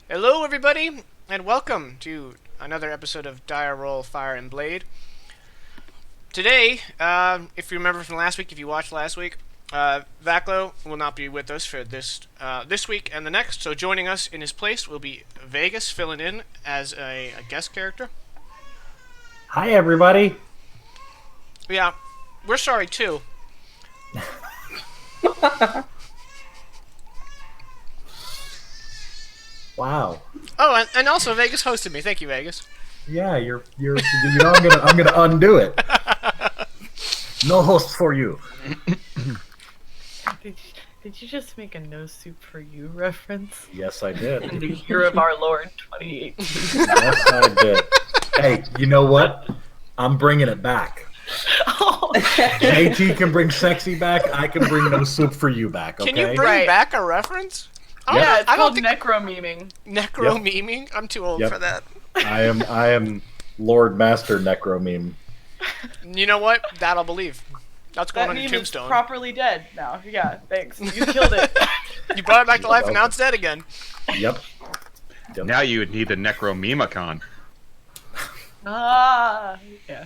Hello, everybody, and welcome to another episode of Dire Roll Fire and Blade. Today, if you remember from last week, if you watched last week, Vaclo will not be with us for this week and the next. So joining us in his place will be Vegas, filling in as a guest character. Hi, everybody. Yeah, we're sorry too. Wow. Oh, and also Vegas hosted me. Thank you, Vegas. Yeah, I'm gonna undo it. No host for you. Did you just make a no soup for you reference? Yes, I did. In the year of our Lord 2018. Yes, I did. Hey, you know what? I'm bringing it back. Oh. JT can bring sexy back. I can bring no soup for you back. Okay. Can you bring back a reference? Yeah, it's I don't called necro-memeing. Necro-memeing? I'm too old for that. I am Lord Master Necro Meme. You know what? That I'll believe. That's going That on your meme is tombstone. properly dead now. Yeah, thanks. You killed it. You brought it back to life, and now it's dead again. Yep. Now you would need the Necromemicon. Ah, yeah.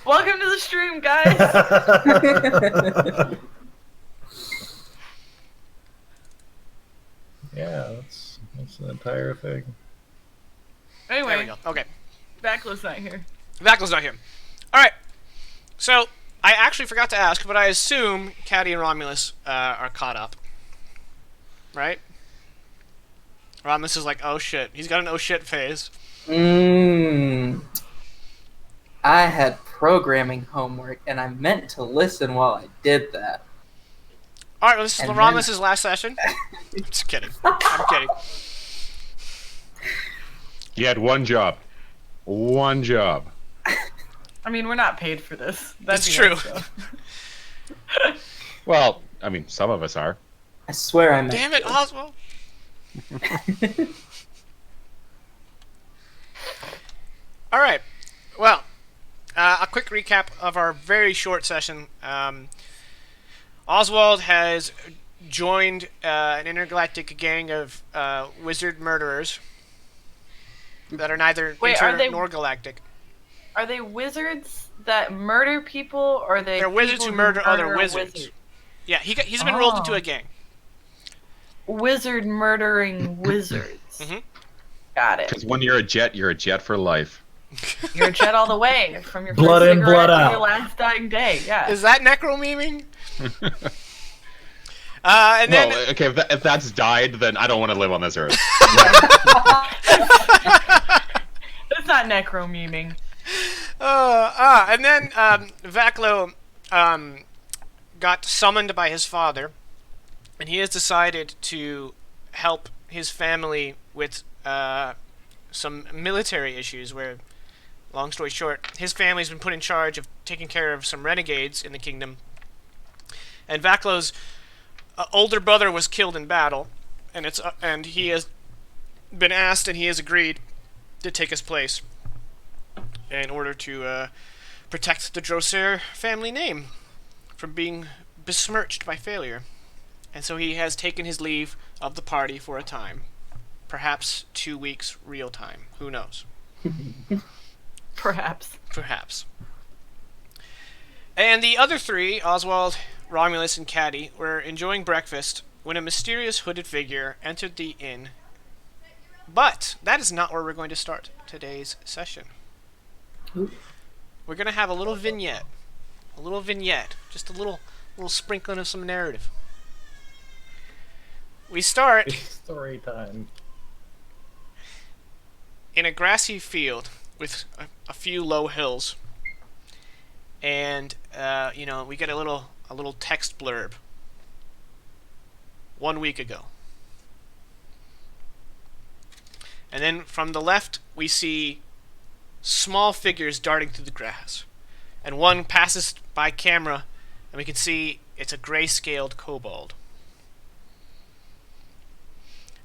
Welcome to the stream, guys. Yeah, that's the entire thing. There we Anyway, go. Okay. Backlow's not here. Vacla's not here. Alright. So, I actually forgot to ask, but I assume Caddy and Romulus are caught up. Right? Romulus is like, oh shit. He's got an oh shit phase. I had programming homework, and I meant to listen while I did that. Alright, well, this is And Romulus's last session. Just kidding. I'm kidding. You had one job. One job. I mean, we're not paid for this. That's the true. nice stuff. Well, I mean, some of us are. I swear I meant Damn it, to. Oswald. Alright. Well, a quick recap of our very short session. Oswald has joined an intergalactic gang of wizard murderers that are neither Wait, are they- nor galactic. Are they wizards that murder people, or are they? They're wizards people who murder other wizards. Yeah, he's been rolled into a gang. Wizard murdering wizards. Mhm. Got it. Because when you're a jet for life. You're a jet all the way from your Blood first in, cigarette blood to out. your last dying day. Yeah. Is that necro-memeing? And then... Well, okay, if that's died, then I don't want to live on this earth. That's not necro-memeing. And then Vaclo got summoned by his father, and he has decided to help his family with some military issues where, long story short, his family's been put in charge of taking care of some renegades in the kingdom. And Vaclo's older brother was killed in battle, and he has been asked, and he has agreed to take his place in order to protect the Droser family name from being besmirched by failure. And so he has taken his leave of the party for a time. Perhaps 2 weeks real time. Who knows? Perhaps. Perhaps. And the other three, Oswald, Romulus, and Caddy, were enjoying breakfast when a mysterious hooded figure entered the inn. But that is not where we're going to start today's session. We're going to have a little vignette. A little vignette. Just a little sprinkling of some narrative. We start It's story time. in a grassy field with a few low hills. And, we get a little text blurb. 1 week ago. And then from the left, we see small figures darting through the grass. And one passes by camera, and we can see it's a gray-scaled kobold.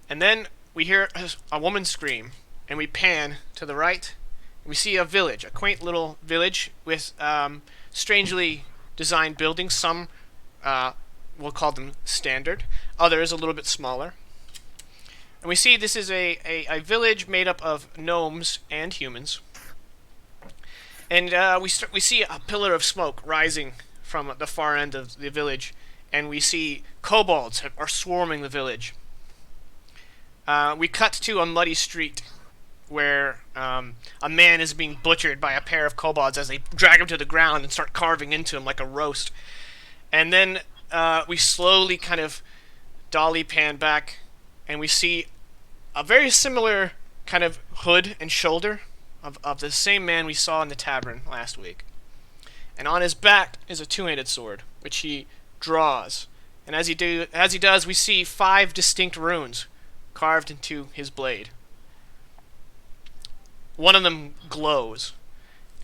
And then we hear a woman scream, and we pan to the right, and we see a village, a quaint little village with strangely designed buildings. Some, we'll call them standard, others a little bit smaller. And we see this is a village made up of gnomes and humans. And we see a pillar of smoke rising from the far end of the village, and we see kobolds are swarming the village. We cut to a muddy street where a man is being butchered by a pair of kobolds as they drag him to the ground and start carving into him like a roast. And then we slowly kind of dolly pan back, and we see a very similar kind of hood and shoulder of the same man we saw in the tavern last week. And on his back is a two-handed sword, which he draws. And as he does, we see 5 distinct runes carved into his blade. One of them glows,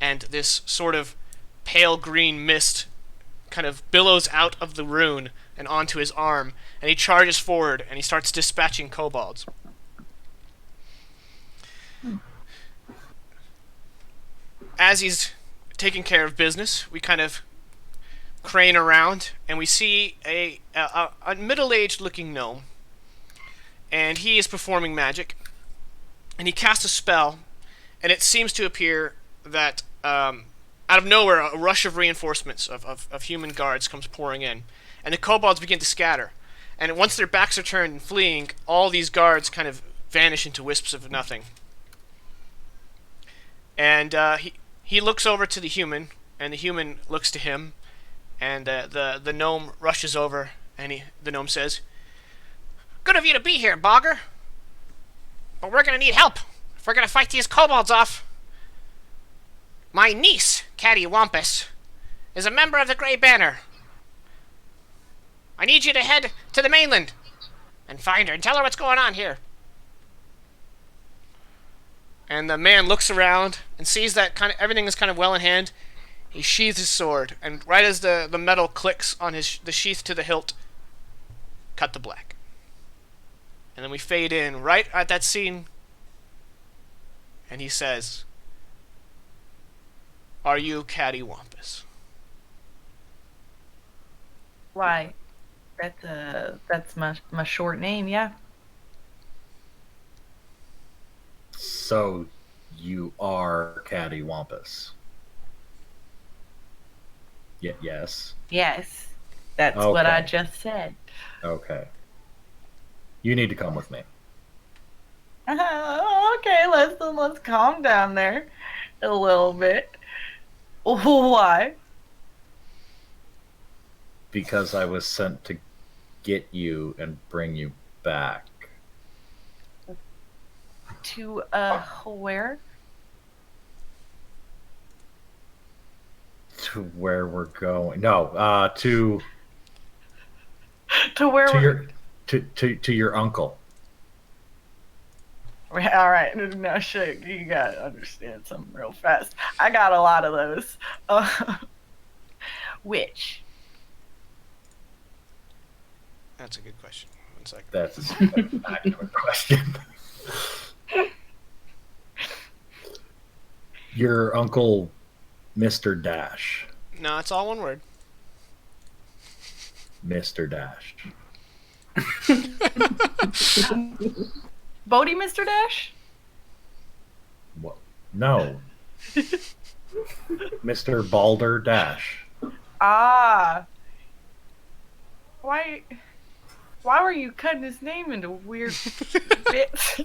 and this sort of pale green mist kind of billows out of the rune and onto his arm, and he charges forward and he starts dispatching kobolds. As he's taking care of business, we kind of crane around, and we see a middle-aged looking gnome, and he is performing magic, and he casts a spell, and it seems to appear that out of nowhere a rush of reinforcements of human guards comes pouring in, and the kobolds begin to scatter, and once their backs are turned and fleeing, all these guards kind of vanish into wisps of nothing. And he looks over to the human, and the human looks to him, and the gnome rushes over, and the gnome says, "Good of you to be here, Bogger, but we're going to need help if we're going to fight these kobolds off. My niece, Caddy Wampus, is a member of the Grey Banner. I need you to head to the mainland and find her and tell her what's going on here." And the man looks around and sees that kind of everything is kind of well in hand. He sheathes his sword, and right as the metal clicks on the sheath to the hilt, cut to black. And then we fade in right at that scene, and he says, "Are you Caddy Wampus?" Why? That's my short name, yeah. So, you are Caddy Wampus. Yes. Yes. That's what I just said. Okay. You need to come with me. Okay, let's calm down there a little bit. Why? Because I was sent to get you and bring you back. To where? To where we're going. No, to where? To your uncle. All right, now shit, you gotta understand something real fast. I got a lot of those. Which? That's a good question. One second. That's not a good question. Your uncle, Mr. Dash. No, it's all one word. Mr. Dash. Bodie Mr. Dash? What? No. Mr. Balder Dash. Ah. Why were you cutting his name into weird bits?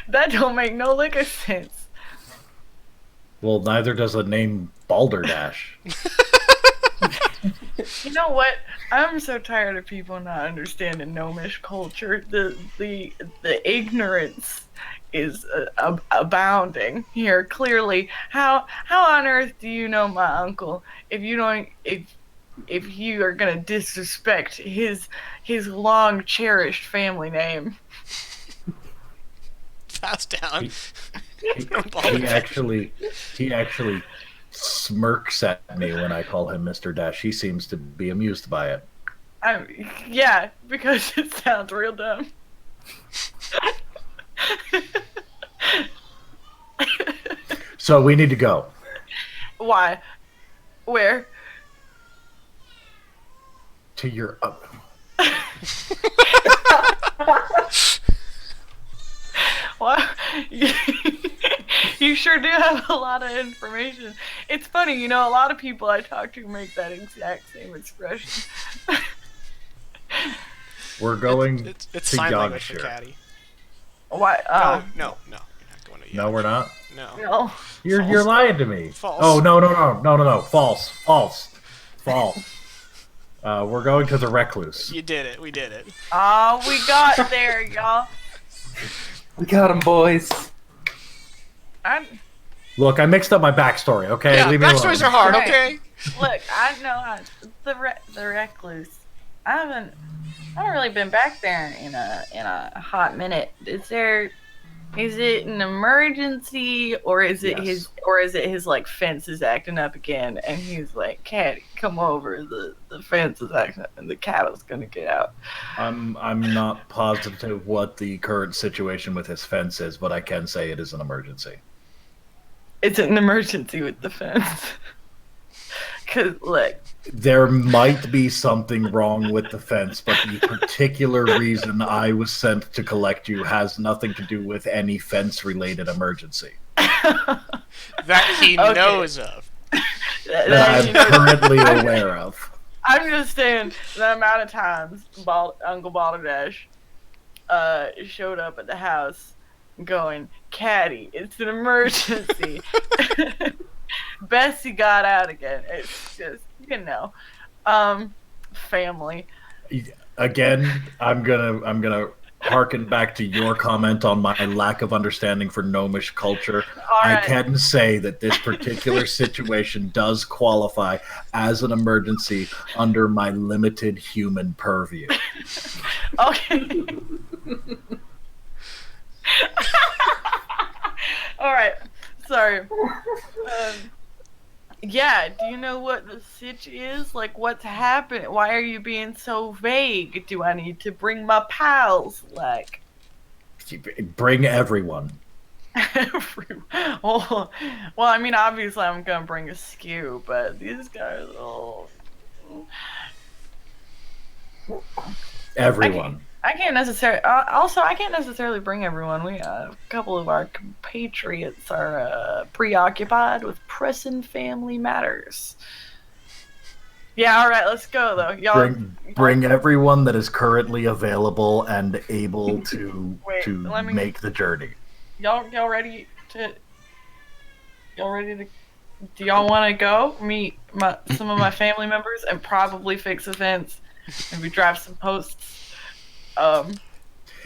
That don't make no lick of sense. Well, neither does the name Balderdash. You know what? I'm so tired of people not understanding gnomish culture. The ignorance is abounding here. Clearly, how on earth do you know my uncle if you don't if you are gonna disrespect his long cherished family name? Pass down. He actually smirks at me when I call him Mr. Dash. He seems to be amused by it. Yeah, because it sounds real dumb. So we need to go. Why? Where? To your You sure do have a lot of information. It's funny, a lot of people I talk to make that exact same expression. We're going It's to sign language for Yorkshire. caddy. Why? No, you're not going to No, we're not. No. No. You're lying to me. False. Oh no. False. We're going to the Recluse. You did it. We did it. Oh, we got there, y'all. We got him, boys. Look, I mixed up my backstory. Okay, Yeah, leave me alone. backstories are hard. Right. Okay. Look, I know the recluse. I haven't really been back there in a hot minute. Is it an emergency, or is it Yes. his like fence is acting up again, and he's like, "Cat, come over. The fence is acting up, and the cattle's gonna get out." I'm not positive what the current situation with his fence is, but I can say it is an emergency. It's an emergency with the fence. Cause look, There might be something wrong with the fence, but the particular reason I was sent to collect you has nothing to do with any fence-related emergency That he Okay. knows of. that I'm currently aware of. I'm just saying the amount of times Uncle Balderdash showed up at the house going, "Caddy, it's an emergency." Bessie got out again. It's just, family. Again, I'm gonna harken back to your comment on my lack of understanding for gnomish culture. All I right. can say that this particular situation does qualify as an emergency under my limited human purview. Okay. All right. Sorry. Yeah, do you know what the sitch is? Like, what's happening? Why are you being so vague? Do I need to bring my pals? Like, Bring everyone. well, I mean, obviously I'm gonna bring a skew, but these guys, Everyone. I can't necessarily. Also, I can't necessarily bring everyone. We a couple of our compatriots are preoccupied with pressing family matters. Yeah, all right, let's go though. Y'all Bring everyone that is currently available and able to Wait, let me- make the journey. y'all ready to? Y'all ready to? Do y'all want to go meet some of my family members and probably fix a fence, maybe drive some posts?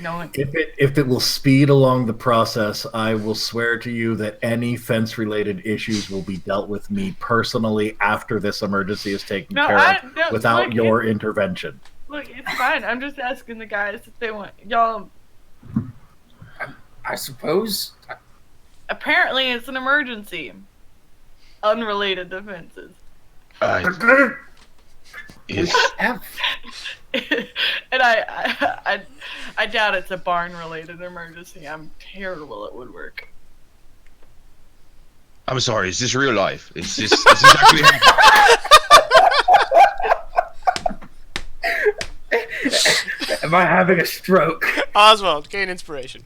If it will speed along the process, I will swear to you that any fence-related issues will be dealt with me personally after this emergency is taken care of, without look, your intervention. Look, it's fine. I'm just asking the guys if they want y'all. I suppose. Apparently, it's an emergency, unrelated to fences. Is And I doubt it's a barn-related emergency. I'm terrible at woodwork. I'm sorry. Is this real life? Is this actually happening? Am I having a stroke? Oswald, gain inspiration.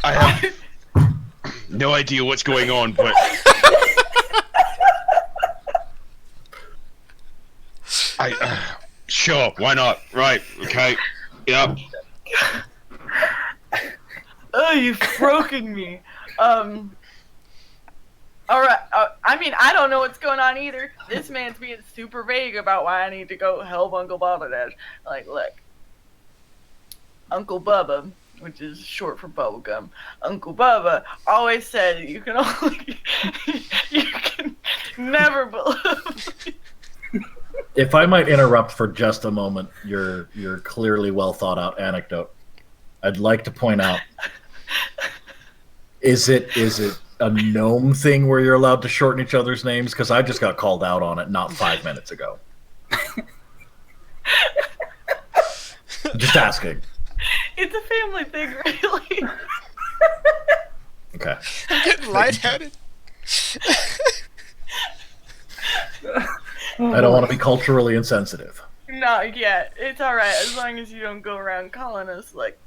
I have no idea what's going on, but sure, why not? Right, okay, yep. Oh, you've broken me. All right. I mean, I don't know what's going on either. This man's being super vague about why I need to go help Uncle Balderdash. Like, look, Uncle Bubba, which is short for bubblegum. Uncle Bubba always said you can never believe. If I might interrupt for just a moment, your clearly well thought out anecdote, I'd like to point out: is it a gnome thing where you're allowed to shorten each other's names? Because I just got called out on it not 5 minutes ago. Just asking. It's a family thing, really. Okay. I'm getting lightheaded. I don't want to be culturally insensitive. Not yet. It's alright, as long as you don't go around calling us, like,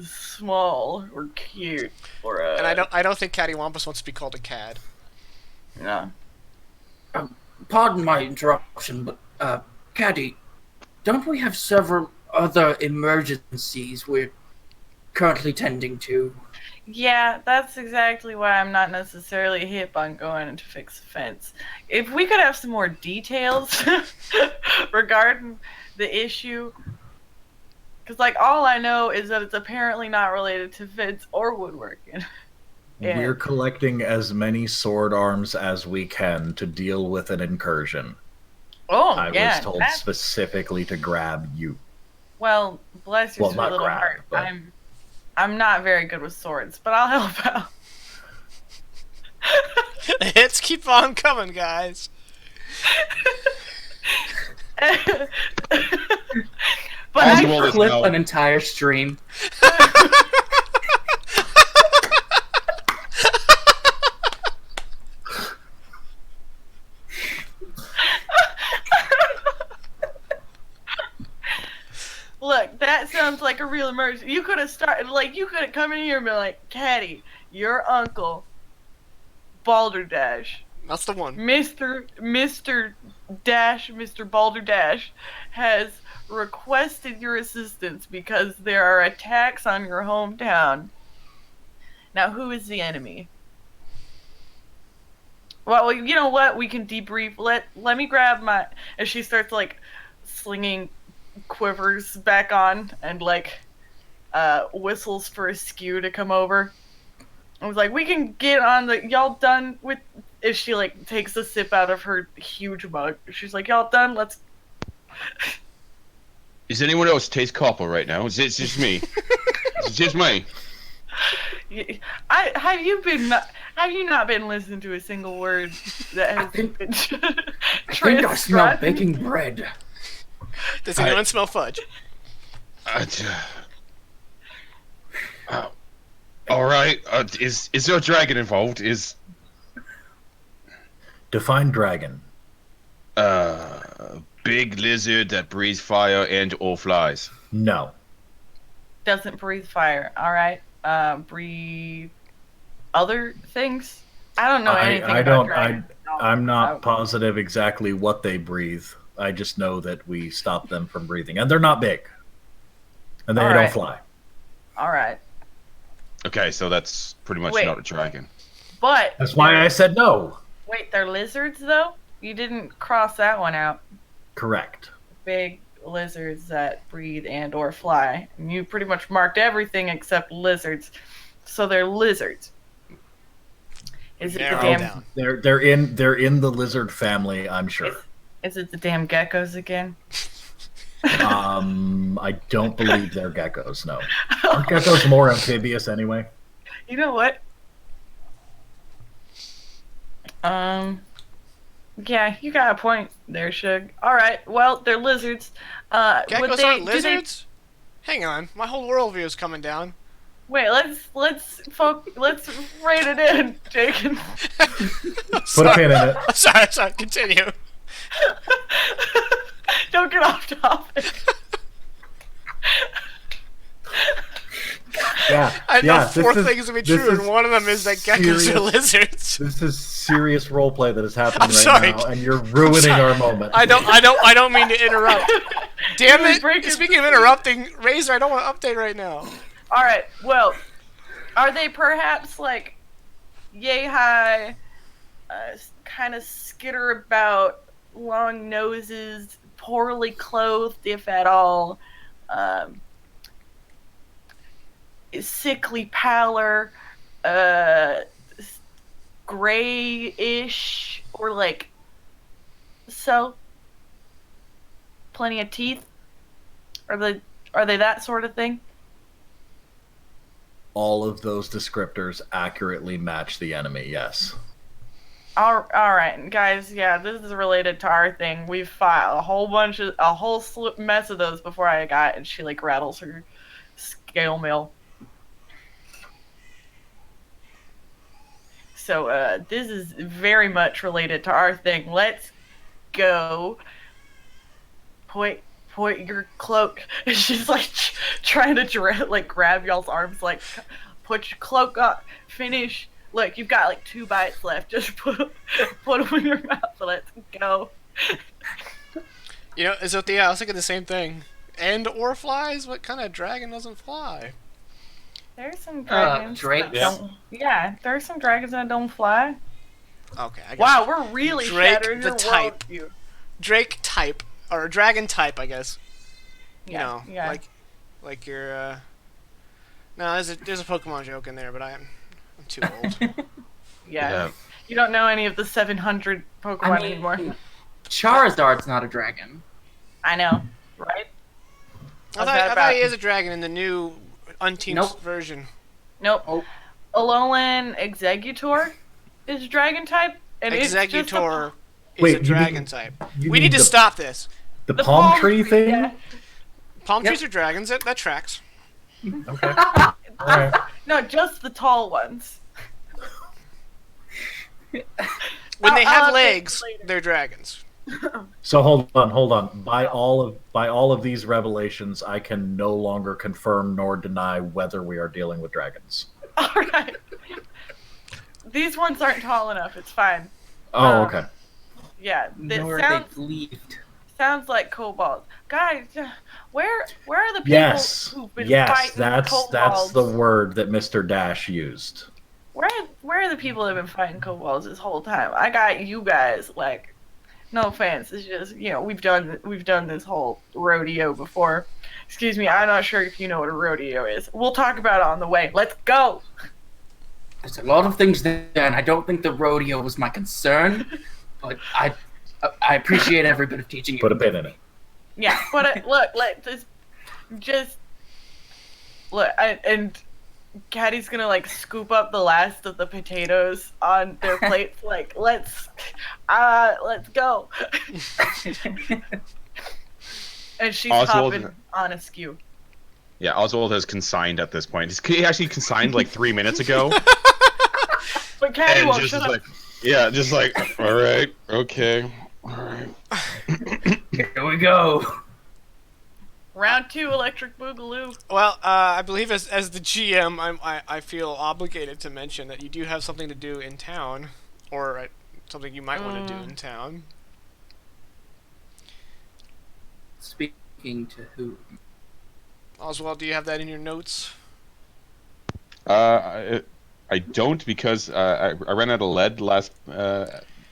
small or cute or, And I don't think Cattywampus wants to be called a cad. No. Pardon my interruption, but, Caddy, don't we have several other emergencies we're currently tending to? Yeah, that's exactly why I'm not necessarily hip on going in to fix a fence. If we could have some more details regarding the issue, because, like, all I know is that it's apparently not related to fence or woodworking. We're collecting as many sword arms as we can to deal with an incursion. Oh, I yeah. was told specifically to grab you. Well, bless your Well, sweet not little grab, heart. but- I'm not very good with swords, but I'll help out. The hits keep on coming, guys. But As I, well as Clip no. an entire stream. look, that sounds like a real emergency. You could have started, like, you could have come in here and been like, Caddy, your uncle, Balderdash, That's the one. Mr. Balderdash has requested your assistance because there are attacks on your hometown. Now, who is the enemy? Well, you know what? We can debrief. Let me grab my... As she starts, like, slinging quivers back on and, like, whistles for a skew to come over. I was like, we can get on the... Y'all done with... If she, like, takes a sip out of her huge mug. She's like, y'all done? Let's... Is anyone else taste copper right now? Is it just me? It's just me. Have you not been listening to a single word that has been I think I smell transcribed? baking bread. Does anyone smell fudge? All right. Is there a dragon involved? Define dragon. Big lizard that breathes fire and or flies. No. Doesn't breathe fire. All right. Breathe other things. I don't know anything about dragons. I'm not positive exactly what they breathe. I just know that we stop them from breathing, and they're not big, and they All don't right. fly. All right. Okay, so that's pretty much Wait. not a dragon. But That's why I said no. wait, they're lizards though? You didn't cross that one out. Correct. Big lizards that breathe and or fly. And you pretty much marked everything except lizards. So they're lizards. Is it the Narrow damn down. They're in the lizard family, I'm sure. Is it the damn geckos again? I don't believe they're geckos. No, aren't geckos more amphibious anyway? You know what? Yeah, you got a point there, Shug. All right, well, they're lizards. Geckos aren't lizards? Hang on, my whole worldview is coming down. Wait, let's rate it in, Jacob. Put a pin in it. Sorry, continue. Don't get off topic. Yeah, I know yeah. four things to be this true, is and one of them is that geckos serious. are lizards. This is serious roleplay that is happening I'm sorry. now, and you're ruining our moment. I don't mean to interrupt. Damn You're breaking it! Speaking of interrupting, Razor, I don't want to update right now. All right, well, are they perhaps like yay high, kind of skitter about, long noses, poorly clothed, if at all, sickly pallor, grayish, or like so? Plenty of teeth? Are they that sort of thing? All of those descriptors accurately match the enemy. Yes. All right, guys. Yeah, this is related to our thing. We've fought a whole mess of those before I got, and she like rattles her scale mill. So this is very much related to our thing. Let's go put your cloak. And she's like trying to like grab y'all's arms, like put your cloak up, finish. Look, you've got like 2 bites left. Just put them in your mouth and let's go. You know, I was thinking the same thing. And/or flies? What kind of dragon doesn't fly? There's some dragons. Drakes. Yeah, there's some dragons that don't fly. Okay, I guess. Wow, we're really Drake shattering the your type. worldview. Drake type, or dragon type, I guess. You know, yeah. like your. No, there's a Pokemon joke in there, but I'm too old. Yeah. You don't know any of the 700 Pokemon anymore. Charizard's not a dragon. I know, right? I thought he is a dragon in the new unteamed Nope. version. Nope. Oh. Alolan Exeggutor is dragon type, and Exeggutor is Wait, a you dragon mean- type. you We mean need to the- stop this. The the palm tree thing? Yeah. Palm Yep. trees are dragons. That tracks. Okay. All right. No, just the tall ones. When they I'll have update legs, you later. they're dragons. So hold on. By all of these revelations, I can no longer confirm nor deny whether we are dealing with dragons. All right. These ones aren't tall enough. It's fine. Oh, okay. Yeah, Nor it they believed. sounds like kobolds. Guys, where are the people Yes. who've been Yes, fighting that's kobolds? the word that Mr. Dash used. Where are the people that have been fighting kobolds this whole time? I got you guys. Like, no offense. It's just, you know, we've done this whole rodeo before. Excuse me, I'm not sure if you know what a rodeo is. We'll talk about it on the way. Let's go. There's a lot of things there, and I don't think the rodeo was my concern. But I appreciate every bit of teaching you. Put a pin in it. Yeah, but look, just look, and Caddy's gonna like scoop up the last of the potatoes on their plates. Like, let's go. And she's Oswald- hopping on a skew. Yeah, Oswald has consigned at this point. He actually consigned like 3 minutes ago. But Caddy And won't just shut is up. like, yeah, just like, all right, okay, all right. Here we go. Round 2, Electric Boogaloo. Well, I believe as the GM, I feel obligated to mention that you do have something to do in town, or something you might want to do in town. Speaking to who? Oswald, do you have that in your notes? I don't, because I ran out of lead last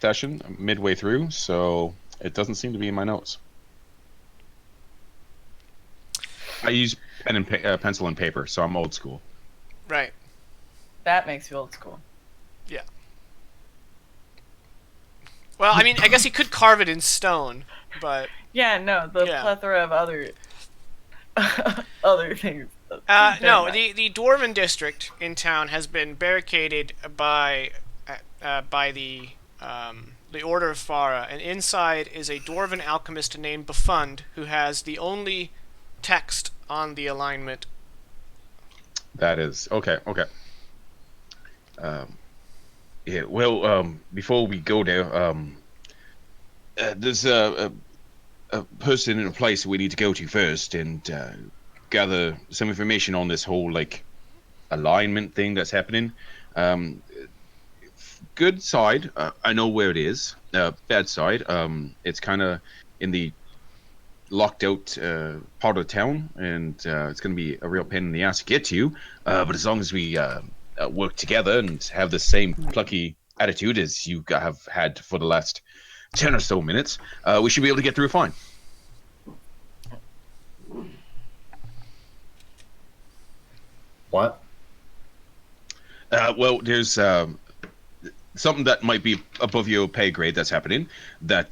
session, midway through, so it doesn't seem to be in my notes. I use pen and pencil and paper, so I'm old school. Right. That makes you old school. Yeah. Well, I mean, I guess he could carve it in stone, but Yeah, no, the Yeah. plethora of other other things. no, the Dwarven District in town has been barricaded by the Order of Farah, and inside is a Dwarven alchemist named Bifund, who has the only text on the alignment. That is okay. Yeah. Well, before we go there, there's a person in a place we need to go to first and gather some information on this whole like alignment thing that's happening. Good side, I know where it is. Bad side, it's kind of in the locked out part of town, and it's going to be a real pain in the ass to get to. But as long as we work together and have the same plucky attitude as you have had for the last 10 or so minutes, we should be able to get through fine. What? Well, there's something that might be above your pay grade that's happening that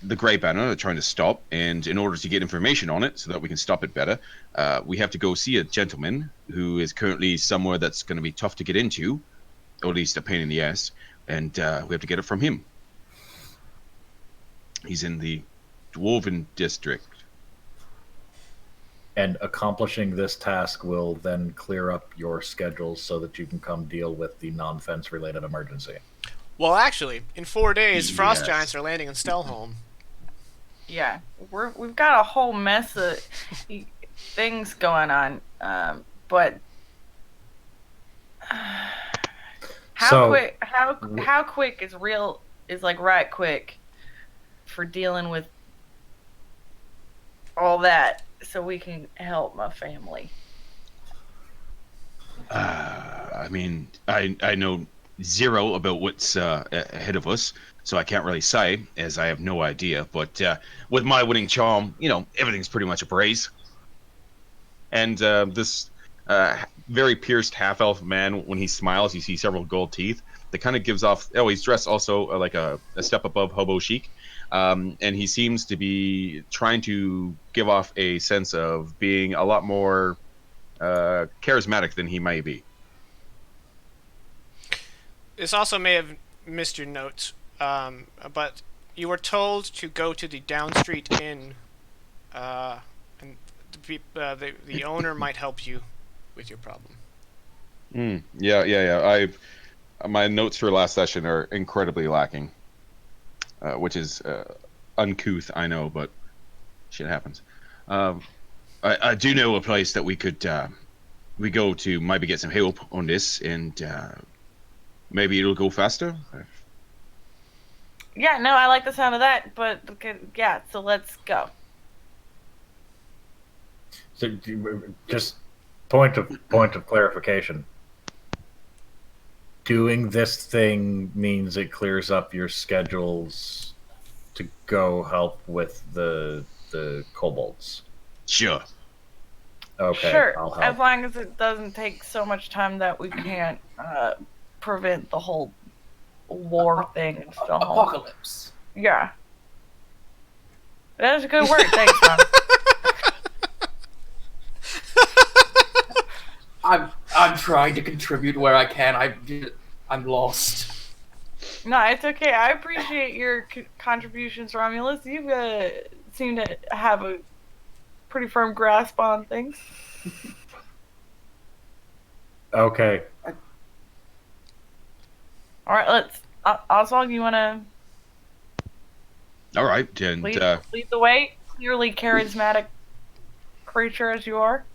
the Grey Banner are trying to stop, and in order to get information on it so that we can stop it better, we have to go see a gentleman who is currently somewhere that's going to be tough to get into, or at least a pain in the ass, and we have to get it from him. He's in the Dwarven District. And accomplishing this task will then clear up your schedules so that you can come deal with the non-fence related emergency. Well, actually, in 4 days, frost Yes. giants are landing in Stelholm. Yeah, we've got a whole mess of things going on. But how quick is like right quick for dealing with all that so we can help my family? I mean, I know zero about what's ahead of us, so I can't really say, as I have no idea. But with my winning charm, everything's pretty much a breeze. And this very pierced half-elf man, when he smiles, you see several gold teeth. That kind of gives off. Oh, he's dressed also like a step above hobo chic, and he seems to be trying to give off a sense of being a lot more charismatic than he may be. This also may have missed your notes, but you were told to go to the Down Street Inn, and the owner might help you with your problem. Yeah. My notes for last session are incredibly lacking, which is uncouth, I know, but shit happens. I do know a place that we could we go to maybe get some help on this, and maybe it'll go faster. Yeah, no, I like the sound of that, but yeah, so let's go. So, just point of clarification. Doing this thing means it clears up your schedules to go help with the kobolds. Sure. Okay, sure, I'll help. as long as it doesn't take so much time that we can't prevent the whole war thing and stuff. Apocalypse. Yeah. That's a good word, thanks, Tom. I'm trying to contribute where I can. I'm lost. No, it's okay. I appreciate your contributions, Romulus. You seem to have a pretty firm grasp on things. Okay. All right, let's. Oswald, you want to All right, and lead the way? Clearly charismatic creature as you are.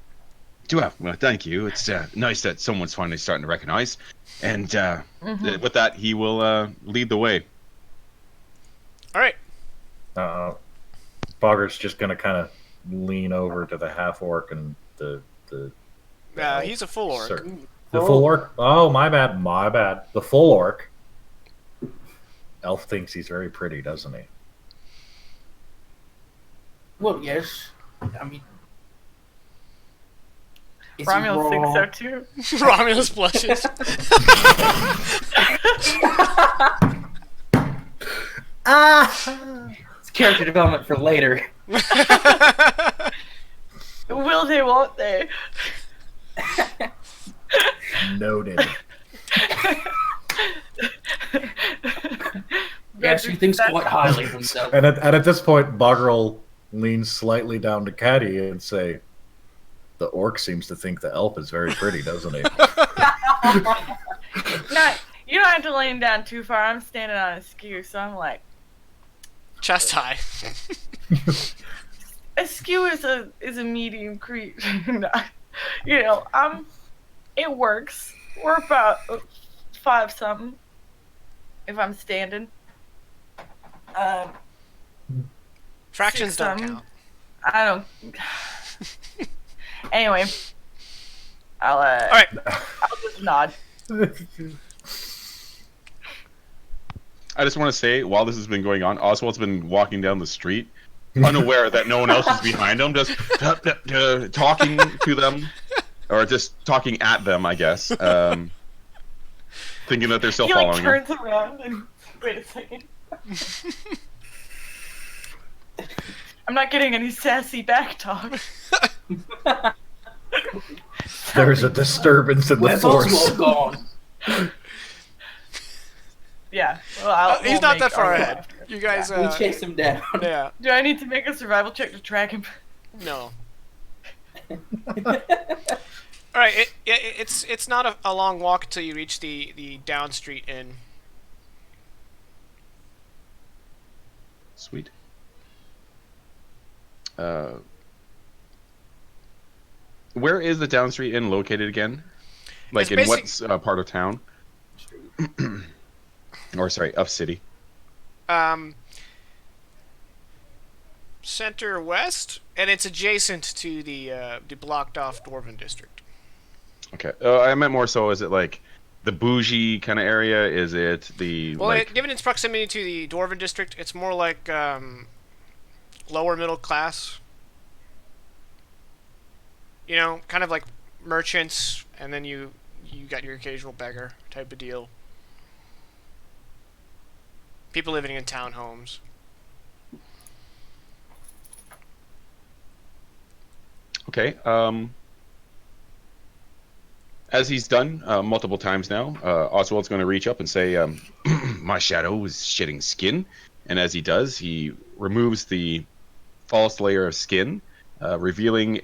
Well, thank you. It's nice that someone's finally starting to recognize. And with that, he will lead the way. All right. Boggart's just gonna kind of lean over to the half orc and the. He's a full orc. The full orc. Oh, my bad. The full orc. Elf thinks he's very pretty, doesn't he? Well, yes. I mean, Romulus thinks so too. Romulus blushes. It's character development for later. Will they, won't they? Noted. Yes, he thinks quite highly of himself. And at this point, Boggarl leans slightly down to Caddy and say, "The orc seems to think the elf is very pretty, doesn't he?" No, you don't have to lean down too far. I'm standing on a skew, so I'm like Chest high. a skew is a medium creature. It works. We're about 5-something if I'm standing. Fractions don't count. I don't. Anyway, All right. I'll just nod. I just want to say, while this has been going on, Oswald's been walking down the street, unaware that no one else is behind him, just talking to them, or just talking at them, I guess, thinking that they're still following him. He turns around and wait a second. I'm not getting any sassy back talk. There's a disturbance in the force. Gone. Yeah. Well, he's not that far ahead. You guys. We chase him down. Yeah. Do I need to make a survival check to track him? No. All right. It's not a long walk until you reach the Down Street Inn. Sweet. Where is the Down Street Inn located again? Like in what part of town? Or sorry, of city. Center west, and it's adjacent to the blocked off Dwarven District. Okay. I meant more so. Is it like the bougie kind of area? Is it the given its proximity to the Dwarven District, it's more like lower middle class. You know, kind of like merchants, and then you got your occasional beggar type of deal. People living in townhomes. Okay. As he's done multiple times now, Oswald's going to reach up and say, "My shadow is shedding skin," and as he does, he removes the false layer of skin, revealing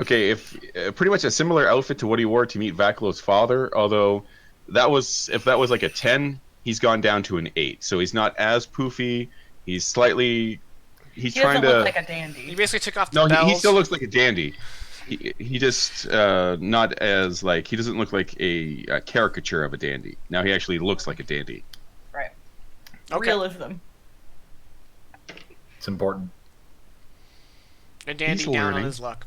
pretty much a similar outfit to what he wore to meet Vaklo's father. Although if that was like a 10, he's gone down to an 8. So he's not as poofy. He's slightly. He doesn't look like a dandy. He basically took off the bells. No, he still looks like a dandy. He just not as like he doesn't look like a caricature of a dandy. Now he actually looks like a dandy. Right. Okay. Realism. It's important. A dandy He's down learning. on his luck.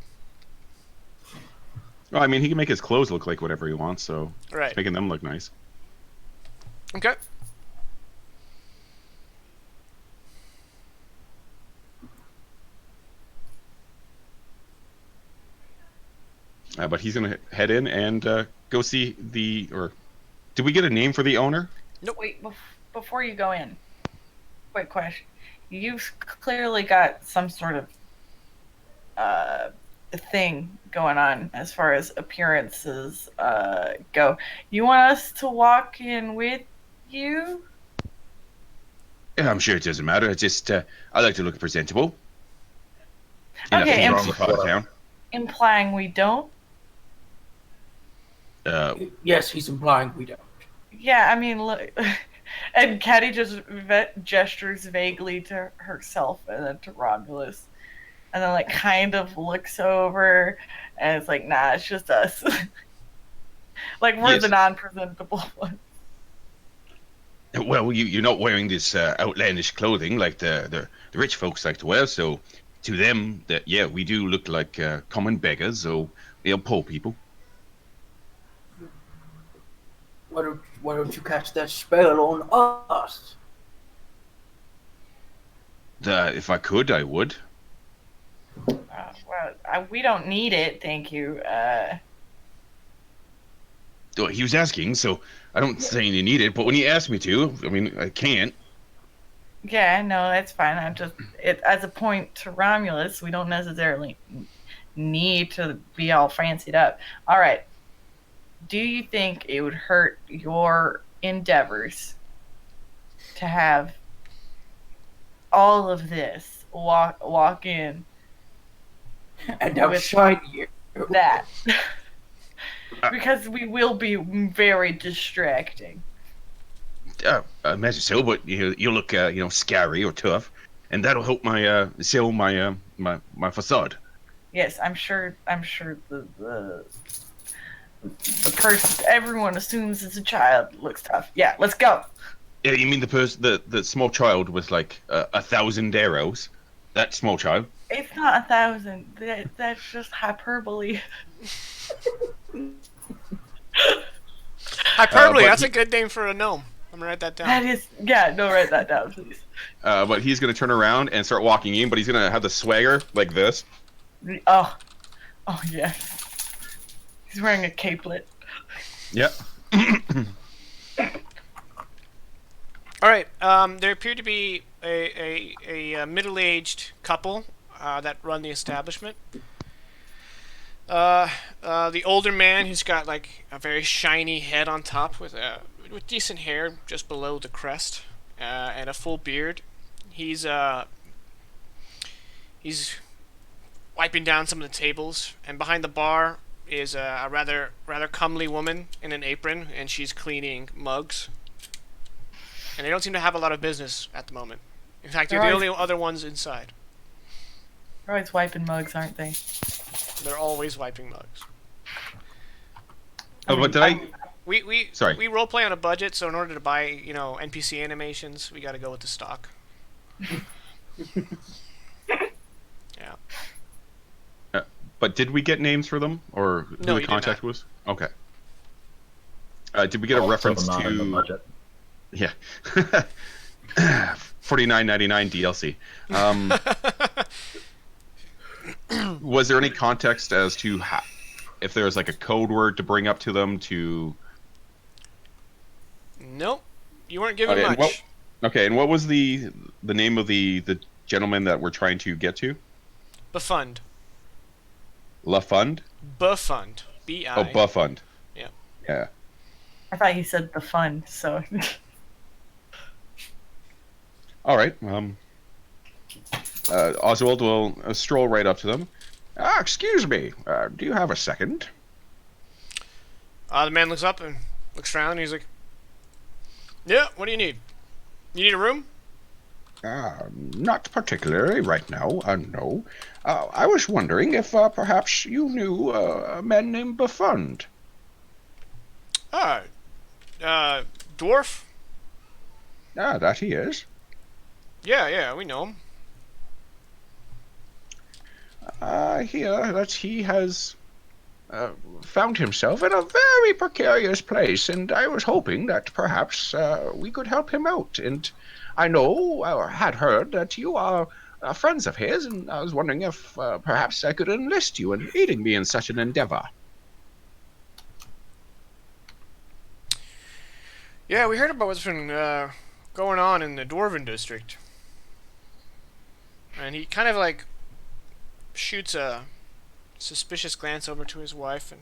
Well, I mean, he can make his clothes look like whatever he wants, so Right. it's making them look nice. Okay. But he's gonna head in and go see did we get a name for the owner? Nope. Wait, before you go in, quick question. You've clearly got some sort of thing going on as far as appearances go. You want us to walk in with you? Yeah, I'm sure it doesn't matter. It's just I like to look presentable. In Okay, a fancy part of town. Implying we don't? Yes, he's implying we don't. Yeah, I mean, look. And Caddy just gestures vaguely to herself and then to Romulus. And then, like, kind of looks over and it's like, nah, it's just us. Like, we're the non-presentable ones. Well, you're not wearing this outlandish clothing like the rich folks like to wear, so to them, we do look like common beggars or poor people. Why don't you cast that spell on us? If I could, I would. We don't need it, thank you. Well, he was asking, so I don't say you need it, but when he asked me to, I mean, I can't. Yeah, no, that's fine. As a point to Romulus, we don't necessarily need to be all fancied up. All right. Do you think it would hurt your endeavors to have all of this walk in and outshine you? That. Because we will be very distracting. I imagine so, but you look scary or tough, and that'll help my sell my facade. Yes, I'm sure the person everyone assumes is a child looks tough. Yeah, let's go. Yeah, you mean the small child with like 1,000 arrows? That small child? It's not 1,000. That's just hyperbole. Hyperbole. That's a good name for a gnome. I'm gonna write that down. That is, yeah. No, write that down, please. But he's gonna turn around and start walking in, but he's gonna have the swagger like this. Oh yeah. He's wearing a capelet. Yep. All right. There appear to be a middle-aged couple that run the establishment. The older man, who's got like a very shiny head on top with decent hair just below the crest, and a full beard. He's wiping down some of the tables, and behind the bar is a rather comely woman in an apron, and she's cleaning mugs. And they don't seem to have a lot of business at the moment. In fact, they're the only other ones inside. They're always wiping mugs, aren't they? They're always wiping mugs. Oh, but did I? We Sorry. We roleplay on a budget, so in order to buy NPC animations, we got to go with the stock. Yeah. But did we get names for them, or who No, the you did contact not. was? Okay. Did we get a reference not in the to? budget. Yeah. $49.99 DLC. Was there any context as to if there was like a code word to bring up to them to? Nope. You weren't given Okay, and much. and what was the name of the gentleman that we're trying to get to? Bifund. Bifund? Bifund. B-I. Oh, Bifund. Yeah. Yeah. I thought you said the fun, so. All right. Oswald will stroll right up to them. Excuse me. Do you have a second? The man looks up and looks around and he's like, yeah, what do you need? You need a room? Not particularly right now. No. I was wondering if perhaps you knew a man named Bifund. Dwarf? That he is. Yeah, we know him. I hear that he has found himself in a very precarious place, and I was hoping that perhaps we could help him out. And I had heard that you are friends of his, and I was wondering if perhaps I could enlist you in aiding me in such an endeavor. Yeah, we heard about what's been going on in the Dwarven District. And he kind of like shoots a suspicious glance over to his wife, and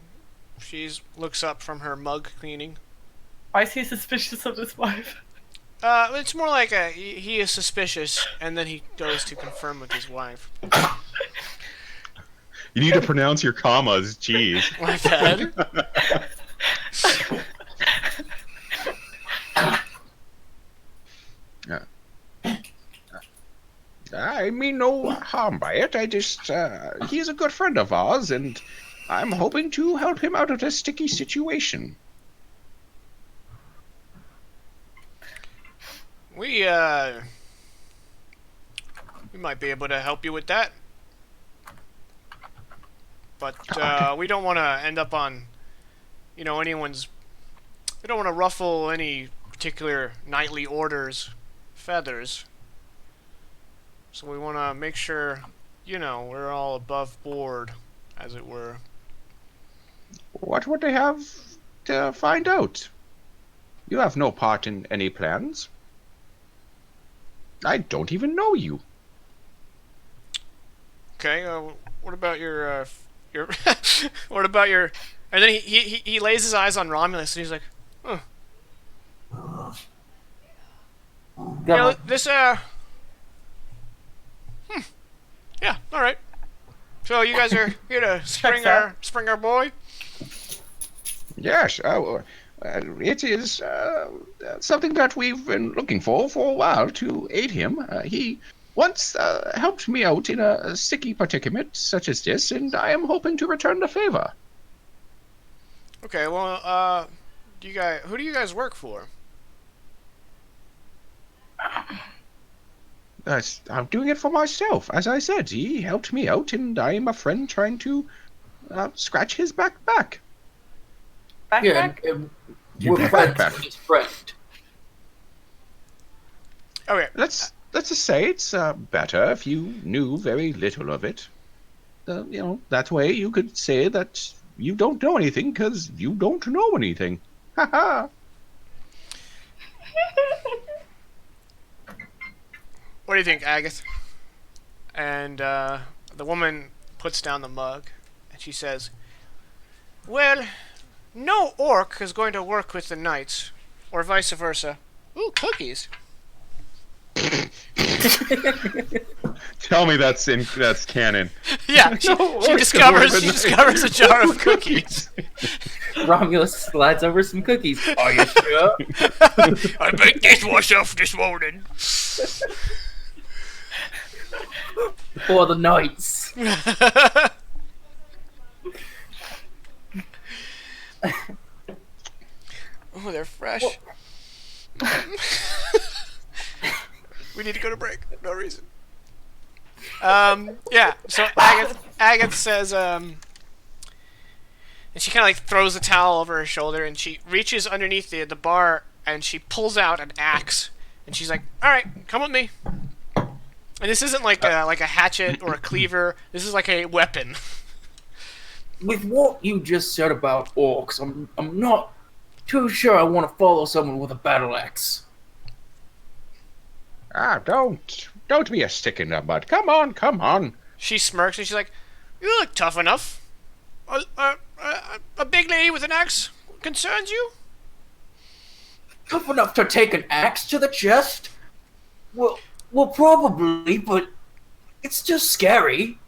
she looks up from her mug cleaning. Why is he suspicious of his wife? It's more like he is suspicious, and then he goes to confirm with his wife. You need to pronounce your commas, jeez. My bad. I mean no harm by it. I just, he's a good friend of ours, and I'm hoping to help him out of this sticky situation. We might be able to help you with that. But we don't want to end up on, anyone's... We don't want to ruffle any particular knightly order's feathers. So we want to make sure, we're all above board, as it were. What would they have to find out? You have no part in any plans. I don't even know you. Okay, what about your what about your... And then he lays his eyes on Romulus, and he's like, huh. Yeah, this, yeah, alright. So you guys are here to spring our boy? Yes, it is something that we've been looking for a while to aid him. He once helped me out in a sticky predicament such as this, and I am hoping to return the favor. Okay, well, who do you guys work for? I'm doing it for myself. As I said, he helped me out, and I am a friend trying to scratch his back. Yeah, we're friends with his friend. Okay. Let's just say it's better if you knew very little of it. That way you could say that you don't know anything because you don't know anything. Ha ha. What do you think, Agath? And the woman puts down the mug, and she says, well, no orc is going to work with the knights, or vice versa. Ooh, cookies. Tell me that's canon. Yeah, she discovers a jar of cookies. Romulus slides over some cookies. Are you sure? I baked this myself this morning. For the knights. Oh, they're fresh. We need to go to break. No reason. Yeah, so Agatha says, and she kind of like throws a towel over her shoulder, and she reaches underneath the bar, and she pulls out an axe, and she's like, "All right, come with me." And this isn't like a hatchet or a cleaver. This is like a weapon. With what you just said about orcs, I'm not too sure I want to follow someone with a battle axe. Don't be a stick in the mud. Come on. She smirks and she's like, "You look tough enough. A big lady with an axe concerns you?" Tough enough to take an axe to the chest? Well, probably, but it's just scary.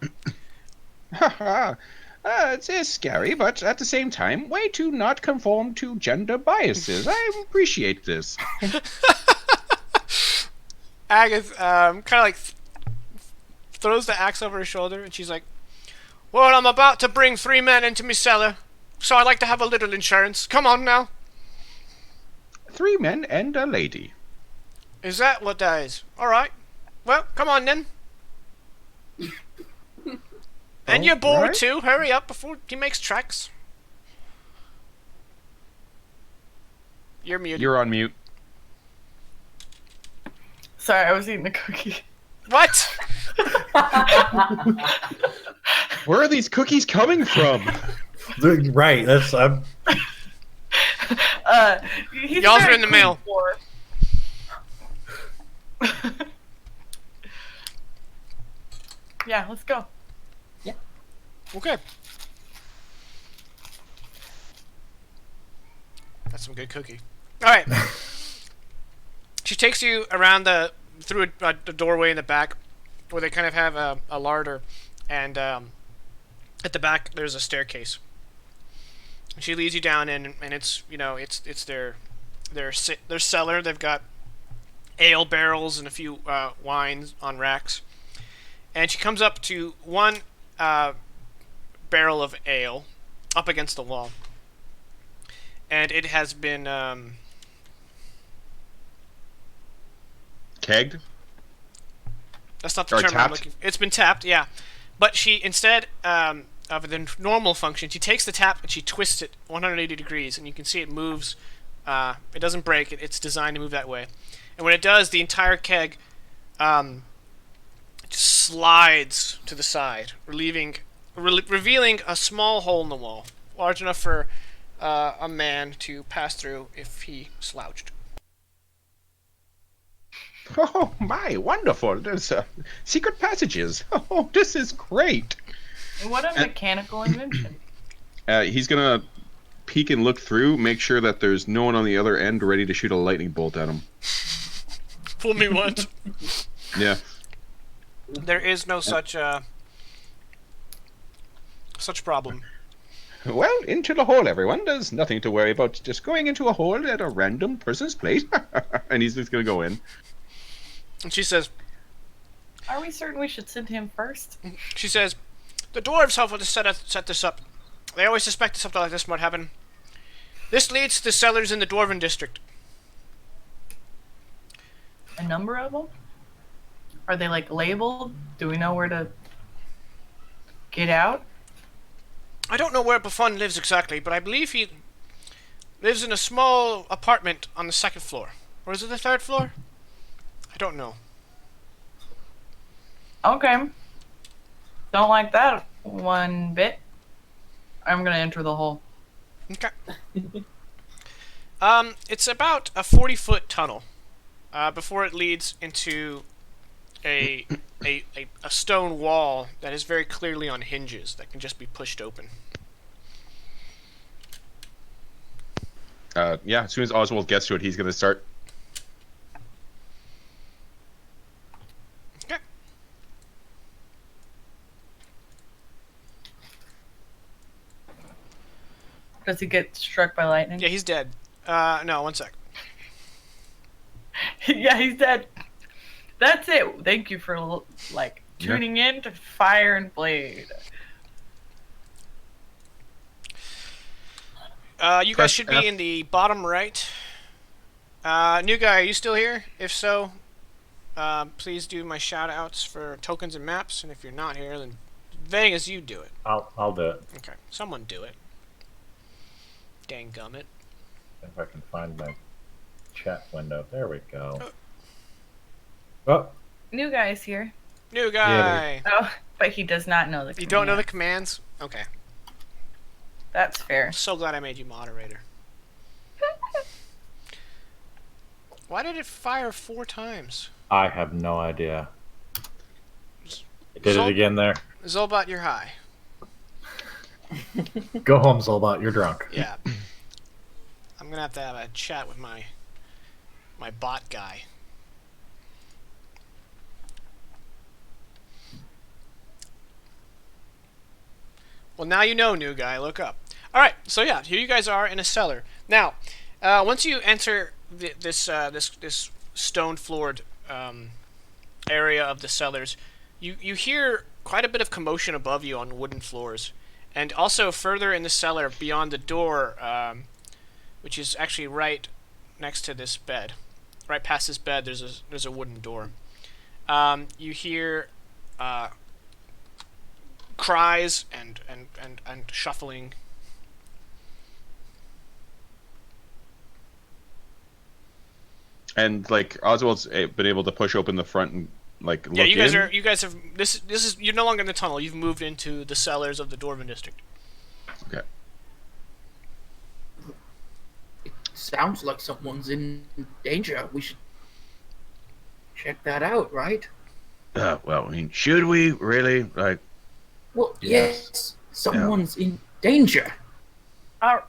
It is scary, but at the same time, way to not conform to gender biases. I appreciate this. Agatha kind of like throws the axe over her shoulder, and she's like, "Well, I'm about to bring 3 men into me cellar, so I'd like to have a little insurance. Come on now." 3 men and a lady. Is that what that is? All right. Well, come on then. And your boy right. too. Hurry up before he makes tracks. You're muted. You're on mute. Sorry, I was eating a cookie. What? Where are these cookies coming from? Right. That's I'm. Y'all's are in the mail. Yeah, let's go. Okay. That's some good cookie. All right. She takes you around through a doorway in the back, where they kind of have a larder, and at the back there's a staircase. She leads you down in, and it's it's their cellar. They've got ale barrels and a few wines on racks, and she comes up to one barrel of ale up against the wall, and it has been Kegged? that's not the Or term I'm tapped? looking for. It's been tapped, yeah, but she, instead of the normal function, she takes the tap and she twists it 180 degrees, and you can see it moves. It doesn't break. It's designed to move that way, and when it does, the entire keg just slides to the side, revealing a small hole in the wall, large enough for a man to pass through if he slouched. Oh my, wonderful. There's secret passages. Oh, this is great. What a mechanical invention. He's gonna peek and look through, make sure that there's no one on the other end ready to shoot a lightning bolt at him. Fool me once. Yeah. There is no such problem. Well, into the hole, everyone. There's nothing to worry about. Just going into a hole at a random person's place. And he's just gonna go in. And she says, Are we certain we should send him first? "The dwarves helped to set this up. They always suspected something like this might happen. This leads to the cellars in the Dwarven District." A number of them? Are they like labeled? Do we know where to get out? I don't know where Bifund lives exactly, but I believe he lives in a small apartment on the 2nd floor. Or is it the 3rd floor? I don't know. Okay. Don't like that one bit. I'm gonna enter the hole. Okay. It's about a 40-foot tunnel before it leads into a stone wall that is very clearly on hinges that can just be pushed open. Yeah, as soon as Oswald gets to it, he's gonna start. Okay. Does he get struck by lightning? Yeah, he's dead. No, one sec. Yeah, he's dead. That's it. Thank you for tuning in to Fire and Blade. You guys should be in the bottom right. New guy, are you still here? If so, please do my shout-outs for tokens and maps. And if you're not here, then Vegas, you do it. I'll do it. Okay, someone do it. Dang gummit. If I can find my chat window. There we go. Oh. New guy's here. New guy. Yeah, oh, but he does not know the commands. You don't know the commands? Okay. That's fair. I'm so glad I made you moderator. Why did it fire 4 times? I have no idea. It did it again there. Zolbot, you're high. Go home, Zolbot. You're drunk. Yeah. I'm gonna have to have a chat with my bot guy. Well, now you know, new guy. Look up. All right. So yeah, here you guys are in a cellar. Now, once you enter this stone-floored area of the cellars, you hear quite a bit of commotion above you on wooden floors, and also further in the cellar beyond the door, which is actually right next to this bed, right past this bed. There's a wooden door. You hear cries and shuffling. And Oswald's been able to push open the front and look yeah, you guys in. are. You guys have this is you're no longer in the tunnel. You've moved into the cellars of the Dwarven District. Okay. It sounds like someone's in danger. We should check that out, right? Well, I mean, should we really Well, yes, someone's in danger. All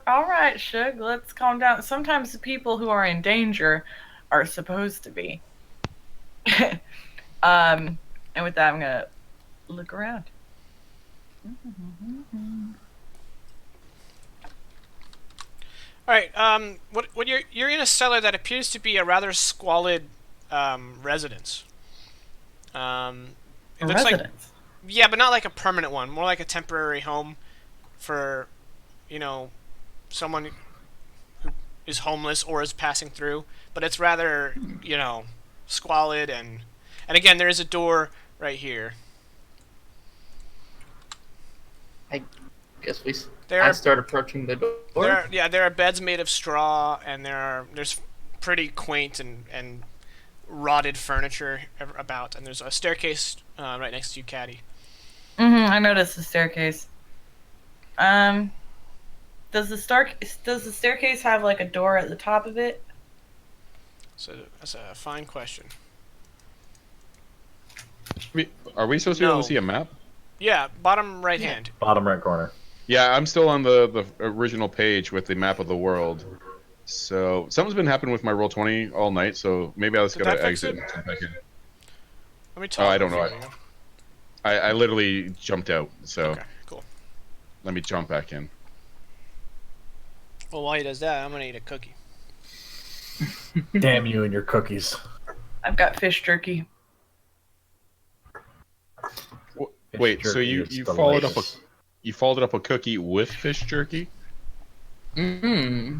right, Shug, let's calm down. Sometimes the people who are in danger are supposed to be. And with that, I'm gonna look around. All right. What you're in a cellar that appears to be a rather squalid residence. It looks like, yeah, but not like a permanent one. More like a temporary home for, someone who is homeless or is passing through. But it's rather, squalid and again, there is a door right here. I guess I start approaching the door. There are beds made of straw, and there's pretty quaint and rotted furniture about, and there's a staircase right next to you, Caddy. I noticed the staircase. Does the staircase have a door at the top of it? So that's a fine question. Are we supposed to be able to see a map? Yeah, bottom right hand. Bottom right corner. Yeah, I'm still on the original page with the map of the world. So something's been happening with my Roll20 all night, so maybe I just Did gotta that fix exit it? and come back in. Let me talk. I don't know. I literally jumped out, so Okay, cool. let me jump back in. Well, while he does that, I'm gonna eat a cookie. Damn you and your cookies. I've got fish jerky. Wait, so you followed up a cookie with fish jerky? Mm-hmm.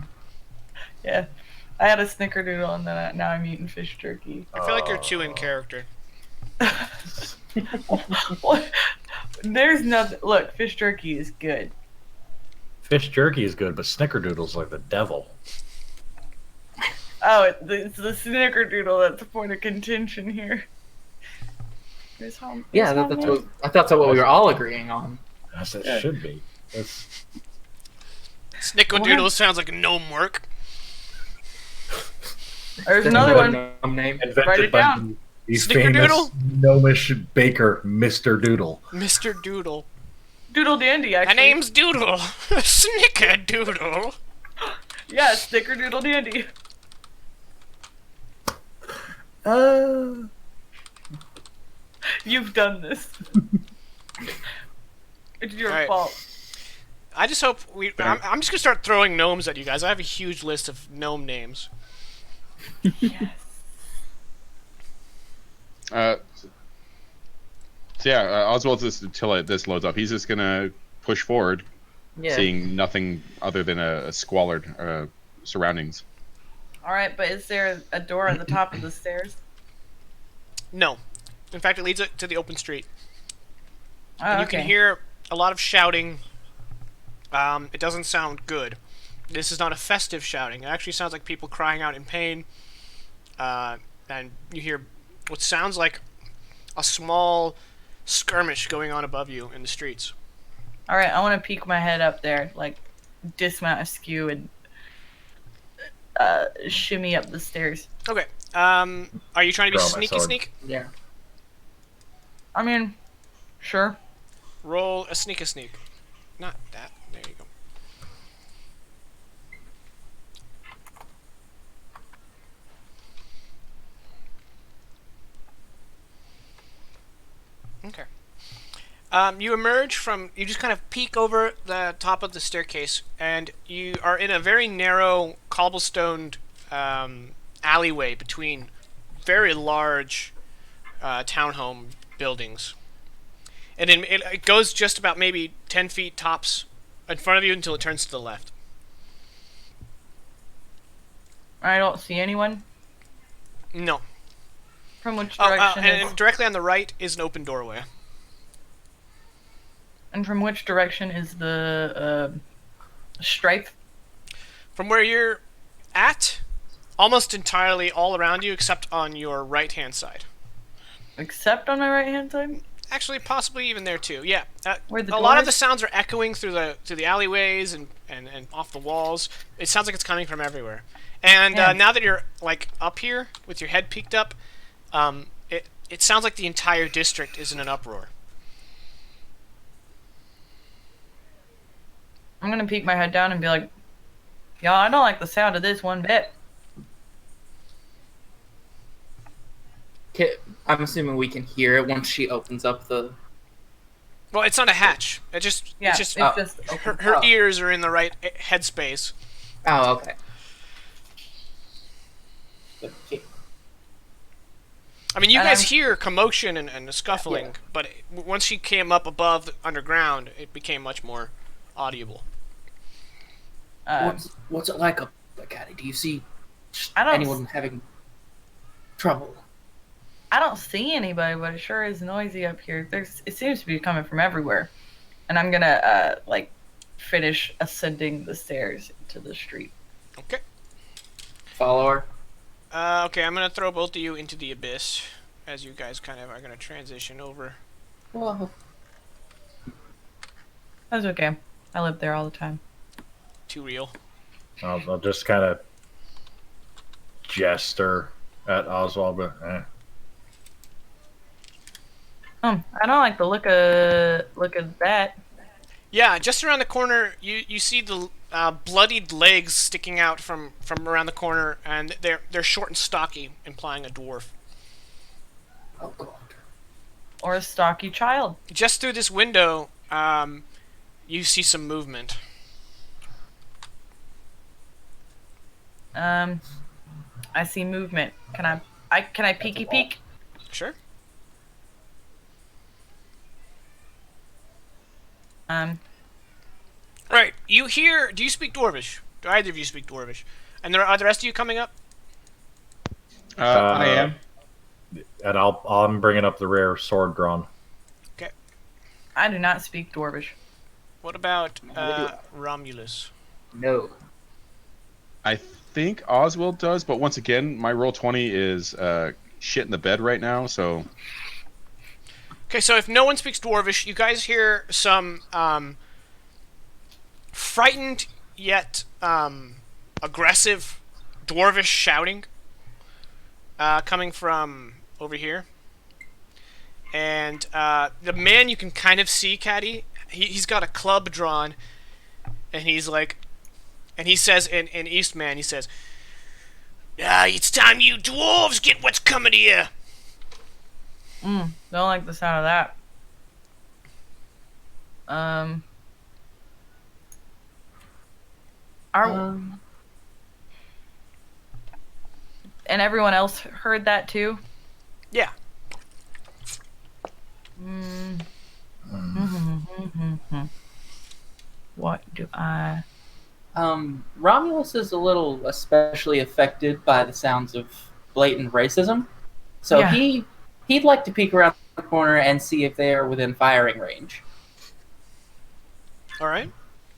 Yeah, I had a snickerdoodle and then now I'm eating fish jerky. I feel like you're too in character. What? There's nothing. Look, fish jerky is good. Fish jerky is good, but snickerdoodle's like the devil. Oh, it's the snickerdoodle that's the point of contention here. Yeah, that's what we were all agreeing on. As it should be. Snickerdoodle sounds like a gnome work. There's another one. Name. Write it down. The famous gnomish baker, Mr. Doodle. Mr. Doodle. Doodle Dandy, actually. My name's Doodle. Snickerdoodle. Yeah, Snickerdoodle Dandy. You've done this. It's your fault. I just hope I'm just gonna start throwing gnomes at you guys. I have a huge list of gnome names. Yes. So yeah, Oswald's just until this loads up. He's just gonna push forward, Yeah. seeing nothing other than a squalid surroundings. All right, but is there a door at the top of the stairs? No. In fact, it leads to the open street. Oh, And you okay. can hear a lot of shouting. It doesn't sound good. This is not a festive shouting. It actually sounds like people crying out in pain. And you hear what sounds like a small skirmish going on above you in the streets. All right, I want to peek my head up there, like dismount askew and shimmy up the stairs. Okay. Are you trying to be Draw my sword. sneak? Yeah. I mean, sure. Roll a sneak. Not that. There you go. Okay. You emerge from. You just kind of peek over the top of the staircase, and you are in a very narrow cobblestoned alleyway between very large townhome buildings. And then it goes just about maybe 10 feet tops in front of you until it turns to the left. I don't see anyone. No. From which Oh, direction and directly on the right is an open doorway. and from which direction is the stripe? From where you're at, almost entirely all around you except on your right-hand side. Except on my right hand side? Actually, possibly even there too. Yeah, Where the a lot of doors? the sounds are echoing through the alleyways and off the walls. It sounds like it's coming from everywhere. And Yeah. now that you're like up here with your head peeked up, it sounds like the entire district is in an uproar. I'm gonna peek my head down and be like, y'all, I don't like the sound of this one bit. I'm assuming we can hear it once she opens up the. Well, it's not a hatch. It's just just her ears are in the right headspace. Oh, okay. I mean, you And guys I'm- hear commotion and scuffling, Yeah. but once she came up above underground, it became much more audible. What's it like up there, Caddy? Do you see I don't anyone having trouble? I don't see anybody, but it sure is noisy up here. It seems to be coming from everywhere. And I'm gonna finish ascending the stairs to the street. Okay. Follow her. Okay, I'm gonna throw both of you into the abyss as you guys kind of are gonna transition over. Whoa. That's okay. I live there all the time. Too real. I'll just kind of gesture at Oswald, but I don't like the look of that. Yeah, just around the corner, you see the bloodied legs sticking out from around the corner, and they're short and stocky, implying a dwarf. Oh God. Or a stocky child. Just through this window, you see some movement. I see movement. Can I peeky peek? Sure. Right. You hear? Do you speak Dwarvish? Do either of you speak Dwarvish? And are the rest of you coming up? I am. and I'm bringing up the rare sword drawn. Okay. I do not speak Dwarvish. What about Romulus? No. I think Oswald does, but once again, my roll 20 is shit in the bed right now, so. Okay, so if no one speaks Dwarvish, you guys hear some frightened yet aggressive Dwarvish shouting coming from over here. And the man you can kind of see, Caddy, he's got a club drawn, and he's like, and he says in Eastman, he says, it's time you dwarves get what's coming to you. Don't like the sound of that. And everyone else heard that too? Yeah. Mm. What do I? Romulus is a little especially affected by the sounds of blatant racism, so Yeah. he'd like to peek around the corner and see if they are within firing range. All right.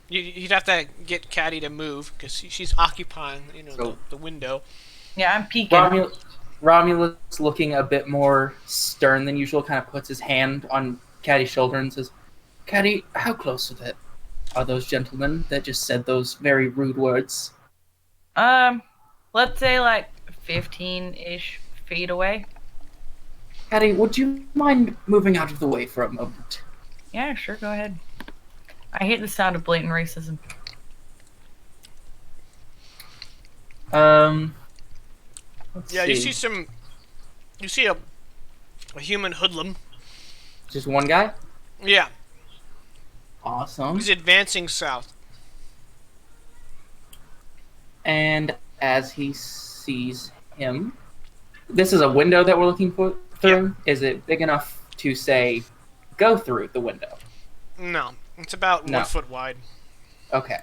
You'd have to get Caddy to move because she's occupying, So- the window. Yeah, I'm peeking. Romulus, looking a bit more stern than usual, kind of puts his hand on Caddy's shoulder and says, "Caddy, how close are those gentlemen that just said those very rude words?" Let's say like 15-ish feet away. Caddy, would you mind moving out of the way for a moment? Yeah, sure, go ahead. I hate the sound of blatant racism. Let's Yeah, see. you see a human hoodlum. Just one guy? Yeah, Awesome. he's advancing south. And as he sees him, this is a window that we're looking for through. Is it big enough to say, go through the window? No, it's about No. 1 foot wide. Okay.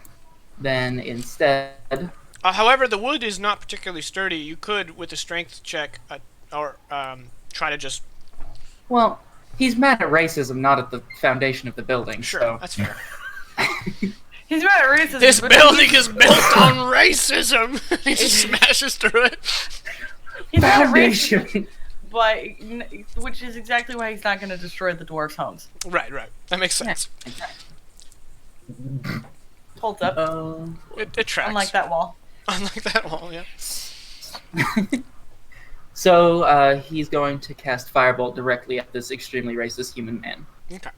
Then instead, However, the wood is not particularly sturdy. You could, with a strength check, or try to just. well, he's mad at racism, not at the foundation of the building. Sure, So. that's fair. He's mad at racism. This but building is built on racism. He just smashes through it. he's mad at racism, Foundation. but which is exactly why he's not going to destroy the dwarves' homes. Right. That makes sense. Holds up, It tracks. unlike that wall. Unlike that wall, yeah. So he's going to cast Firebolt directly at this extremely racist human man. Okay.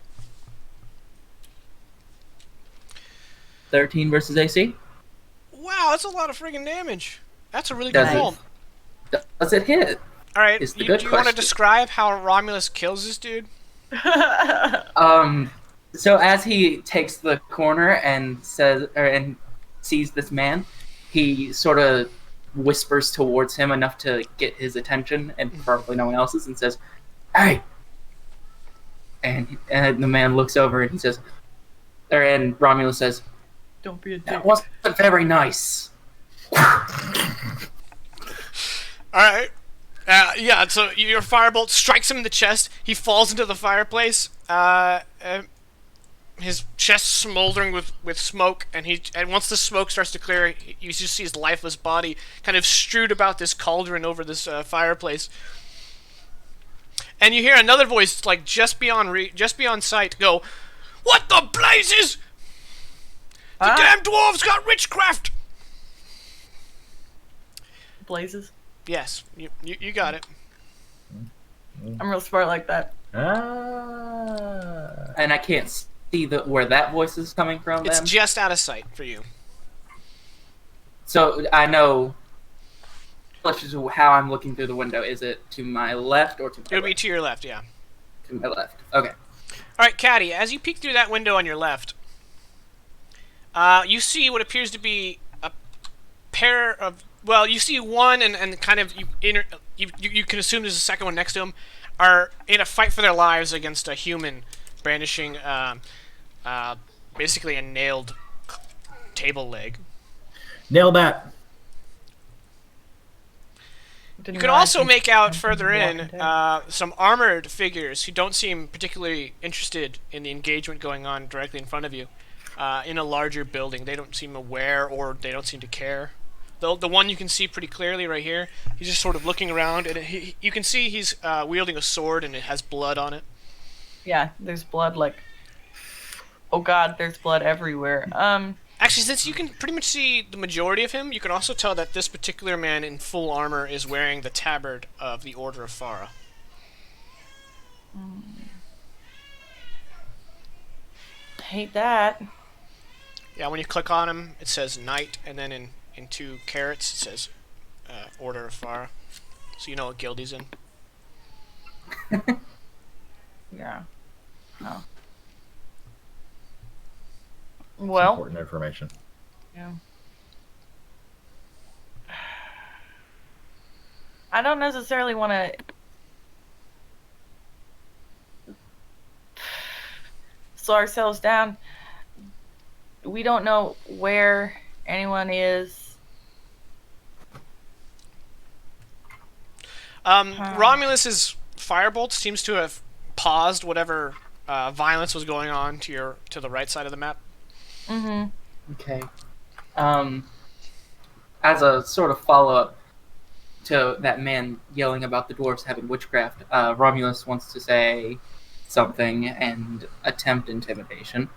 13 versus AC. Wow, that's a lot of friggin' damage. That's a really Does good it? roll. Does it hit? All right, Is the do good you want to question. describe how Romulus kills this dude? So as he takes the corner and and sees this man, he sort of whispers towards him enough to get his attention and probably no one else's, and says, "Hey!" And the man looks over and he says, and Romulus says, Don't be a dick. "That wasn't very nice." All right. Yeah, so your firebolt strikes him in the chest. He falls into the fireplace. His chest smoldering with smoke, and once the smoke starts to clear, you just see his lifeless body kind of strewed about this cauldron over this fireplace. And you hear another voice, like just beyond sight, go, "What the blazes? The damn dwarves got witchcraft!" Blazes. Yes, you got it. I'm real smart like that. And I can't see where that voice is coming from. It's then. just out of sight for you. So I know how I'm looking through the window. Is it to my left or to my It'll be right? to your left, yeah. To my left. Okay. All right, Caddy, as you peek through that window on your left, you see what appears to be a pair of. Well, you see one, and kind of you can assume there's a second one next to him, are in a fight for their lives against a human brandishing basically a nailed table leg. Nail that. You can also make out further in some armored figures who don't seem particularly interested in the engagement going on directly in front of you. In a larger building, they don't seem aware, or they don't seem to care. The one you can see pretty clearly right here, he's just sort of looking around, and you can see he's wielding a sword, and it has blood on it. Yeah, there's blood like. Oh God, there's blood everywhere. Actually, since you can pretty much see the majority of him, you can also tell that this particular man in full armor is wearing the tabard of the Order of Farah. Hate that. Yeah, when you click on him, it says Knight, and then in 2 carats, it says Order of Farah. So you know what guild he's in. Yeah. Oh. It's Well. important information. Yeah. I don't necessarily want to slow ourselves down. We don't know where anyone is. Romulus's firebolt seems to have paused whatever violence was going on to the right side of the map. Mm-hmm. Okay. As a sort of follow-up to that man yelling about the dwarves having witchcraft, Romulus wants to say something and attempt intimidation.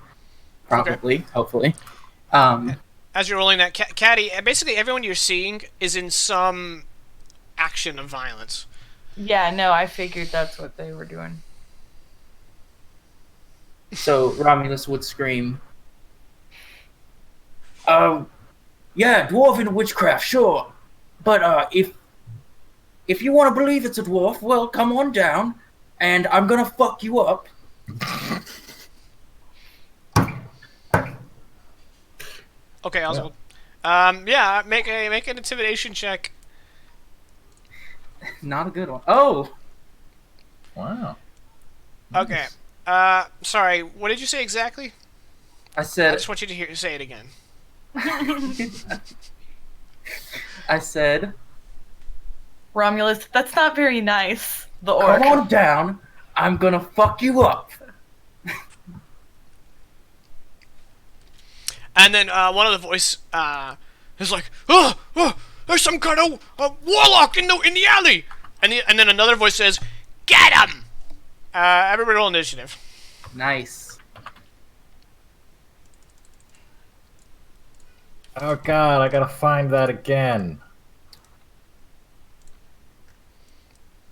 Probably, Okay. Hopefully. As you're rolling that, Caddy, basically everyone you're seeing is in some action of violence. Yeah, no, I figured that's what they were doing. So Romulus would scream, Yeah, dwarven witchcraft, sure. But if you want to believe it's a dwarf, well, come on down, and I'm gonna fuck you up. Okay, Oswald. Yeah, make an intimidation check. not a good one. Oh! Wow. Okay. Sorry, what did you say exactly? I I said, just want you to say it again. I said, Romulus, that's not very nice. The orc. Come on down, I'm gonna fuck you up. And then one of the voice is like, oh, there's some kind of warlock in the alley. And then another voice says, get him! Everybody roll initiative. nice. Oh god, I gotta find that again.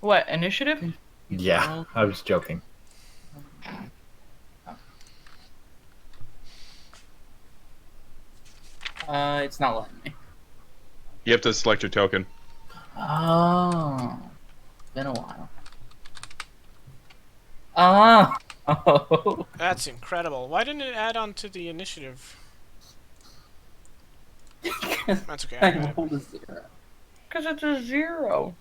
What, initiative? Yeah, I was joking. It's not letting me. You have to select your token. Oh. Been a while. Oh. That's incredible. Why didn't it add on to the initiative? That's okay. I got it. rolled a 0. Because it's a 0.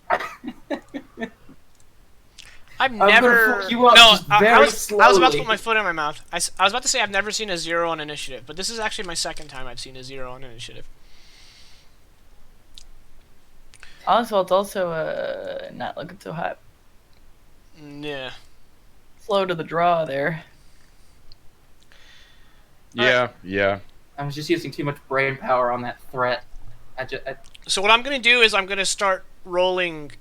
I've gonna never. fuck you up No, just I very was about to slowly. put my foot in my mouth. I was about to say I've never seen a 0 on initiative, but this is actually my second time I've seen a 0 on initiative. Oswald's also not looking so hot. Yeah. Slow to the draw there. Yeah, yeah. I was just using too much brain power on that threat. So what I'm gonna do is I'm gonna start rolling.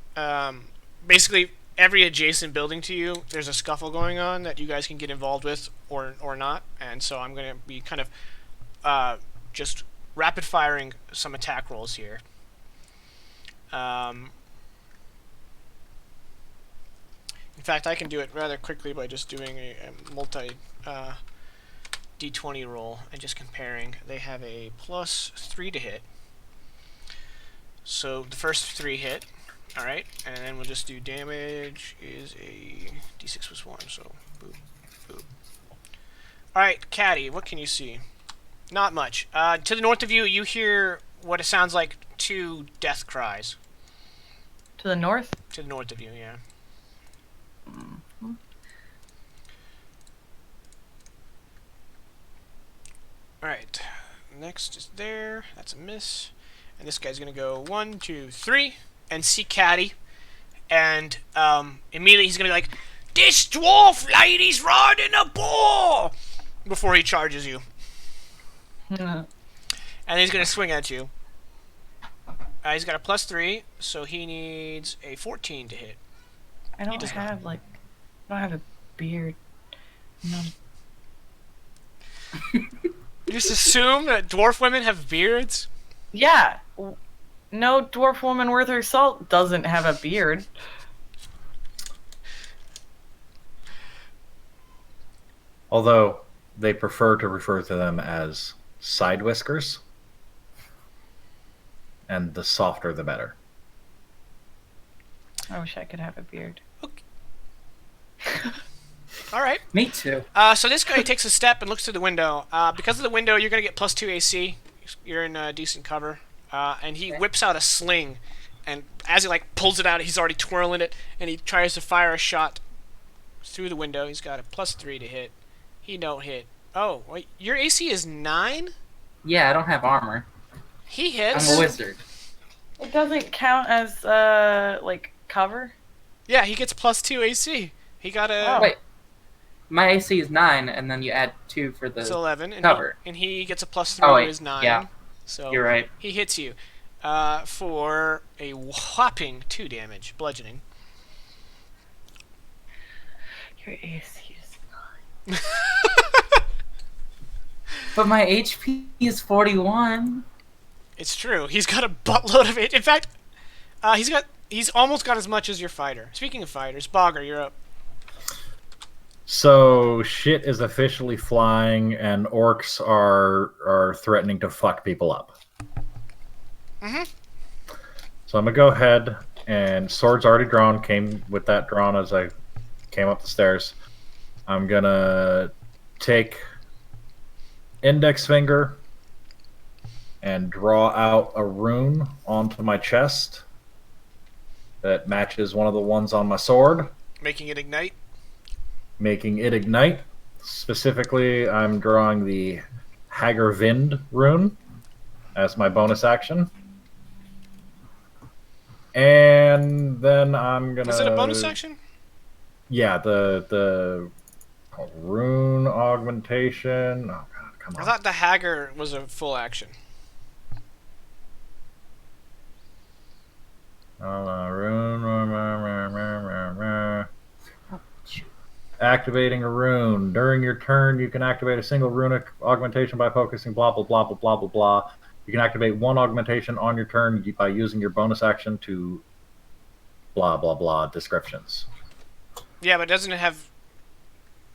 Basically, every adjacent building to you, there's a scuffle going on that you guys can get involved with or not, and so I'm gonna be kind of just rapid firing some attack rolls here. In fact, I can do it rather quickly by just doing a multi d20 roll and just comparing. They have a +3 to hit. So the first 3 hit. Alright, and then we'll just do damage is a d6 plus 1, so boop, boop. Alright, Caddy, what can you see? Not much. To the north of you, you hear what it sounds like 2 death cries. To the north? To the north of you, yeah. Mm-hmm. Alright, next is there. That's a miss. And this guy's gonna go 1, 2, 3, and see Caddy. And immediately he's gonna be like, this dwarf lady's riding a boar! Before he charges you. And he's gonna swing at you. He's got a +3, so he needs a 14 to hit. I don't does have a beard. No. You just assume that dwarf women have beards? Yeah. No dwarf woman worth her salt doesn't have a beard. Although they prefer to refer to them as side whiskers. And the softer the better. I wish I could have a beard. Alright. Me too. So this guy takes a step and looks through the window. Because of the window, you're going to get +2 AC. You're in decent cover. And he whips out a sling. And as he pulls it out, he's already twirling it. And he tries to fire a shot through the window. He's got a +3 to hit. He don't hit. Oh, wait, your AC is 9? Yeah, I don't have armor. He hits. I'm a wizard. It doesn't count as like cover. Yeah, he gets +2 AC. He got a. Oh. Wait, my AC is 9, and then you add 2 for the It's 11, and cover. he gets a +3 Oh, to wait, his 9. yeah. So You're right. he hits you for a whopping 2 damage, bludgeoning. Your AC is 9. But my HP is 41. It's true. He's got a buttload of it. In fact, he's almost got as much as your fighter. Speaking of fighters, Bogger, you're up. So shit is officially flying, and orcs are threatening to fuck people up. Mm-hmm. So I'm gonna go ahead, and sword's already drawn. Came with that drawn as I came up the stairs. I'm gonna take index finger and draw out a rune onto my chest that matches one of the ones on my sword, Making it ignite. making it ignite. Specifically, I'm drawing the Hagervind rune as my bonus action. And then I'm gonna... Is it a bonus action? Yeah, the rune augmentation. Oh god, come on. I thought the Hagger was a full action. Activating a rune. During your turn, you can activate a single runic augmentation by focusing blah, blah, blah, blah, blah, blah, blah. You can activate one augmentation on your turn by using your bonus action to blah, blah, blah descriptions. Yeah, but doesn't it have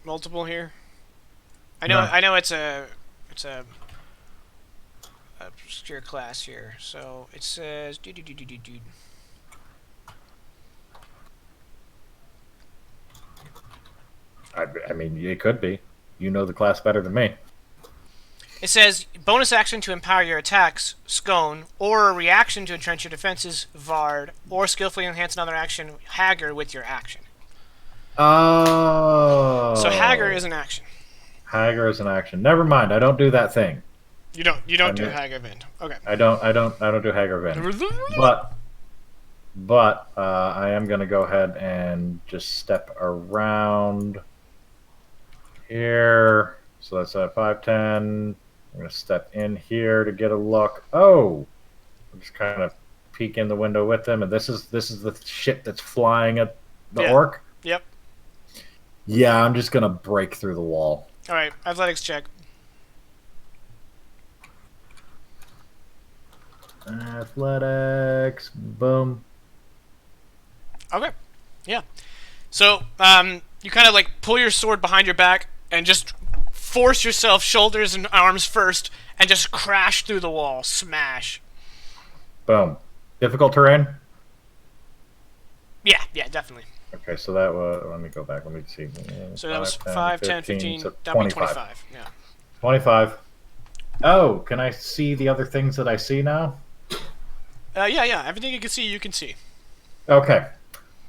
multiple here? I No. know it's a obscure class here. So it says I mean, it could be. You know the class better than me. It says bonus action to empower your attacks, Scone, or a reaction to entrench your defenses, Vard, or skillfully enhance another action, Hagger, with your action. Oh. So Hagger is an action. Hagger is an action. Never mind. I don't do that thing. You don't do mean- Hagger Vind. Okay. I don't do Hagervind. But I am gonna go ahead and just step around here. So that's at 5'10". I'm gonna step in here to get a look. Oh, I'm just kind of peek in the window with them, and this is the shit that's flying at the orc. Yep. Yeah, I'm just gonna break through the wall. All right. Athletics check. Athletics, boom. Okay. Yeah. So you kind of like pull your sword behind your back and just force yourself shoulders and arms first, and just crash through the wall. Smash. Boom. Difficult terrain? Yeah, definitely. Okay, so that was... Let me go back. Let me see. So that was 5, 10, 15, so that'd be 25. Yeah. 25. Oh, can I see the other things that I see now? Yeah. Everything you can see. Okay.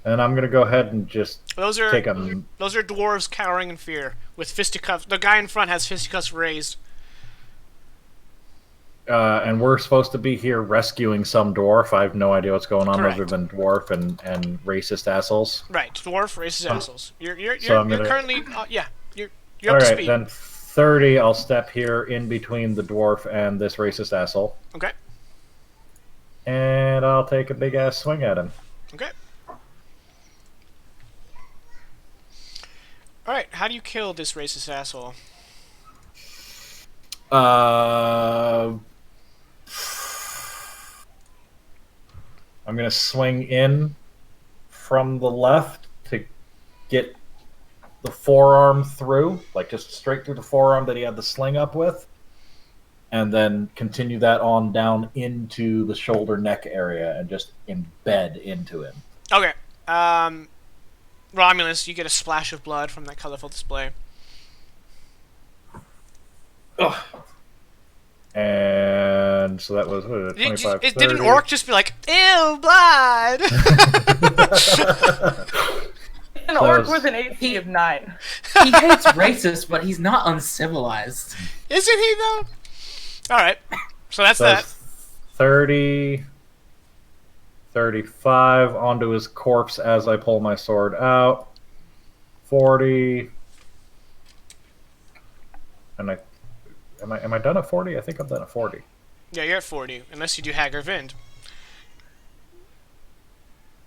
And I'm going to go ahead and just Those are take a... dwarves cowering in fear with fisticuffs. The guy in front has fisticuffs raised. and we're supposed to be here rescuing some dwarf. I have no idea what's going on Correct. other than dwarf and racist assholes. Right, dwarf, racist assholes. You're gonna- currently you're All up to right, speed. then 30, I'll step here in between the dwarf and this racist asshole. Okay. And I'll take a big-ass swing at him. Okay. Alright, how do you kill this racist asshole? I'm going to swing in from the left to get the forearm through, like just straight through the forearm that he had the sling up with, and then continue that on down into the shoulder neck area and just embed into him. Okay. Romulus, you get a splash of blood from that colorful display. Ugh. And so that was what, 25, Did 30. an orc just be like, ew, blood? An orc with an AC of 9. He hates racists, but he's not uncivilized. Isn't he though? All right. So that's that. 30, 35 onto his corpse as I pull my sword out. 40. And am I done at 40? I think I'm done at 40. Yeah, you're at 40, unless you do Hager Vind.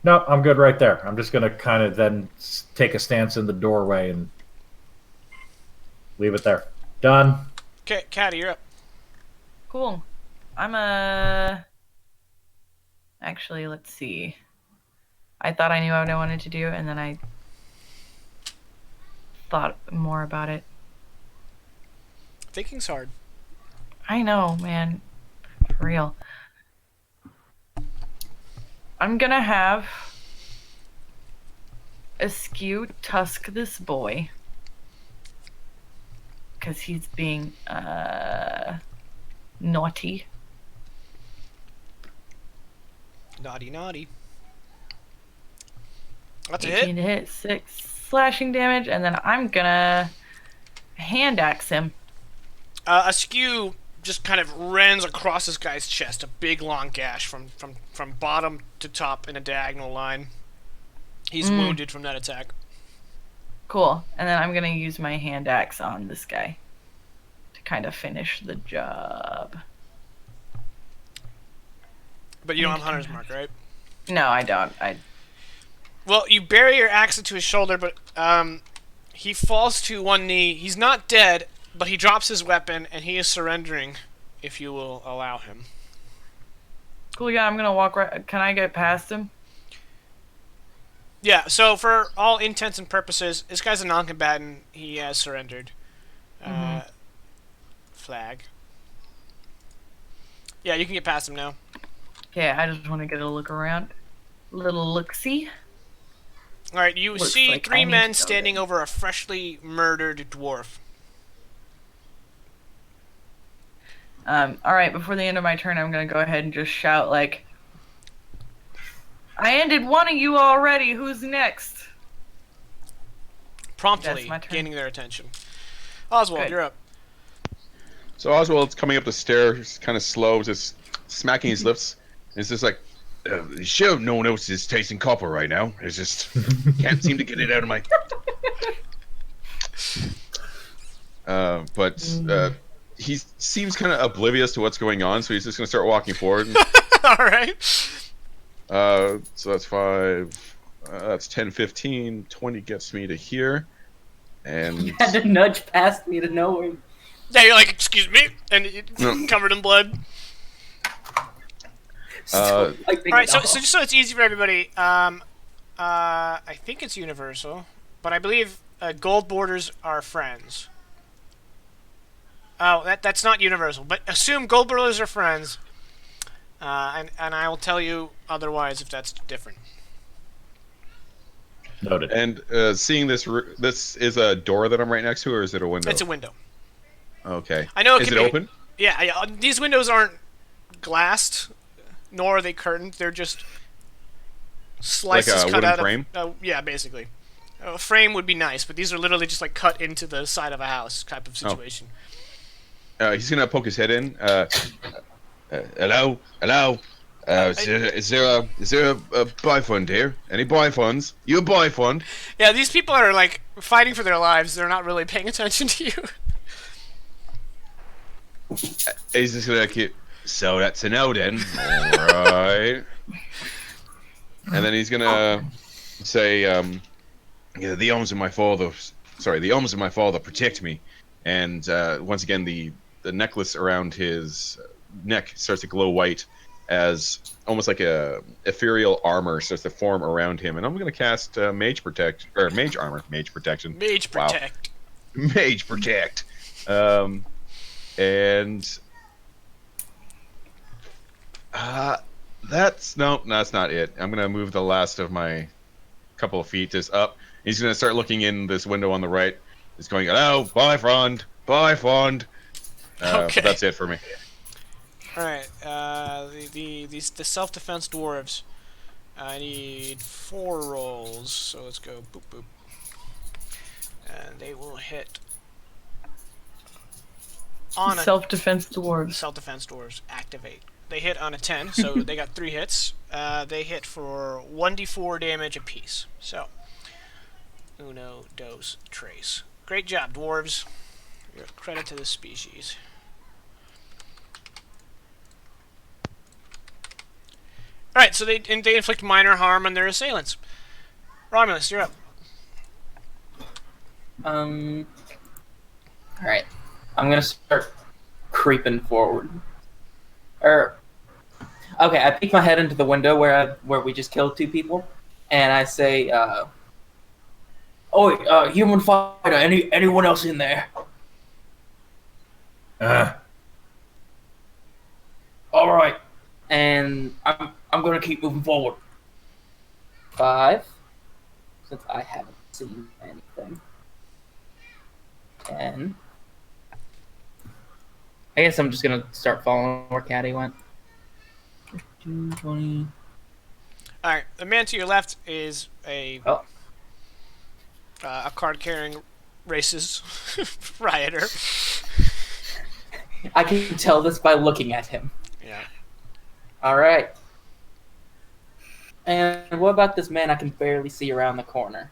No, I'm good right there. I'm just gonna kind of then take a stance in the doorway and leave it there. Done. Okay, Caddy, you're up. Cool. I'm Actually, let's see. I thought I knew what I wanted to do, and then I thought more about it. Thinking's hard. I know, man. For real. I'm gonna have Askew tusk this boy. Because he's being, naughty. Naughty, naughty. That's a 18 hit. to hit, 6 slashing damage, and then I'm gonna hand axe him. Askew just kind of rends across this guy's chest, a big long gash from bottom to top in a diagonal line. He's wounded from that attack. Cool. And then I'm gonna use my hand axe on this guy to kind of finish the job. But you don't have Hunter's Mark, right? No, I don't. Well, you bury your axe into his shoulder, but he falls to one knee. He's not dead, but he drops his weapon, and he is surrendering, if you will allow him. Cool, yeah, I'm gonna walk right... Can I get past him? Yeah, so for all intents and purposes, this guy's a non-combatant. He has surrendered. Flag. Yeah, you can get past him now. Okay, I just want to get a look around. Little look-see. Alright, you Looks see like I three need men to go standing there. over a freshly murdered dwarf. Alright, before the end of my turn, I'm gonna go ahead and just shout, like... I ended one of you already, who's next? Promptly That's my turn. gaining their attention. Oswald, Good. you're up. So Oswald's coming up the stairs, kind of slow, just smacking his lips. It's just like, sure, no one else is tasting copper right now. It's just can't seem to get it out of my. But he seems kind of oblivious to what's going on, so he's just gonna start walking forward. Alright. So that's 5. That's 10, 15, 20 gets me to here, and You had to nudge past me to know him. Yeah, you're like, excuse me, and you're covered in blood. Alright, so just so it's easy for everybody, I think it's universal, but I believe gold borders are friends. Oh, that's not universal, but assume gold borders are friends, and I will tell you otherwise if that's different. Noted. And seeing this is a door that I'm right next to, or is it a window? It's a window. Okay. I know it Is can it be open? Yeah. These windows aren't glassed, nor are they curtained. They're just slices Like a cut wooden out frame? of. Yeah, basically. A frame would be nice, but these are literally just like cut into the side of a house type of situation. He's gonna poke his head in. Hello. Is there a Bifund here? Any Bifunds? You a Bifund? Yeah, these people are like fighting for their lives. They're not really paying attention to you. He's just gonna keep. So that's a no then. All right. And then he's gonna say, yeah, the arms of my father. Sorry, the arms of my father protect me. And once again, the necklace around his neck starts to glow white, as almost like a ethereal armor starts to form around him. And I'm gonna cast mage protection. Mage protect. Wow. Mage protect. And that's not it. I'm gonna move the last of my couple of feet just up. He's gonna start looking in this window on the right. He's going, hello, Bifund. Okay. But that's it for me. All right. The self-defense dwarves. I need 4 rolls, so let's go boop boop. And they will hit on a Self-defense dwarves. self-defense dwarves. Activate. They hit on a 10, so they got 3 hits. They hit for 1d4 damage apiece. So, uno, dos, tres. Great job, dwarves. You're a credit to this species. Alright, so they inflict minor harm on their assailants. Romulus, you're up. Alright. I'm gonna start creeping forward. Okay, I peek my head into the window where we just killed 2 people, and I say, "Oi, human fighter, anyone else in there?" Alright. And I'm gonna keep moving forward. 5. Since I haven't seen anything. 10. I guess I'm just gonna start following where Caddy went. 15, 20. Alright, the man to your left is a card-carrying racist rioter. I can tell this by looking at him. Yeah. Alright. And what about this man I can barely see around the corner?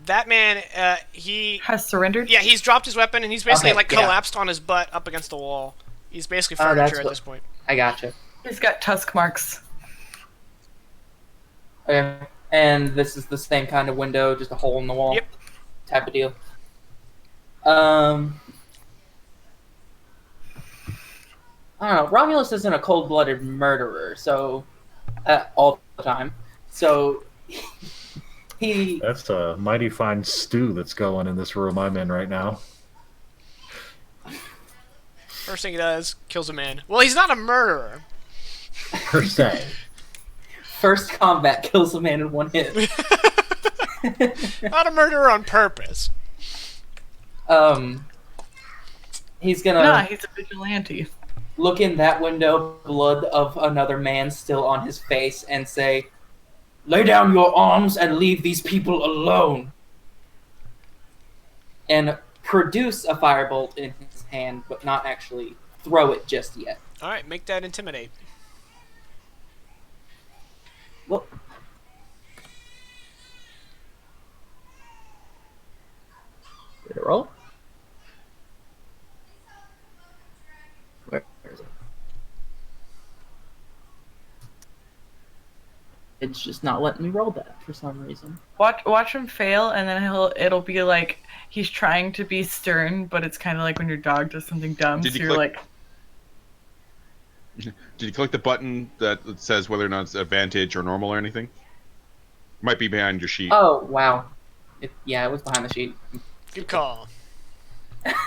That man, he Has surrendered? yeah, he's dropped his weapon and he's basically Okay, yeah. collapsed on his butt up against the wall. He's basically furniture at this point. I gotcha. He's got tusk marks. Okay. And this is the same kind of window, just a hole in the wall. Yep. Type of deal. I don't know. Romulus isn't a cold-blooded murderer, so all the time. So he. That's a mighty fine stew that's going in this room I'm in right now. First thing he does, kills a man. Well, he's not a murderer. Per se. First combat kills a man in 1 hit. Not a murderer on purpose. He's gonna Nah, he's a vigilante. look in that window, blood of another man still on his face, and say, "Lay down your arms and leave these people alone." And produce a firebolt in his hand, but not actually throw it just yet. Alright, make that intimidate. Well, did it roll? Where is it? It's just not letting me roll that for some reason. Watch him fail, and then it'll be like he's trying to be stern, but it's kind of like when your dog does something dumb. Did So you you're click- like, Did you click the button that says whether or not it's advantage or normal or anything? Might be behind your sheet. Oh, wow. Yeah, it was behind the sheet. Good call.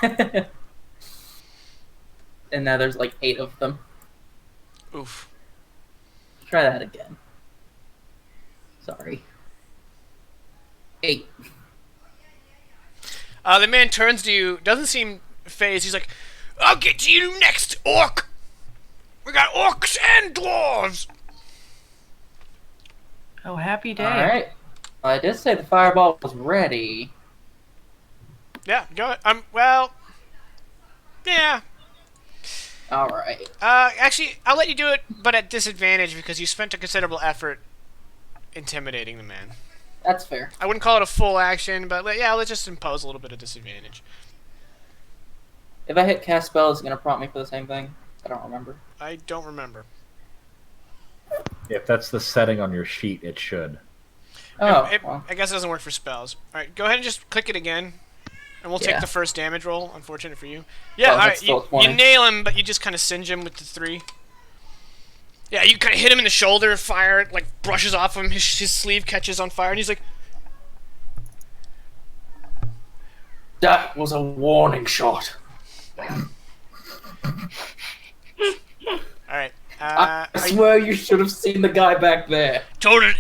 And now there's like 8 of them. Oof. Try that again. Sorry. 8. The man turns to you, doesn't seem phased. He's like, "I'll get to you next, orc! We got orcs and dwarves!" oh, happy day. Alright. I did say the fireball was ready. Yeah, go ahead. Well, yeah. Alright. Actually, I'll let you do it, but at disadvantage because you spent a considerable effort intimidating the man. That's fair. I wouldn't call it a full action, but yeah, let's just impose a little bit of disadvantage. If I hit cast spell, is it going to prompt me for the same thing? I don't remember. I don't remember. If that's the setting on your sheet, it should. Oh, I guess it doesn't work for spells. Alright, go ahead and just click it again. And we'll take Yeah. the first damage roll, unfortunate for you. Yeah, Oh, alright, that's still you 20. nail him, but you just kind of singe him with the 3. Yeah, you kind of hit him in the shoulder, fire, like, brushes off him, his sleeve catches on fire, and he's like, That was a warning shot. alright. I swear you should have seen the guy back there.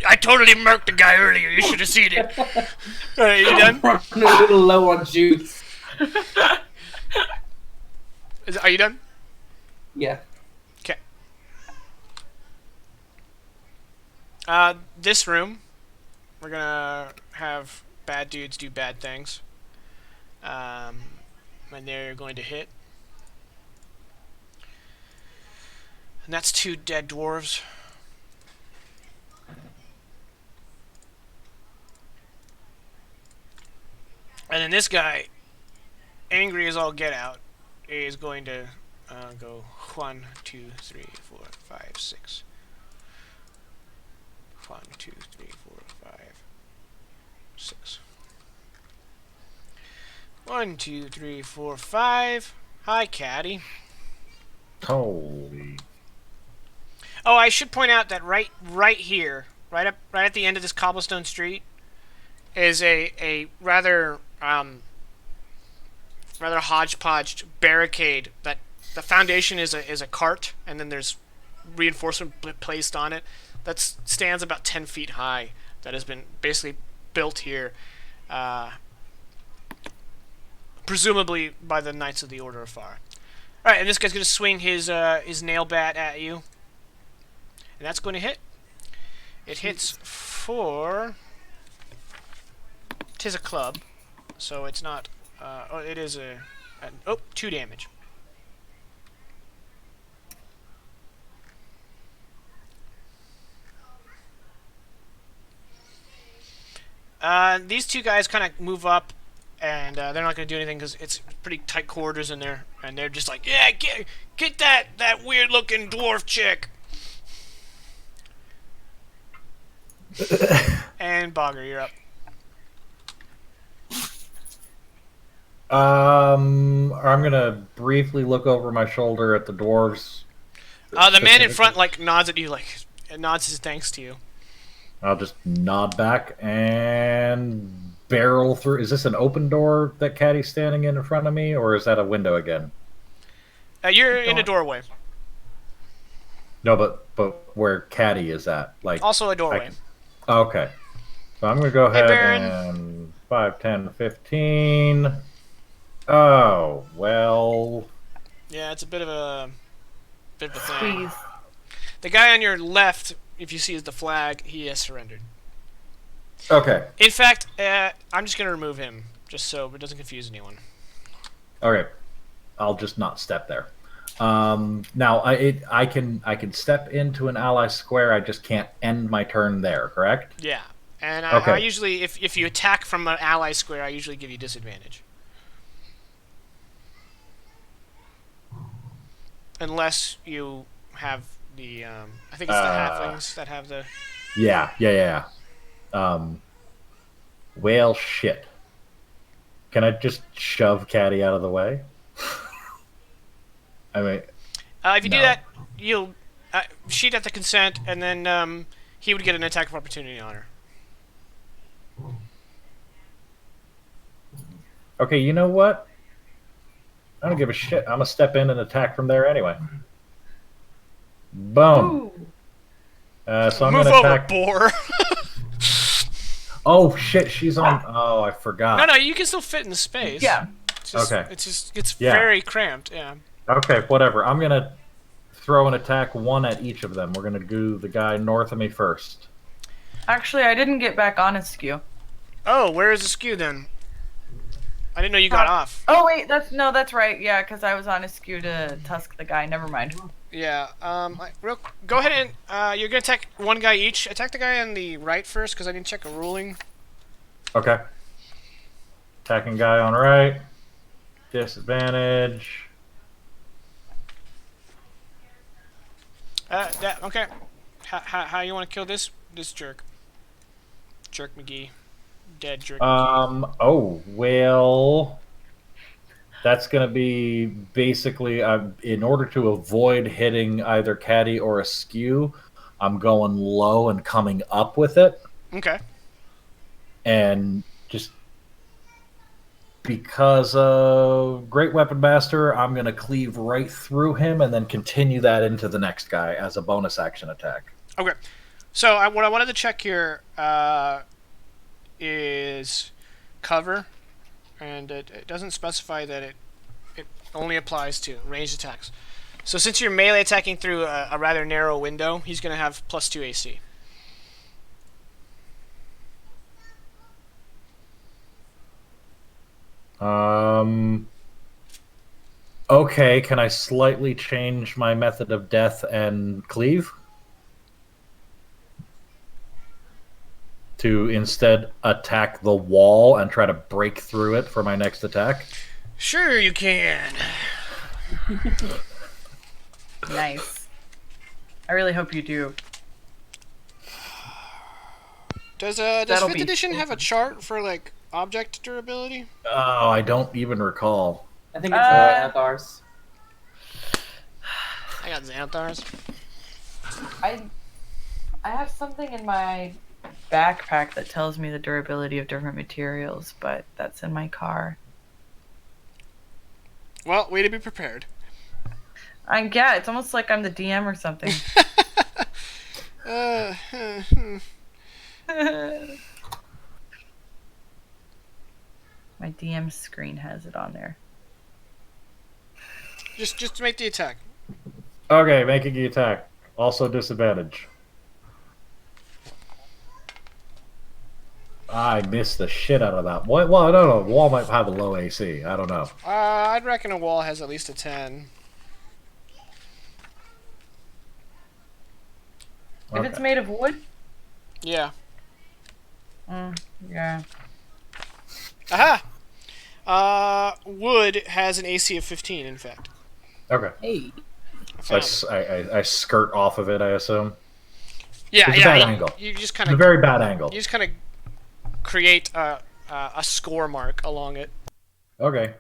I totally murked the guy earlier, you should have seen it. Alright, you done? Running a little low on juice. Are you done? Yeah. Okay. This room, we're gonna have bad dudes do bad things. And they're going to hit. And that's 2 dead dwarves. And then this guy, angry as all get out, is going to go 1, 2, 3, 4, 5, 6. 1, 2, 3, 4, 5, 6. 1, 2, 3, 4, 5. Hi, Caddy. Holy. Oh, I should point out that right here, right at the end of this cobblestone street, is a rather hodgepodge barricade. That the foundation is a cart, and then there's reinforcement placed on it that stands about 10 feet high. That has been basically built here, presumably by the Knights of the Order of Fire. All right, and this guy's gonna swing his nail bat at you, and that's going to hit. It hits for. Tis a club, so it's not. It is a 2 damage. These 2 guys kind of move up, and they're not going to do anything because it's pretty tight quarters in there, and they're just like, yeah, get that weird looking dwarf chick. And Bogger, you're up. I'm gonna briefly look over my shoulder at the dwarves. The man in front like nods at you, like nods his thanks to you. I'll just nod back and barrel through. Is this an open door that Caddy's standing in front of me, or is that a window again? You're in a doorway. No, but where Caddy is at, like Also a doorway. Okay, so I'm gonna go ahead Baron. and 5, 10, 15. Oh well. Yeah, it's a bit of a thing. Squeeze. The guy on your left, if you see, is the flag. He has surrendered. Okay. In fact, I'm just gonna remove him, just so it doesn't confuse anyone. Okay. I'll just not step there. Now I can step into an ally square. I just can't end my turn there. Correct? Yeah, and Okay. I usually, if you attack from an ally square, I usually give you disadvantage. Unless you have the, I think it's the halflings that have the... Yeah. Well, shit. Can I just shove Caddy out of the way? I mean... if you do No. that, you'll sheet at the consent, and then he would get an attack of opportunity on her. Okay, you know what? I don't give a shit. I'm gonna step in and attack from there anyway. Boom. Ooh. So I'm Move gonna over, attack. boar. Oh shit, she's on. Oh, I forgot. No, you can still fit in the space. Yeah. It's just, Okay. It's Yeah. very cramped. Yeah. Okay, whatever. I'm gonna throw an attack, 1 at each of them. We're gonna do the guy north of me first. Actually, I didn't get back on askew. Oh, where is the skew then? I didn't know you got off. Oh wait, that's right. Yeah, because I was on askew to tusk the guy. Never mind. Yeah. Go ahead and you're gonna attack 1 guy each. Attack the guy on the right first, because I didn't check a ruling. Okay. Attacking guy on right. Disadvantage. Okay. How you want to kill this jerk? Jerk McGee. Dead jerk McGee. Oh, well, that's going to be basically, in order to avoid hitting either Caddy or Askew, I'm going low and coming up with it. Okay. And just because of Great Weapon Master, I'm going to cleave right through him and then continue that into the next guy as a bonus action attack. Okay. So what I wanted to check here is cover, and it doesn't specify that it only applies to ranged attacks. So since you're melee attacking through a rather narrow window, he's going to have +2 AC. Okay, can I slightly change my method of death and cleave? To instead attack the wall and try to break through it for my next attack? Sure you can. Nice. I really hope you do. Does That'll 5th be edition have a awesome. chart for like object durability? Oh, I don't even recall. I think it's ours. I got Xanthars. I have something in my backpack that tells me the durability of different materials, but that's in my car. Well, way to be prepared. Yeah, it's almost like I'm the DM or something. My DM screen has it on there. just to make the attack. Okay, making the attack. Also disadvantage. I missed the shit out of that. Well, I don't know. Wall might have a low AC. I don't know. I'd reckon a wall has at least a 10. If it's made of wood? Yeah. Yeah. Aha! Wood has an AC of 15, in fact. Okay. Hey. So Found it. I skirt off of it, I assume. Yeah, It's a yeah. bad You, angle. you just It's kind a of very bad angle. you just kind of create a score mark along it. Okay.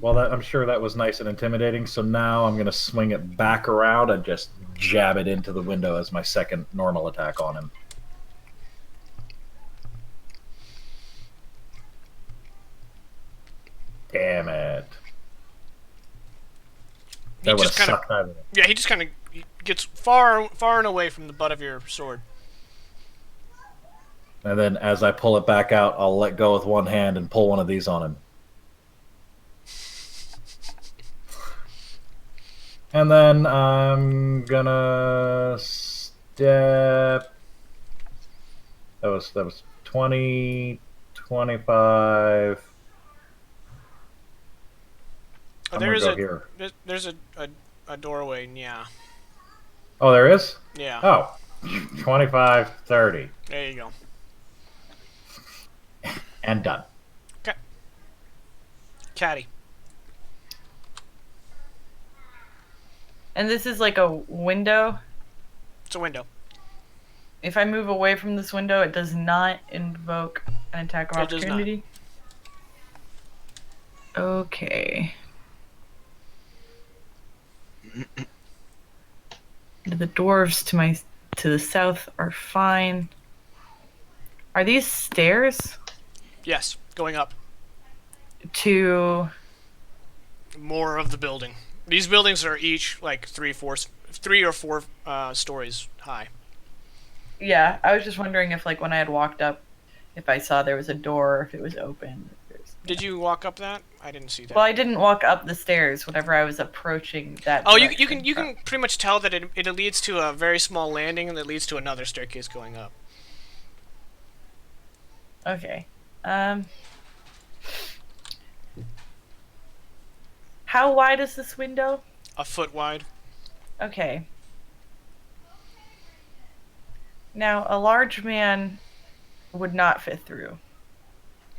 Well, I'm sure that was nice and intimidating. So now I'm going to swing it back around and just jab it into the window as my second normal attack on him. Damn it. That would have just kinda- sucked either. Yeah, he just kind of gets far and away from the butt of your sword. And then as I pull it back out, I'll let go with one hand and pull one of these on him. And then I'm gonna step. That was 20, 25. I'm There gonna is go a here. there's a doorway. Yeah. Oh, there is? Yeah. Oh, 25, 30. There you go. And done. Caddy. And this is like a window. It's a window. If I move away from this window, it does not invoke an attack of It does not. opportunity. Okay. The dwarves to the south are fine. Are these stairs Yes, going up. to? More of the building. These buildings are each like 3 or 4 stories high. Yeah, I was just wondering if, like, when I had walked up, if I saw there was a door, or if it was open. Did you walk up that? I didn't see that. Well, I didn't walk up the stairs. Whenever I was approaching that. Oh, you direction. can pretty much tell that it leads to a very small landing that leads to another staircase going up. Okay. How wide is this window? A foot wide. Okay. Now, a large man would not fit through.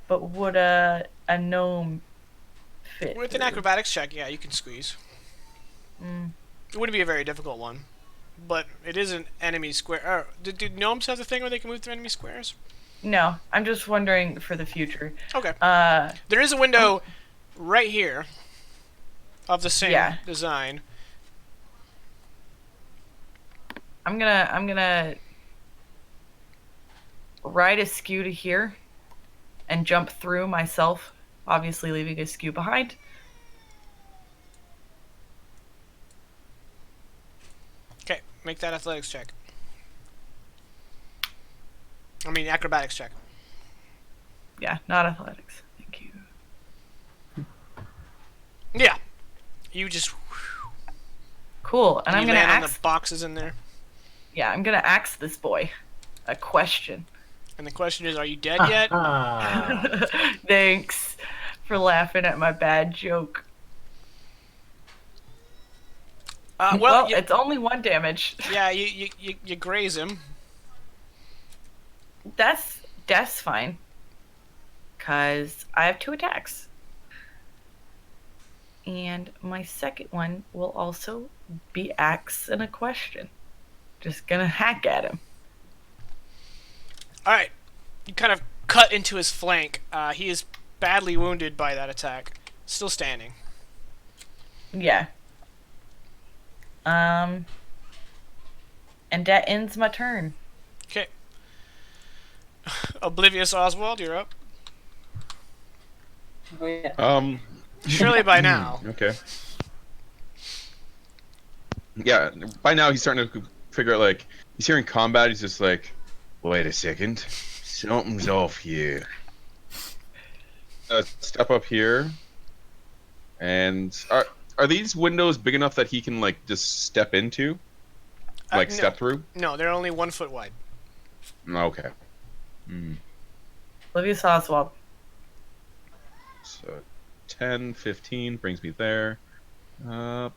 But would a gnome fit With an through? acrobatics check, yeah, you can squeeze. It wouldn't be a very difficult one. But it is an enemy square. Do gnomes have the thing where they can move through enemy squares? No, I'm just wondering for the future. Okay. There is a window right here of the same design. I'm gonna ride a skew to here and jump through myself, obviously leaving a skew behind. Okay, make that athletics check. I mean, acrobatics check. Yeah, not athletics. Thank you. Yeah. You just... Cool, and I'm you gonna land on ask. the boxes in there. Yeah, I'm gonna ask this boy a question. And the question is, are you dead yet? Thanks for laughing at my bad joke. Well, it's only 1 damage. yeah, you graze him. That's fine. Cause I have 2 attacks. And my second one will also be axe and a question. Just gonna hack at him. All right, you kind of cut into his flank. He is badly wounded by that attack. Still standing. Yeah. And that ends my turn. Okay. Oblivious Oswald, you're up. Oh, yeah. Surely by now. Okay. Yeah, by now he's starting to figure out, like, he's hearing combat, he's just like, wait a second, something's off here. Step up here, and are these windows big enough that he can, like, just step into? Like, No. step through? No, they're only 1 foot wide. Okay. Hmm. Oblivious Oswald. So 10, 15 brings me there. And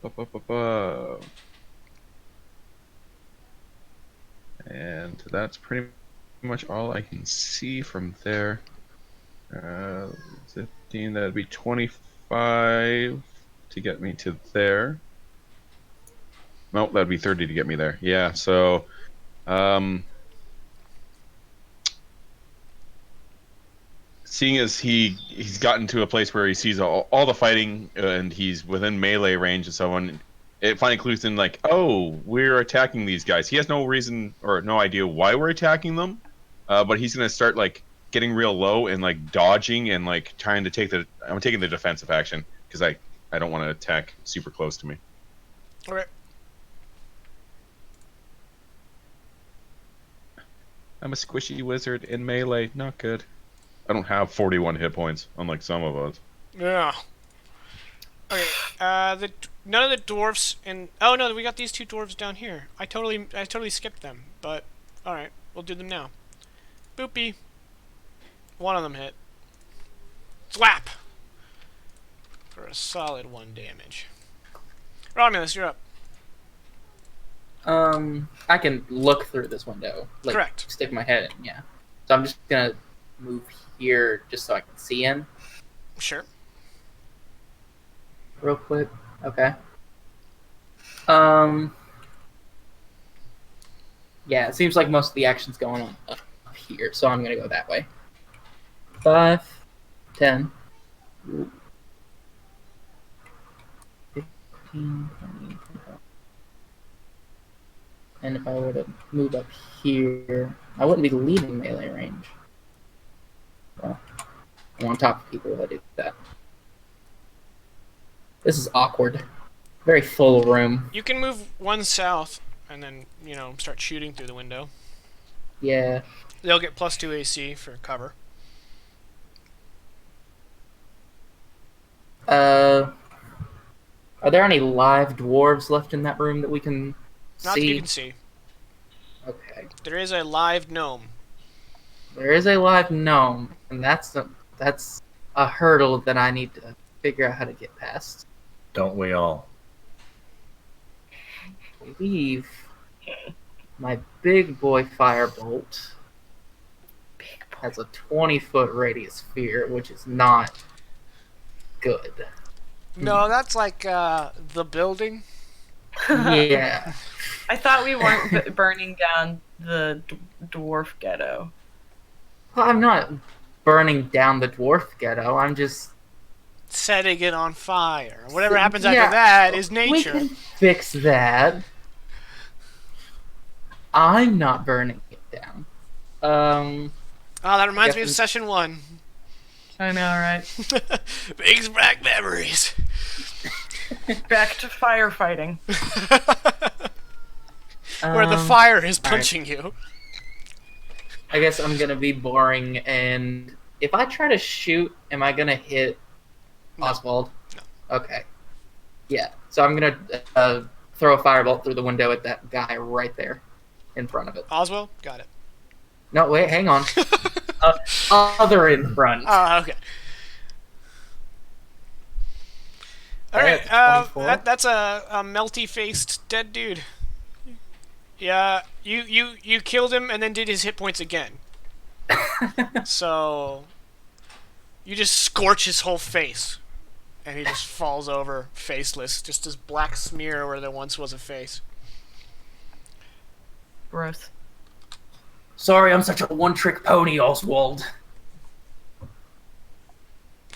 that's pretty much all I can see from there. 15, that'd be 25 to get me to there. Nope, that'd be 30 to get me there. Yeah, so seeing as he's gotten to a place where he sees all the fighting and he's within melee range of someone, it finally clues in, like, oh, we're attacking these guys. He has no reason or no idea why we're attacking them, but he's gonna start, like, getting real low and, like, dodging and, like, trying to take I'm taking the defensive action because I don't want to attack super close to me. All right. I'm a squishy wizard in melee, not good. I don't have 41 hit points, unlike some of us. Yeah. Okay. None of the dwarfs and oh no, we got these 2 dwarves down here. I totally skipped them, but all right, we'll do them now. Boopy. One of them hit. Slap. For a solid 1 damage. Romulus, you're up. I can look through this window. Like, Correct. Stick my head in, yeah. So I'm just gonna move here just so I can see him Sure. real quick. Okay. Yeah, it seems like most of the action's going on up here, so I'm gonna go that way. 5, 10, 15, 20, 25. And if I were to move up here, I wouldn't be leaving melee range. Well, I'm on top of people if I do that. This is awkward. Very full room. You can move 1 south and then, start shooting through the window. Yeah. They'll get +2 AC for cover. Are there any live dwarves left in that room that we can Not that see? you can see. Okay. There is a live gnome. There is a live gnome, and that's a hurdle that I need to figure out how to get past. Don't we all? I believe my big boy firebolt has a 20-foot radius sphere, which is not good. No, that's like the building. Yeah. I thought we weren't burning down the dwarf ghetto. Well, I'm not burning down the dwarf ghetto. I'm just Setting it on fire. Whatever So, happens yeah, after that is we nature. can fix that. I'm not burning it down. Oh, that reminds me of Guess- session 1. I know, right? Brings back memories. Back to firefighting. Where the fire is punching you. I guess I'm gonna be boring, and if I try to shoot, am I gonna hit No. Oswald? No. Okay. Yeah. So I'm gonna throw a firebolt through the window at that guy right there, in front of it. Oswald? Got it. No, wait, hang on. Other in front. Oh, okay. All right, it's 24. that's a melty-faced dead dude. Yeah, you killed him and then did his hit points again. So you just scorch his whole face, and he just falls over faceless, just this black smear where there once was a face. Gross. Sorry, I'm such a one-trick pony, Oswald.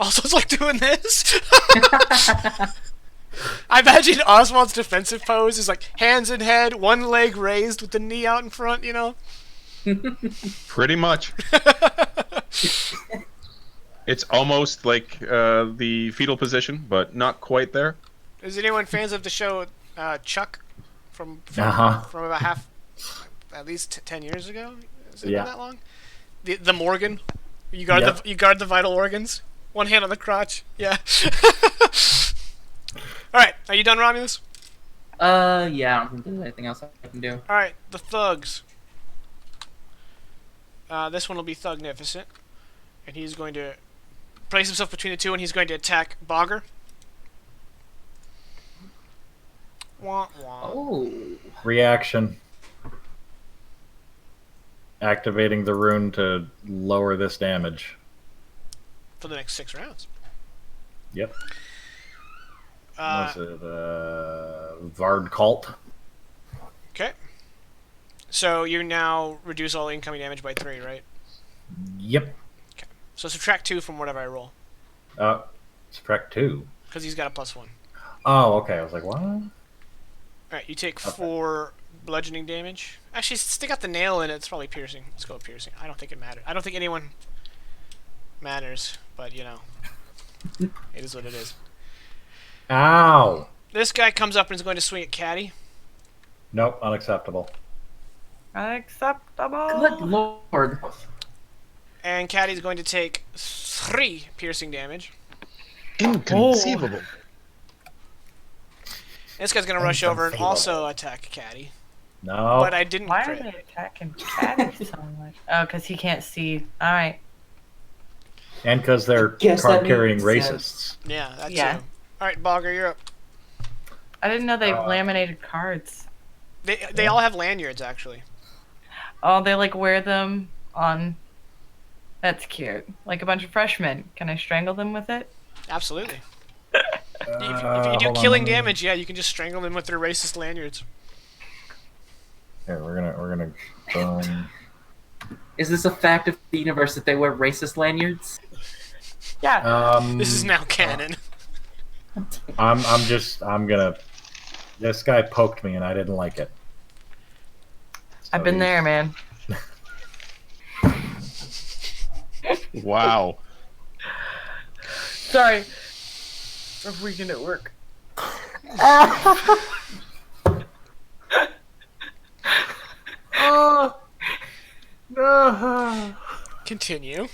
Also, it's like doing this. I imagine Oswald's defensive pose is like hands in head, one leg raised with the knee out in front, you know? Pretty much. It's almost like the fetal position, but not quite there. Is anyone fans of the show Chuck from about at least 10 years ago? Is it been that long? The Morgan? You guard the vital organs? One hand on the crotch. Yeah. Alright, are you done, Romulus? Yeah, I don't think there's anything else I can do. Alright, the thugs. This one will be Thugnificent. And he's going to place himself between the two, and he's going to attack Bogger. Wah, wah. Oh. Reaction. Activating the rune to lower this damage. For the next 6 rounds. Yep. Was it Vard Cult? Okay. So you now reduce all incoming damage by 3, right? Yep. Okay. So subtract 2 from whatever I roll. Subtract 2. Because he's got a +1. Oh, okay. I was like, what? Alright, you take 4 bludgeoning damage. Actually, since they got the nail in it, it's probably piercing. Let's go with piercing. I don't think it matters. I don't think anyone matters, but you know. It is what it is. Ow! This guy comes up and is going to swing at Caddy. Nope, unacceptable. Unacceptable. Good lord. And Caddy's going to take 3 piercing damage. Inconceivable. This guy's going to rush over and also attack Caddy. No. But I didn't Why are crit. they attacking Caddy so much? Oh, because he can't see. Alright. And because they're Guess that card-carrying makes Yeah, sense. that's Yeah. Alright, Bogger, you're up. I didn't know they laminated cards. They all have lanyards, actually. Oh, they like wear them on. That's cute. Like a bunch of freshmen. Can I strangle them with it? Absolutely. If you do killing damage, yeah, you can just strangle them with their racist lanyards. Here, we're gonna. Is this a fact of the universe that they wear racist lanyards? Yeah. This is now canon. I'm gonna. This guy poked me and I didn't like it. I've been there, man. Wow. Sorry. A weekend at work. Continue.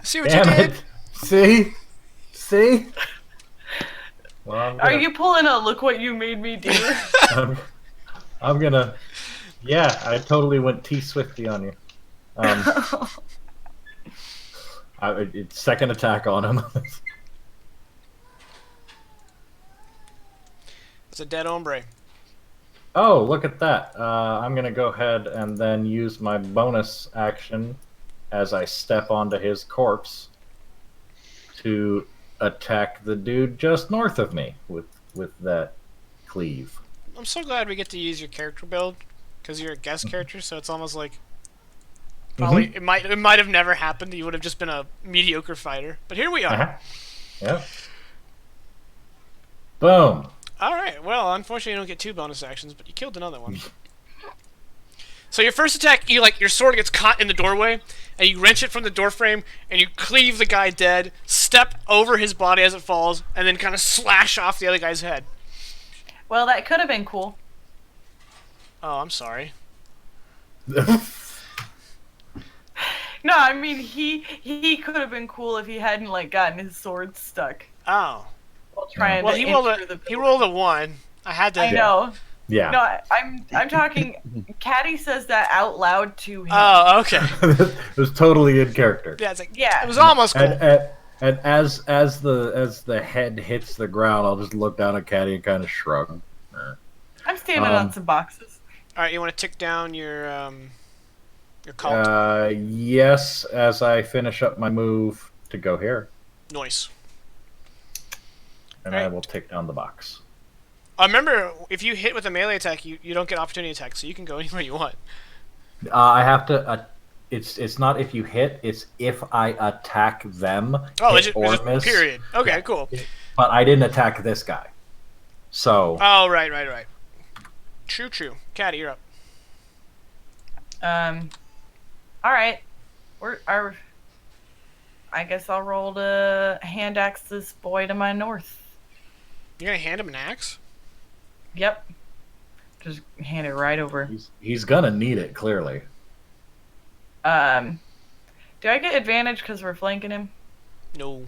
See what you Damn did? it! See? Well, Are you pulling a look what you made me do? I'm gonna. Yeah, I totally went T-Swifty on you. It's second attack on him. It's a dead hombre. Oh, look at that. I'm gonna go ahead and then use my bonus action as I step onto his corpse to attack the dude just north of me with that cleave. I'm so glad we get to use your character build because you're a guest character, so it's almost like probably it might have never happened. You would have just been a mediocre fighter, but here we are. Uh-huh. Yep. Boom. All right. Well, unfortunately, you don't get 2 bonus actions, but you killed another one. So your first attack, your sword gets caught in the doorway, and you wrench it from the doorframe, and you cleave the guy dead, step over his body as it falls, and then kind of slash off the other guy's head. Well, that could have been cool. Oh, I'm sorry. No, I mean he could have been cool if he hadn't gotten his sword stuck Oh. while trying Well, to he enter rolled the a 1. I had to. I know. Yeah. No, I'm talking. Caddy says that out loud to him. Oh, okay. It was totally in character. Yeah, it's like Yeah. it was almost cool. And as the head hits the ground, I'll just look down at Caddy and kind of shrug. I'm standing on some boxes. All right, you want to tick down your cult? Yes, as I finish up my move to go here, Noise. and Right. I will tick down the box. Remember, if you hit with a melee attack, you don't get opportunity attack, so you can go anywhere you want. I have to. It's not if you hit; it's if I attack them. Oh, hit it's or just miss. period. Okay, Yeah. cool. But I didn't attack this guy, so Oh, right. True. Caddy, you're up. All right. I guess I'll roll to hand axe this boy to my north. You're gonna hand him an axe? Yep. Just hand it right over. he's gonna need it clearly. Do I get advantage because we're flanking him? No.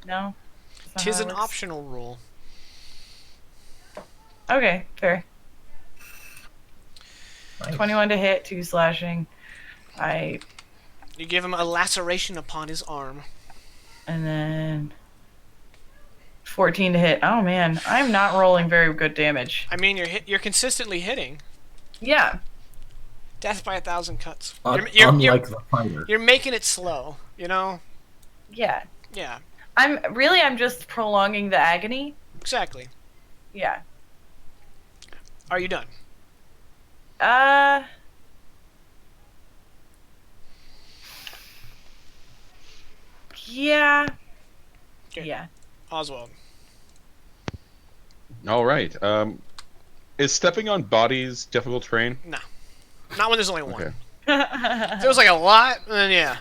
No. That's not Tis how an it works? optional rule. Okay, fair. Nice. 21 to hit, 2 slashing. You give him a laceration upon his arm. And then 14 to hit. Oh man, I'm not rolling very good damage. I mean, you're consistently hitting. Yeah. Death by 1,000 cuts. Unlike the fighter. You're making it slow. You know? Yeah. Yeah. I'm just prolonging the agony. Exactly. Yeah. Are you done? Yeah. Okay. Yeah. Oswald. All right. Is stepping on bodies difficult terrain? No. Not when there's only one. Okay. If there was like a lot, then yeah.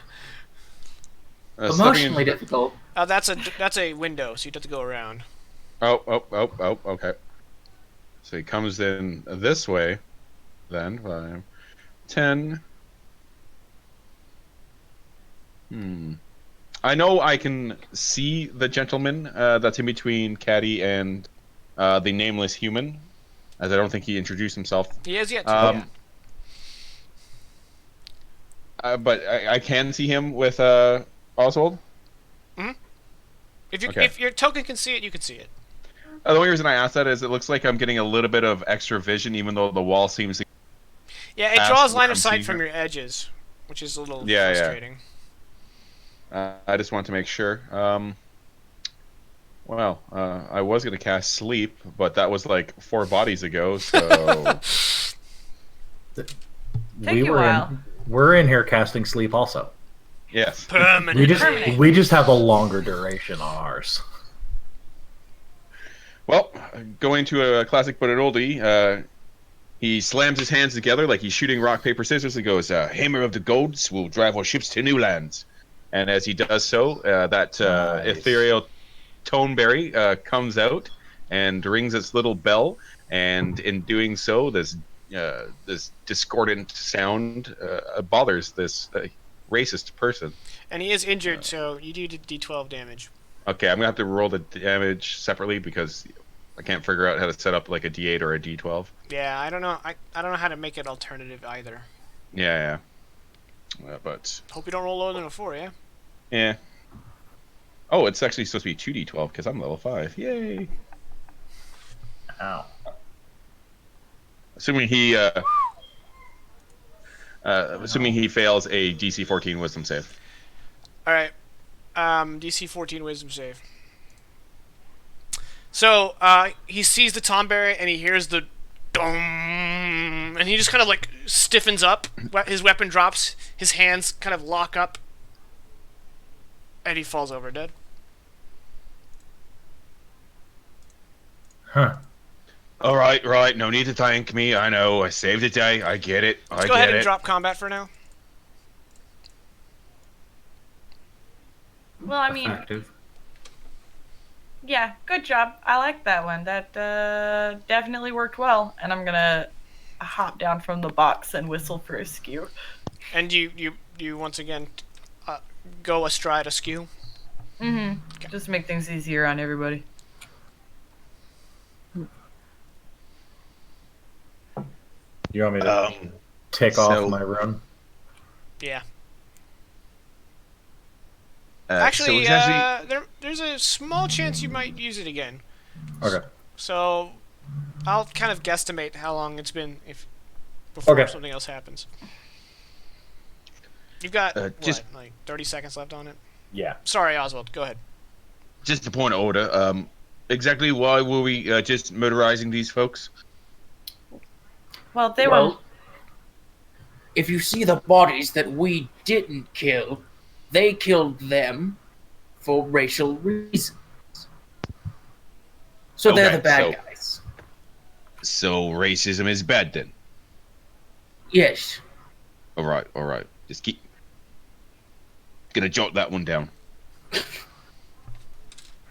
Stepping Emotionally in... difficult. That's a window, so you'd have to go around. Oh, okay. So he comes in this way, then 5, 10. I know I can see the gentleman that's in between Caddy and the nameless human, as I don't think he introduced himself. He has yet to. But I can see him with Oswald. If your token can see it, you can see it. The only reason I asked that is it looks like I'm getting a little bit of extra vision, even though the wall seems to... Yeah, it Past draws what line I'm of sight seeing from here. your edges, which is a little Yeah. frustrating. I just want to make sure. I was going to cast Sleep, but that was like 4 bodies ago, so... Take you a while. We're in here casting sleep also. Yes. Permanent. We just have a longer duration on ours. Well, going to a classic but an oldie, he slams his hands together like he's shooting rock, paper, scissors and goes, Hammer of the Gods will drive our ships to new lands. And as he does so, that Nice. ethereal toneberry comes out and rings its little bell, and in doing so, this discordant sound bothers this racist person. And he is injured, so you do D12 damage. Okay, I'm gonna have to roll the damage separately because I can't figure out how to set up like a D8 or a D12. Yeah, I don't know. I don't know how to make it alternative either. Yeah. But Hope you don't roll lower than a 4, yeah? yeah. Oh, it's actually supposed to be 2D12 because I'm level 5. Yay! Ow. Assuming he fails a DC 14 Wisdom save. All right. DC 14 Wisdom save. So he sees the tomberry and he hears the dong, and he just kind of like stiffens up. His weapon drops. His hands kind of lock up, and he falls over dead. Huh. All right. No need to thank me. I know. I saved the day. I get it. Let's go ahead and drop combat for now. Well, I mean, Effective. yeah, good job. I like that one. That definitely worked well. And I'm gonna hop down from the box and whistle for a skew. And you once again go astride a skew. Just make things easier on everybody. You want me to take off my rune? Yeah. So Actually, it's actually there's a small chance you might use it again. Okay. So, I'll kind of guesstimate how long it's been before Okay. something else happens. You've got just- like 30 seconds left on it. Yeah. Sorry, Oswald. Go ahead. just a point of order. Exactly why were we just murderizing these folks? Well, they were. Well, if you see the bodies that we didn't kill, they killed them for racial reasons. So they're Okay, the bad so- guys. So racism is bad then. Yes. All right. Just keep. Gonna jot that one down.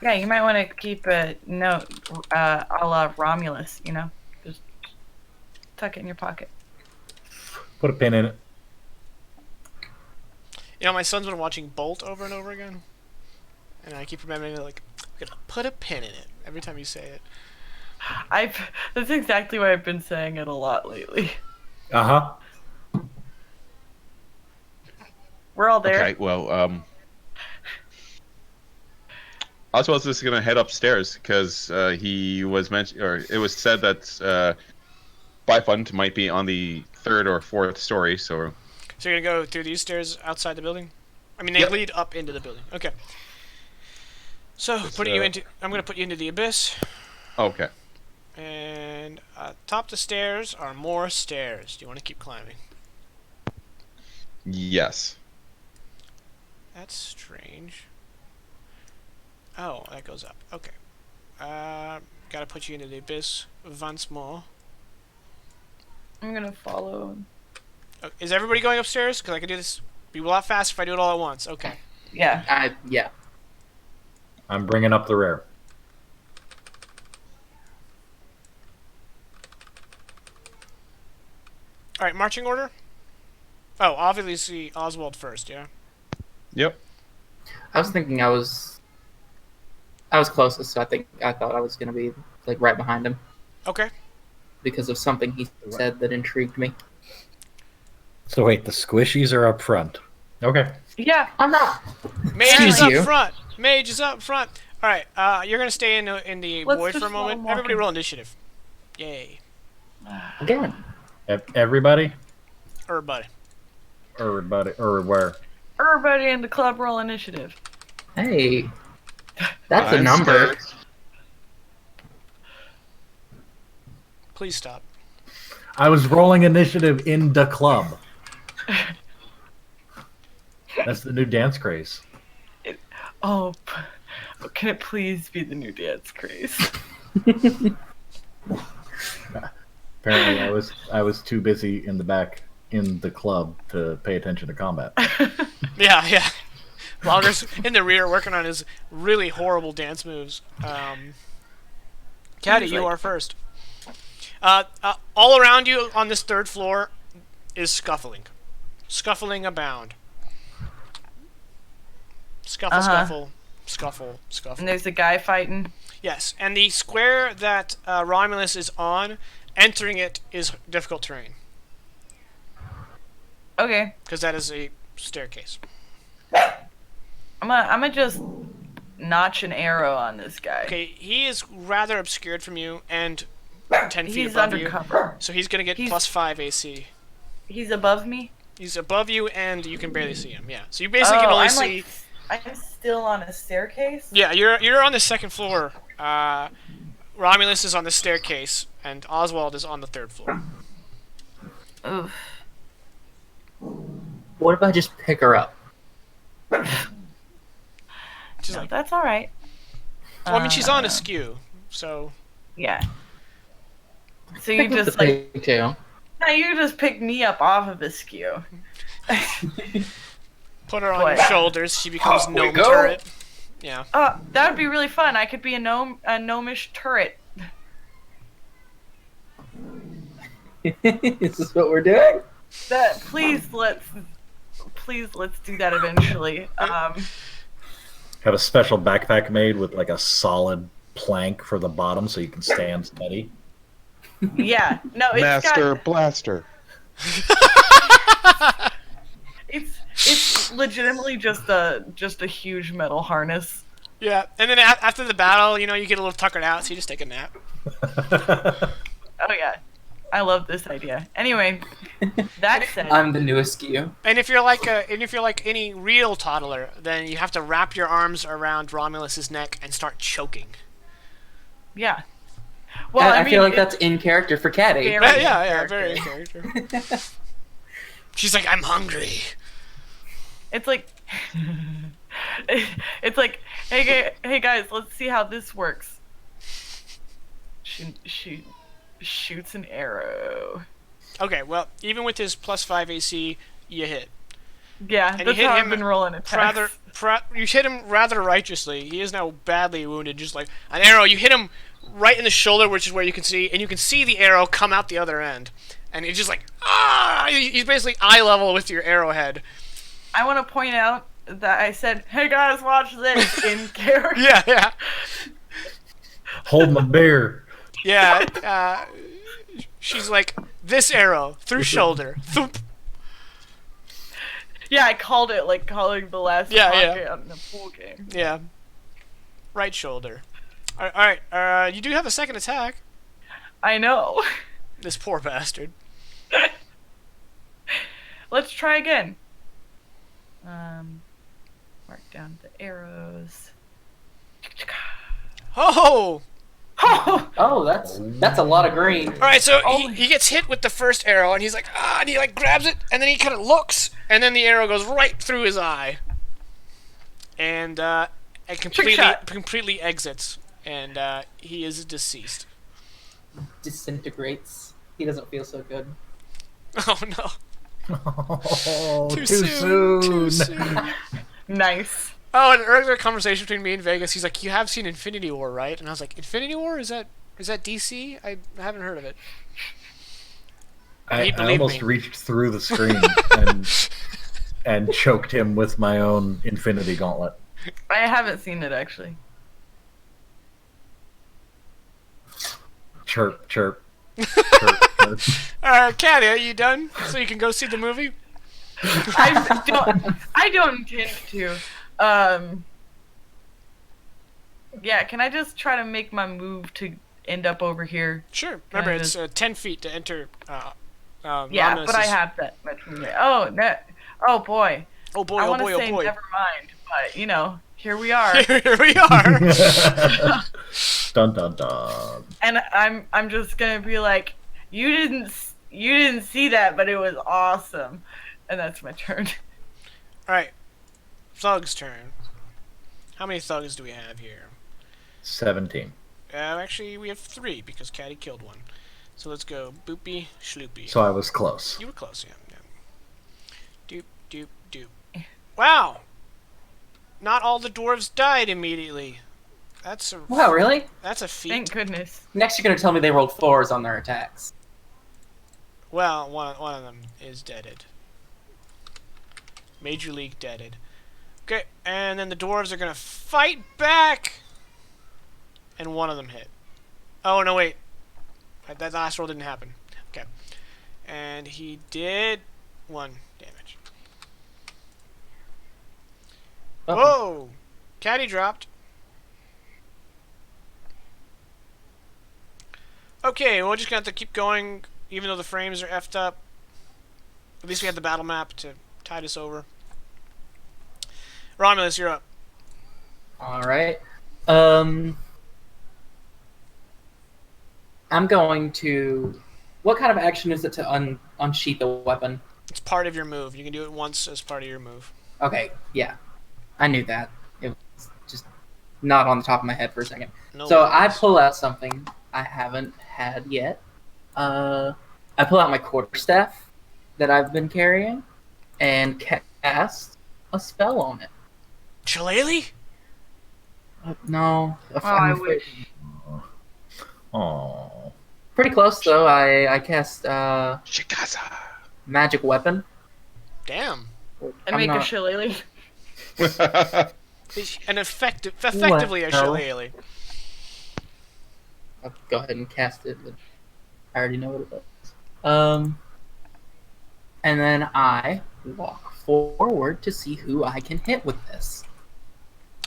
Yeah, you might want to keep a note, a la Romulus. You know, just tuck it in your pocket. Put a pin in it. You know, my son's been watching Bolt over and over again, and I keep remembering like, I'm gonna put a pin in it every time you say it. That's exactly why I've been saying it a lot lately. Uh-huh. We're all there. Okay, well, Oswald's just gonna head upstairs because he was mentioned, or it was said that Bifund might be on the 3rd or 4th story. So So you're gonna go through these stairs outside the building? I mean, they Yep. lead up into the building. Okay. So I'm gonna put you into the abyss, okay. and atop the stairs are more stairs. Do you want to keep climbing? Yes. That's strange. Oh, that goes up. Okay. Gotta put you into the abyss once more. I'm gonna follow. Is everybody going upstairs? Because I can do this. Be a lot faster if I do it all at once. Okay. Yeah. Yeah. I'm bringing up the rear. All right. Marching order. Oh, obviously Oswald first. Yeah. Yep. I was thinking I was closest, so I thought I was gonna be like right behind him Okay. because of something he said that intrigued me. So wait, the squishies are up front. Okay. Yeah. I'm not. Mage Excuse is up you. front. Mage is up front. All right. You're gonna stay in the Let's void for a just moment. let him Everybody walk in. roll initiative. Yay. Again. Everybody? Everybody. Everybody. Or where? Everybody in the club roll initiative. Hey. That's a I'm number. scared. Please stop. I was rolling initiative in the club. That's the new dance craze. Oh, can it please be the new dance craze? Apparently, I was too busy in the back in the club to pay attention to combat. Yeah. Logger's in the rear working on his really horrible dance moves. Caddy, you are first. All around you on this 3rd floor is scuffling. Scuffling abound. Scuffle. And there's a guy fighting. Yes, and the square that Romulus is on, entering it is difficult terrain. Okay. Because that is a staircase. I'm gonna just notch an arrow on this guy. Okay, he is rather obscured from you and 10 feet He's above undercover. you. So he's going to get He's- plus 5 AC. He's above me. He's above you and you can barely see him. Yeah. So you basically can only see. I'm still on a staircase. Yeah, you're on the 2nd floor. Romulus is on the staircase and Oswald is on the 3rd floor. Oof. What if I just pick her up? She's No, like, that's all right. well, I mean, she's on a skew, so Yeah. So you Pick up just the like pigtail. no, you just pick me up off of a skew. put her on Boy. your shoulders. She becomes Off we gnome go. turret. Yeah. That would be really fun. I could be a gnomish turret. Is this what we're doing? Please let's do that eventually. Have a special backpack made with like a solid plank for the bottom so you can stand steady. Yeah, no, it's Master got Blaster. it's legitimately just a huge metal harness. Yeah, and then after the battle, you get a little tuckered out, so you just take a nap. Oh yeah, I love this idea. Anyway, that said, I'm the newest you. And if you're like any real toddler, then you have to wrap your arms around Romulus's neck and start choking. yeah. Well, I mean, feel like that's in character for Caddy. Very Yeah, in very in character. She's like, I'm hungry. It's like, hey guys, let's see how this works. She shoots an arrow. Okay, well, even with his +5 AC, you hit. Yeah, And that's you hit how him I've been rolling attacks. you hit him rather righteously. He is now badly wounded, just like an arrow. You hit him right in the shoulder, which is where you can see, and you can see the arrow come out the other end. And it's just like, he's basically eye level with your arrowhead. I want to point out that I said, hey guys, watch this in character. Yeah. Hold my beer. Yeah, she's like, this arrow, through shoulder. Thoop. Yeah, I called it like calling the last knockout in a pool game. Yeah. Right shoulder. Alright, you do have a second attack. I know. This poor bastard. Let's try again. Mark down the arrows. Oh! Oh, that's a lot of green. Alright, so he gets hit with the first arrow, and he's like, and he like grabs it, and then he kind of looks, and then the arrow goes right through his eye. And it completely exits, and he is deceased. Disintegrates. He doesn't feel so good. Oh no. Oh, Too soon. soon. Nice. Oh, an earlier conversation between me and Vegas, he's like, you have seen Infinity War, right? And I was like, Infinity War? Is that DC? I haven't heard of it. I almost reached through the screen and choked him with my own Infinity Gauntlet. I haven't seen it actually. Chirp, chirp. Chirp, chirp. Caddy, are you done? So you can go see the movie? I don't intend to. Yeah, can I just try to make my move to end up over here? Sure. Remember, it's 10 feet to enter. Yeah, Romulus's... but I have that much room. Oh, no. Oh boy. Oh boy, I oh want boy, to say oh boy. never mind, but here we are. Here we are. Dun dun dun. And I'm just gonna be like, you didn't see that, but it was awesome. And that's my turn. Alright. Thug's turn. How many thugs do we have here? 17. Actually, we have 3 because Caddy killed one. So let's go boopy, schloopy. So I was close. You were close, yeah. Doop, doop, doop. Wow! Not all the dwarves died immediately. Wow, really? That's a feat. Thank goodness. Next, you're gonna tell me they rolled 4s on their attacks. Well, one of them is deaded. Major League deaded. Okay, and then the dwarves are gonna fight back! And one of them hit. Oh, no, wait. That last roll didn't happen. Okay. And he did 1 damage. Uh-oh. Whoa! Caddy dropped. Okay, we're just gonna have to keep going, even though the frames are effed up. At least we had the battle map to tide us over. Romulus, you're up. Alright. I'm going to... What kind of action is it to unsheath a weapon? It's part of your move. You can do it once as part of your move. Okay, yeah. I knew that. It was just not on the top of my head for a second. No So worries. I pull out something I haven't had yet. I pull out my quarterstaff that I've been carrying and cast a spell on it. Shillelagh? No. Oh, I wish. Oh. Pretty close, though. I cast Shikaza. magic weapon. Damn. And make a shillelagh. An effectively a Well. shillelagh. I'll go ahead and cast it. I already know what it is. And then I walk forward to see who I can hit with this.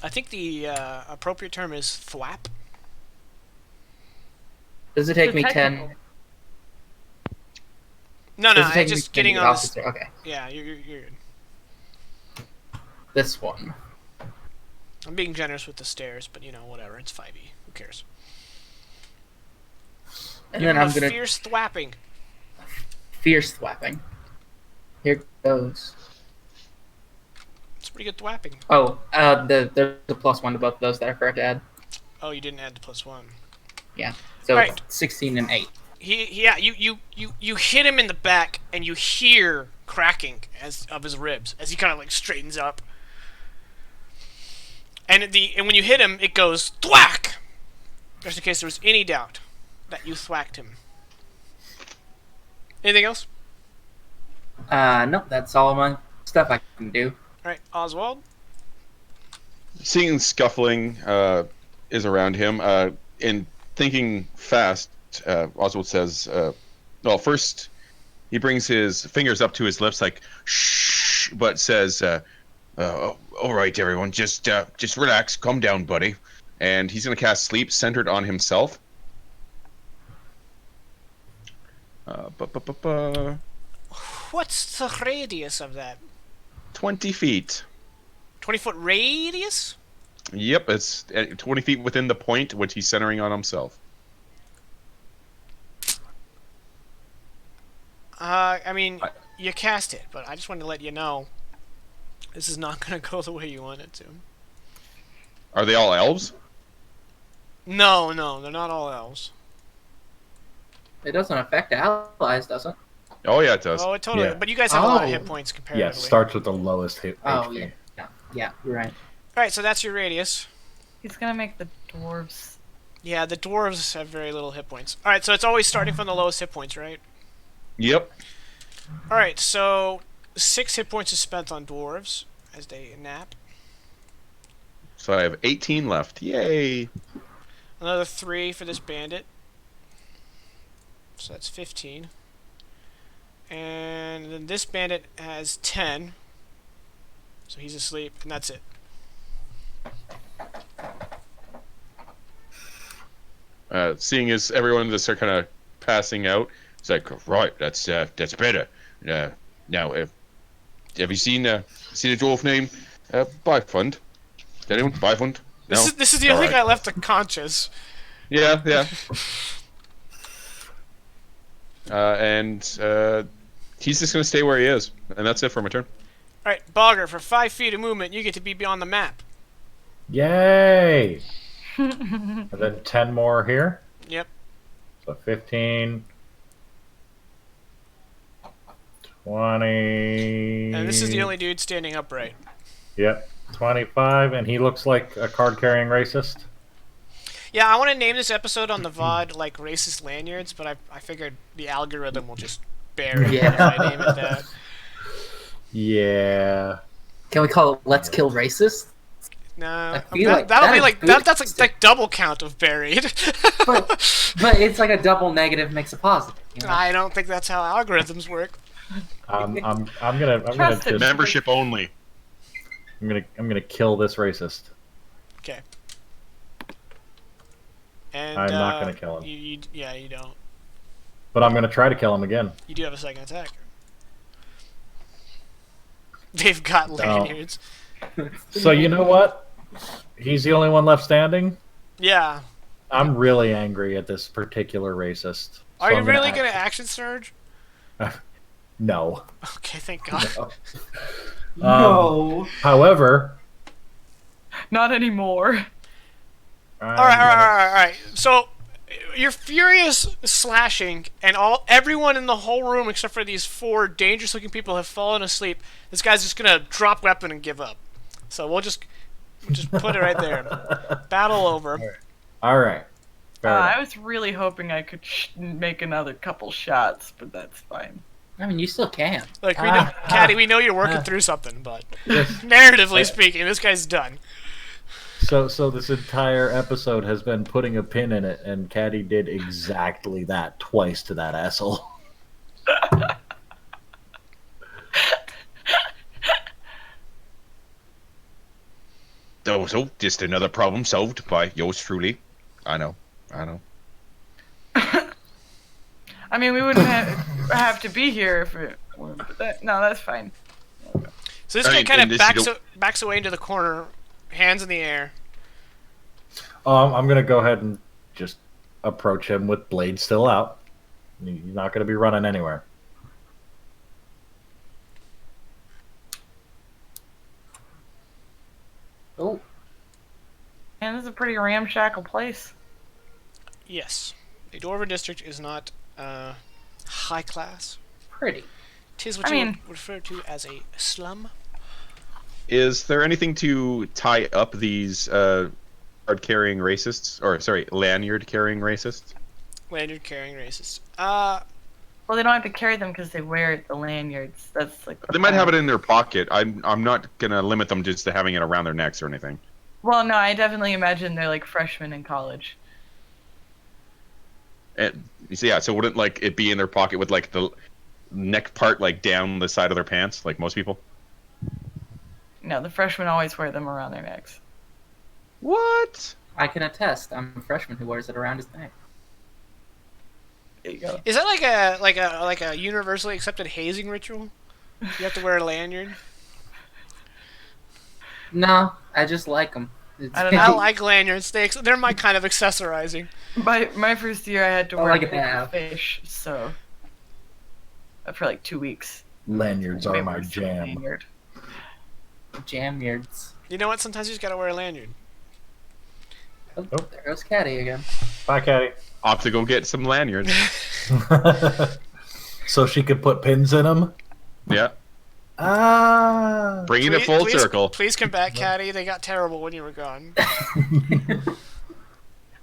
I think the appropriate term is thwap. Does it take The me technical. 10? No, Does it take it's me just 10 to getting get on off this. the stair? Okay, Yeah, you're good. this one. I'm being generous with the stairs, but whatever. It's 5e. Who cares? And Give then him I'm a gonna fierce thwapping. fierce thwapping. Here goes. It's pretty good thwapping. Oh, there's a +1 to both of those that I forgot to add. Oh, you didn't add the +1. Yeah, so Right. 16 and 8. You hit him in the back, and you hear cracking of his ribs as he kind of like straightens up. And when you hit him, it goes thwack. Just in case there was any doubt that you thwacked him. Anything else? No, that's all of my stuff I can do. All right, Oswald. Seeing scuffling is around him, and thinking fast, Oswald says, well, first he brings his fingers up to his lips like, shh, but says, all right, everyone, just relax, calm down, buddy. And he's going to cast Sleep centered on himself. What's the radius of that? 20 feet. 20-foot radius? Yep, it's 20 feet within the point which he's centering on himself. I mean, you cast it, but I just wanted to let you know this is not going to go the way you want it to. Are they all elves? No, they're not all elves. It doesn't affect allies, does it? Oh, yeah, it does. Oh, it totally. Yeah. But you guys have a lot of Oh. hit points Yeah, comparatively. it starts with the lowest hit Oh, HP. yeah, you're right. All right, so that's your radius. He's gonna make the dwarves. Yeah, the dwarves have very little hit points. All right, so it's always starting from the lowest hit points, right? Yep. All right, so 6 hit points is spent on dwarves as they nap. So I have 18 left. Yay. Another 3 for this bandit. So that's 15. And then this bandit has 10. So he's asleep, and that's it. Seeing as everyone just are kind of passing out, it's like, right, that's better. Now, have you seen a dwarf named Bifund? Anyone? Bifund? No? This is the only Alright. guy left unconscious. Yeah. And he's just gonna stay where he is, and that's it for my turn. All right, Bogger, for 5 feet of movement, you get to be beyond the map. Yay! And then 10 more here. Yep. So 15, 20. And this is the only dude standing upright. Yep, 25, and he looks like a card-carrying racist. Yeah, I want to name this episode on the VOD like Racist Lanyards, but I figured the algorithm will just bury it if I name it that. Yeah. Can we call it "Let's Kill Racist"? No, I feel like that'll be that like is that's like double count of buried. But it's like a double negative makes a positive. You know? I don't think that's how algorithms work. I'm gonna Trust it. just, Membership only. I'm gonna kill this racist. Okay. And I'm not gonna kill him. You don't. But I'm gonna try to kill him again. You do have a second attack. They've got lanyards. So you know what? He's the only one left standing. Yeah. I'm really angry at this particular racist. Are So you I'm really gonna action surge? No. Okay, thank God. No. However, Not anymore. I'm All gonna- right. So you're furious slashing, and everyone in the whole room except for these 4 dangerous-looking people have fallen asleep. This guy's just gonna drop weapon and give up. So we'll just put it right there. Battle over. All right. Fair enough. I was really hoping I could make another couple shots, but that's fine. I mean, you still can. Like we know, Caddy, we know you're working through something, but narratively speaking, this guy's done. So this entire episode has been putting a pin in it, and Caddy did exactly that twice to that asshole. So, just another problem solved by yours truly. I know. I mean, we wouldn't have to be here if it were, but no, that's fine. So this I guy mean, kind and of this you backs away into the corner, hands in the air. I'm gonna go ahead and just approach him with blade still out. He's not gonna be running anywhere. Oh, And this is a pretty ramshackle place. Yes, the Dwarven District is not high class. pretty. Tis what I you mean- would refer to as a slum. Is there anything to tie up these card-carrying racists? Or, sorry, lanyard-carrying racists? Lanyard carrying racist. Well, they don't have to carry them because they wear the lanyards. That's like. They might have it in their pocket. I'm not going to limit them just to having it around their necks or anything. Well, no, I definitely imagine they're like freshmen in college. And, so wouldn't, like, it be in their pocket with, like, the neck part, like, down the side of their pants, like most people? No, the freshmen always wear them around their necks. What? I can attest. I'm a freshman who wears it around his neck. There you go. Is that like a universally accepted hazing ritual? You have to wear a lanyard. No, I just like them. I don't know. I like lanyards. They're my kind of accessorizing. My first year, I had to I wear like a it big now. fish, so for like 2 weeks. Lanyards Way are my worse than a jam. lanyard. Jamyards. You know what? Sometimes you just gotta wear a lanyard. Oh, Nope. there goes Caddy again. Bye, Caddy. Opt to go get some lanyards. So she could put pins in them. Yeah. Ah. Bringing it full Please- circle. Please come back, Caddy. They got terrible when you were gone.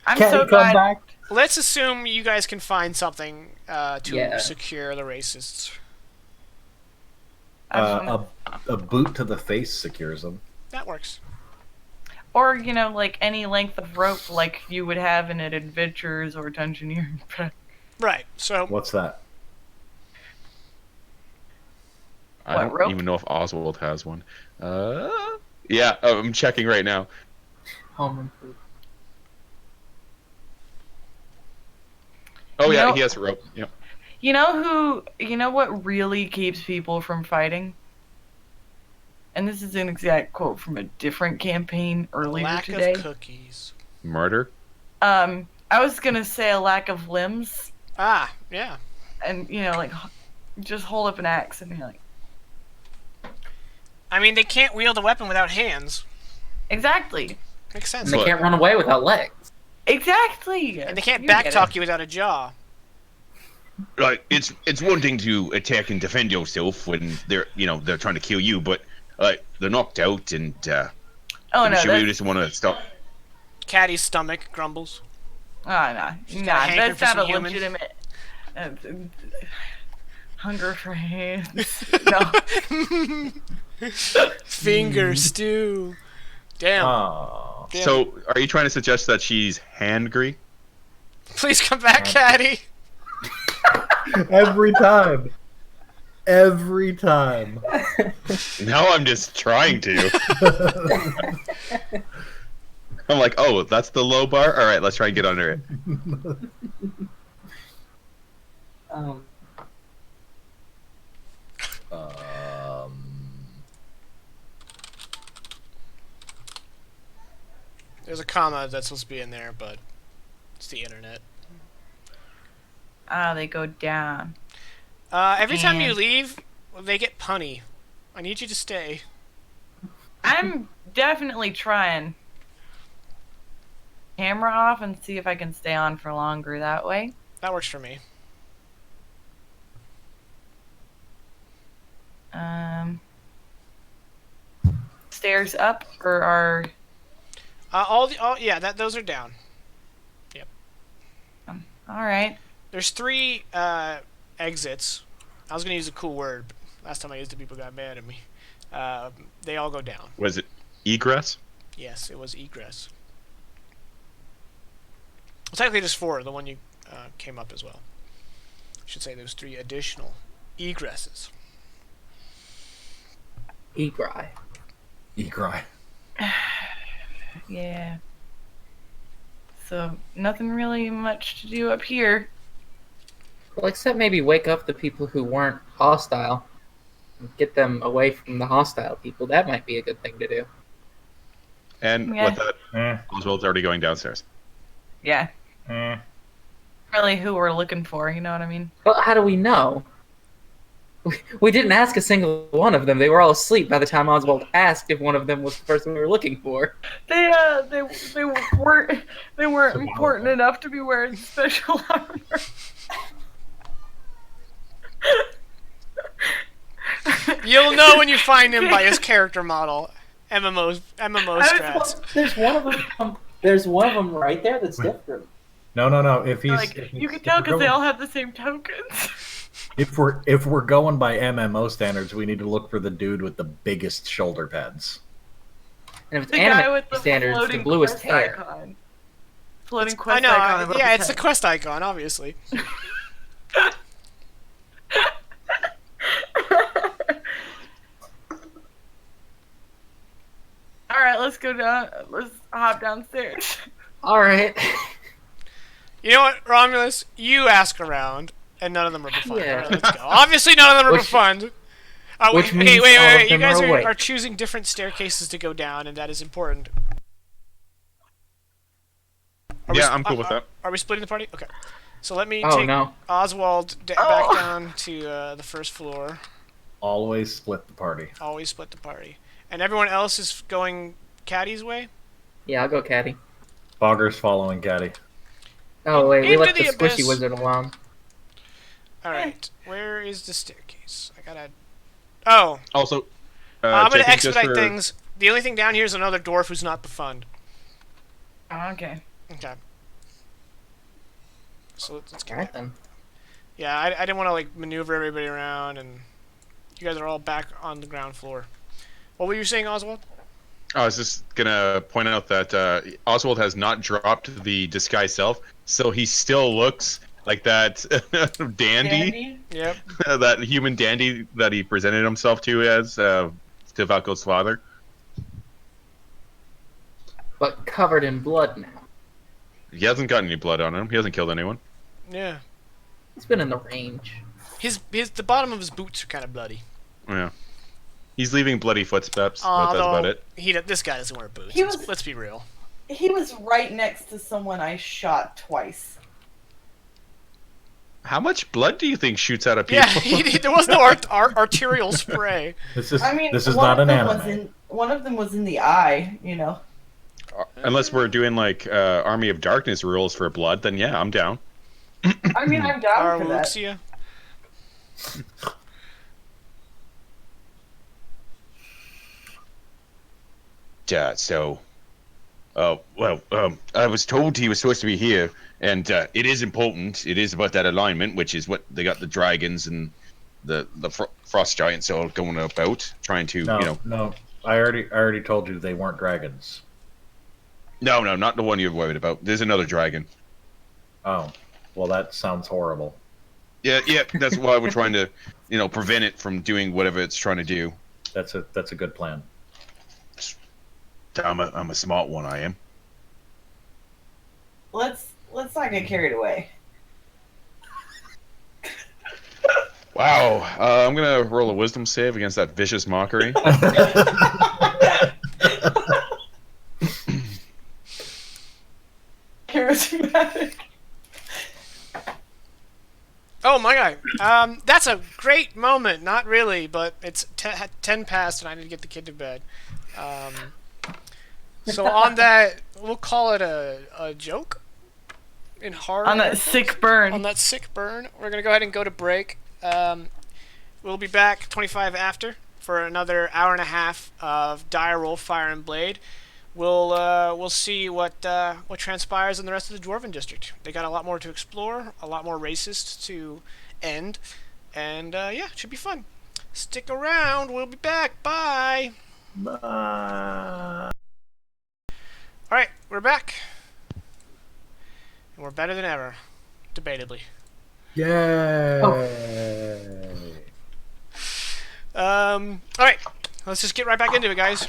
I'm Caddy, so come glad. back. Let's assume you guys can find something to Yeah. secure the racists. A boot to the face secures them. That works. Or, like any length of rope like you would have in an Adventures or Dungeoneering pack. Right. So What's that? I What, don't rope? even know if Oswald has one. Yeah, I'm checking right now. Home improvement. Oh, yeah, No. he has a rope. Yep. You know what really keeps people from fighting? And this is an exact quote from a different campaign earlier lack today. of cookies. Murder? I was gonna say a lack of limbs, Ah, yeah. and like just hold up an axe and be like, I mean, they can't wield a weapon without hands. exactly, Makes sense. And they But- can't run away without legs. exactly. And they can't You get it. backtalk you without a jaw. Like, it's one thing to attack and defend yourself when they're trying to kill you, but they're knocked out and Oh no, should we that's, just want to stop? Caddy's stomach grumbles. oh, no, She's got a nah, hankering that's for not some a human. legitimate hunger for hands. No, Finger stew. Damn. Oh. Damn. So, are you trying to suggest that she's hangry? Please come back, Caddy. Every time. Every time. No, I'm just trying to. I'm like, oh, that's the low bar? All right, let's try and get under it. Um, There's a comma that's supposed to be in there, but it's the internet. they go down. Every time you And- leave, they get punny. I need you to stay. I'm definitely trying. Camera off and see if I can stay on for longer that way. That works for me. Stairs up or are Those are down. all right. There's 3 exits. I was gonna use a cool word, but last time I used it, people got mad at me. They all go down. Was it egress? Yes, it was egress. Well, technically just 4. The one you came up as well. I should say there's 3 additional egresses. Egrai. Egrai. Yeah. So nothing really much to do up here. Well, except maybe wake up the people who weren't hostile. Get them away from the hostile people. That might be a good thing to do. And Yeah. with that, Eh, Oswald's already going downstairs. Yeah. eh. Really who we're looking for, you know what I mean? Well, how do we know? We didn't ask a single one of them. They were all asleep by the time Oswald asked if one of them was the person we were looking for. They weren't important enough to be wearing special armor. You'll know when you find him by his character model. MMO strats. There's one of them right there that's different. No. If he's Like, if you he's- can if tell we're because they going- all have the same tokens. If we're going by MMO standards, we need to look for the dude with the biggest shoulder pads. And if it's The guy anime with the standards, the floating bluest quest hair. icon. Floating I quest know. icon. above Yeah, his it's the head. quest icon, obviously. All right, let's go down. Let's hop downstairs. All right. You know what, Romulus? You ask around, and none of them are befund. Yeah. All right, let's go. Obviously, none of them are Which- befund. which wait, means wait. all of You them guys are awake. are choosing different staircases to go down, and that is important. Are we Yeah, sp- I'm cool with that. Are we splitting the party? Okay. So let me Oh take no. Oswald back down to the first floor. Always split the party. Always split the party. And everyone else is going Caddy's way? Yeah, I'll go caddy. Fogger's following Caddy. Oh wait, we Into left the the squishy abyss. wizard alone. Alright. Where is the staircase? I gotta... Oh. Also, I'm gonna checking just expedite for- things. The only thing down here is another dwarf who's not befund. Okay. Okay. So let's get Alright then. Yeah, I didn't want to like maneuver everybody around, and you guys are all back on the ground floor. What were you saying, Oswald? I was just gonna point out that Oswald has not dropped the disguise self, so he still looks like that dandy, Yep. that human dandy that he presented himself to as to Valko's father. But covered in blood now. He hasn't got any blood on him. He hasn't killed anyone. Yeah. He's been in the range. The bottom of his boots are kind of bloody. Yeah. He's leaving bloody footsteps, but that's Although about it. this guy doesn't wear boots. He was- Let's be real. He was right next to someone I shot twice. How much blood do you think shoots out of people? Yeah, there was no arterial spray. This is I mean, this is one not of an them was anime. one of them was in the eye, you know. Unless we're doing like Army of Darkness rules for blood, then yeah, I'm down. I mean, I'm down for that. Arwuxia. I was told he was supposed to be here, and it is important. It is about that alignment, which is what they got the dragons and the frost giants all going about, trying to, No. I already told you they weren't dragons. No, not the one you're worried about. There's another dragon. Oh, well, that sounds horrible. Yeah, that's why we're trying to, prevent it from doing whatever it's trying to do. That's a good plan. I'm a smart one, I am. Let's not get carried away. Wow, I'm gonna roll a wisdom save against that vicious mockery. Charismatic. Oh my god. That's a great moment. Not really, but it's 10 past, and I need to get the kid to bed. So on that, we'll call it a joke. In hard On that sick burn. on that sick burn, we're gonna go ahead and go to break. We'll be back 25 after for another hour and a half of dire roll, fire and blade. We'll see what transpires in the rest of the Dwarven District. They got a lot more to explore, a lot more racists to end, and yeah, it should be fun. Stick around. We'll be back. Bye. Bye. Alright, we're back. And we're better than ever. Debatably. Yay! Alright. Let's just get right back into it, guys.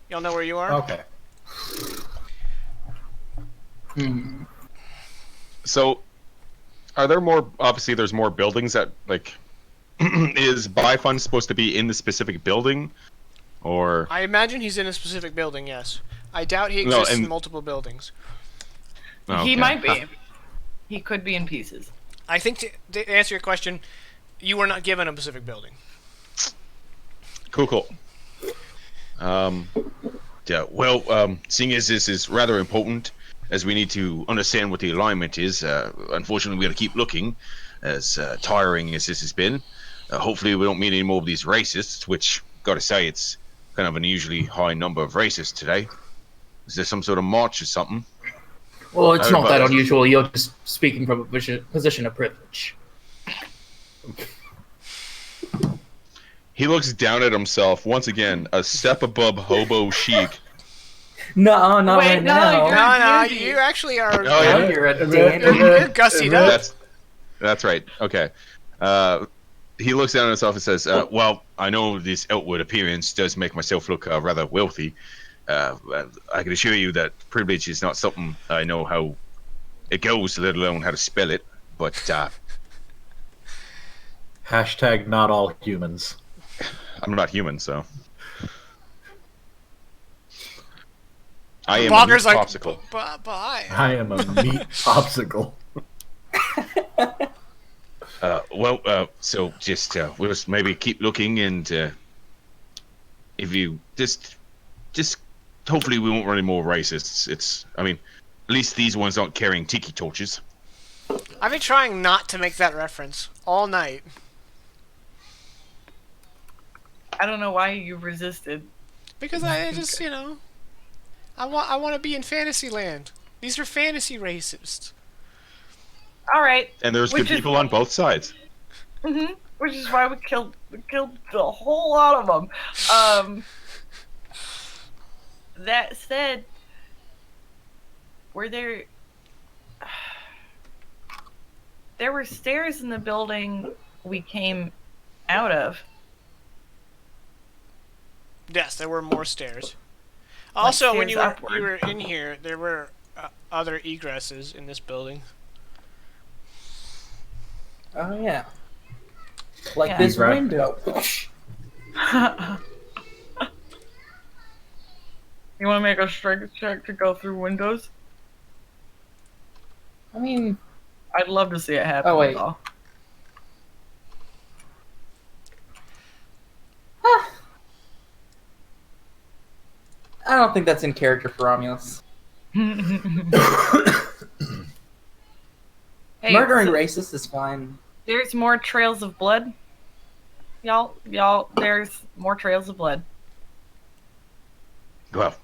Y'all know where you are? Okay. So, are there more? Obviously, there's more buildings that like. Is Bifund supposed to be in the specific building, or? I imagine he's in a specific building. Yes. I doubt he exists in multiple buildings. Okay. He might be. He could be in pieces. I think to answer your question, you were not given a specific building. Cool. Yeah. Well, seeing as this is rather important, as we need to understand what the alignment is. Unfortunately, we got to keep looking, as tiring as this has been. Hopefully, we don't meet any more of these racists. Which, gotta say, it's kind of an unusually high number of racists today. Is there some sort of march or something? Well, it's not that unusual. You're just speaking from a position of privilege. He looks down at himself once again, a step above hobo chic. No, not right now. No, you actually are. Oh, yeah. You're a dandy. You're gussied up. That's right. Okay. He looks down at himself and says, well, I know this outward appearance does make myself look rather wealthy. I can assure you that privilege is not something I know how it goes, let alone how to spell it. But Hashtag not all humans. I'm not human, so I am Walker's a meat like, popsicle. I am a meat popsicle. So just we'll just maybe keep looking, and if you just hopefully we won't run any more racists. I mean, at least these ones aren't carrying tiki torches. I've been trying not to make that reference all night. I don't know why you resisted. Because I just, I want to be in Fantasyland. These are fantasy racists. All right. And there's good people on both sides. Which is why we killed a whole lot of them. That said, there were stairs in the building we came out of. Yes, there were more stairs. Also, when stairs you were in here, there were other egresses in this building. Oh yeah. Like this window. You want to make a strength check to go through windows? I mean, I'd love to see it happen. Oh, wait. Though. I don't think that's in character for Romulus. Hey, Murdering racists is fine. There's more trails of blood. Y'all, there's more trails of blood. Well,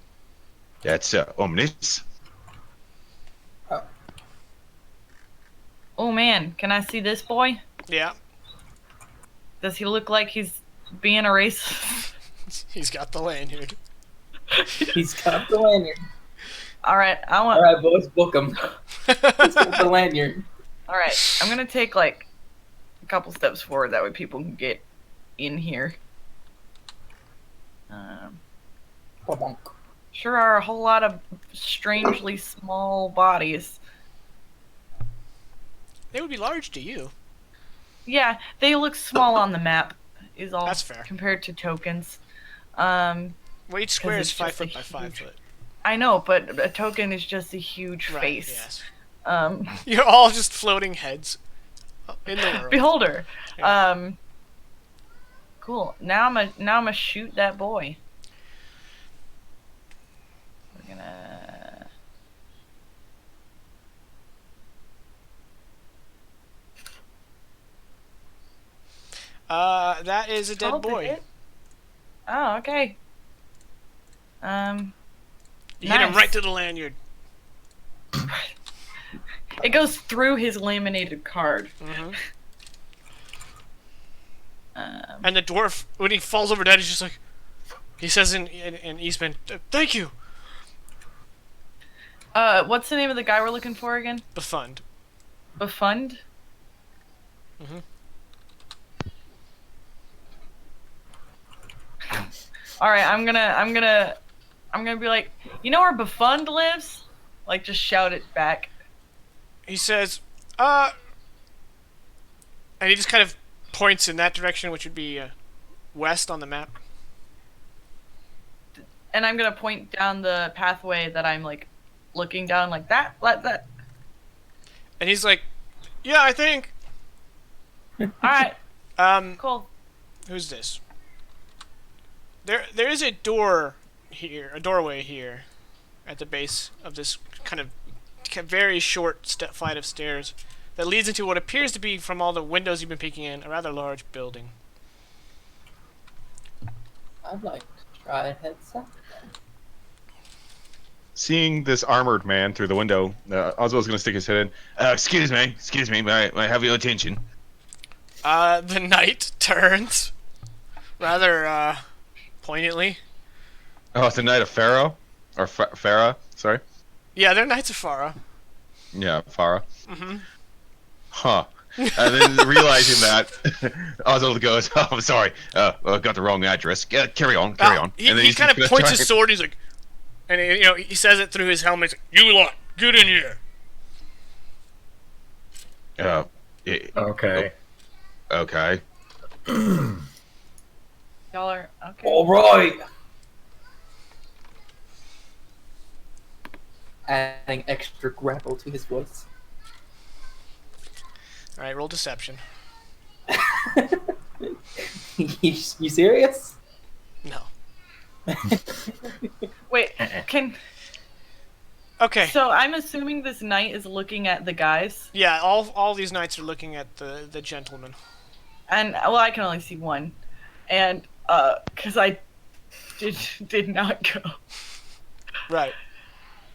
that's ominous. Oh man, can I see this boy? Yeah. Does he look like he's being a racist? He's got the lanyard. He's got the lanyard. Alright, Alright, boys, book him. He's got the lanyard. Alright, I'm gonna take like a couple steps forward, that way people can get in here. Sure are a whole lot of strangely small bodies. They would be large to you. Yeah, they look small on the map, is all. That's fair. Compared to tokens. Well, each square is it's 5 just foot a by 5 huge- foot. I know, but a token is just a huge Right, face. yes. You're all just floating heads in the world. Beholder. Yeah. Cool. Now I'm gonna shoot that boy. We're gonna. That is a dead Oh, did boy. it? Oh, okay. You hit him right to the lanyard. It goes through his laminated card. Mm-hmm. And the dwarf, when he falls over dead, he's just like, He says in Eastman, "Thank you." What's the name of the guy we're looking for again? Bifund. Bifund? Mm-hmm. All right, I'm gonna be like, you know where Bifund lives? Like, just shout it back. He says, and he just kind of points in that direction, which would be west on the map. And I'm gonna point down the pathway that I'm like looking down, like that, like that. And he's like, "Yeah, I think." All right, cool. Who's this? There is a doorway here, at the base of this kind of very short flight of stairs that leads into what appears to be, from all the windows you've been peeking in, a rather large building. I'd like to try and head south. Seeing this armored man through the window, Oswald's gonna stick his head in. Excuse me, may I have your attention? The knight turns, rather poignantly. Oh, it's the Knight of Pharaoh? Or Farah, sorry? Yeah, they're knights of Farah. Yeah, Farah. Mm-hmm. Huh. And then realizing that, Oswald goes, "Oh, I'm sorry, I got the wrong address. Carry on. He, And then he kind of gonna points try his sword. He's like, and he says it through his helmet. He's like, "You lot, get in here." Okay. Okay. Y'all are okay. All right. Adding extra grapple to his voice. All right, roll deception. You serious? No. Wait, Okay. so I'm assuming this knight is looking at the guys, Yeah, all these knights are looking at the gentleman. and well, I can only see one, and because I did not go. Right.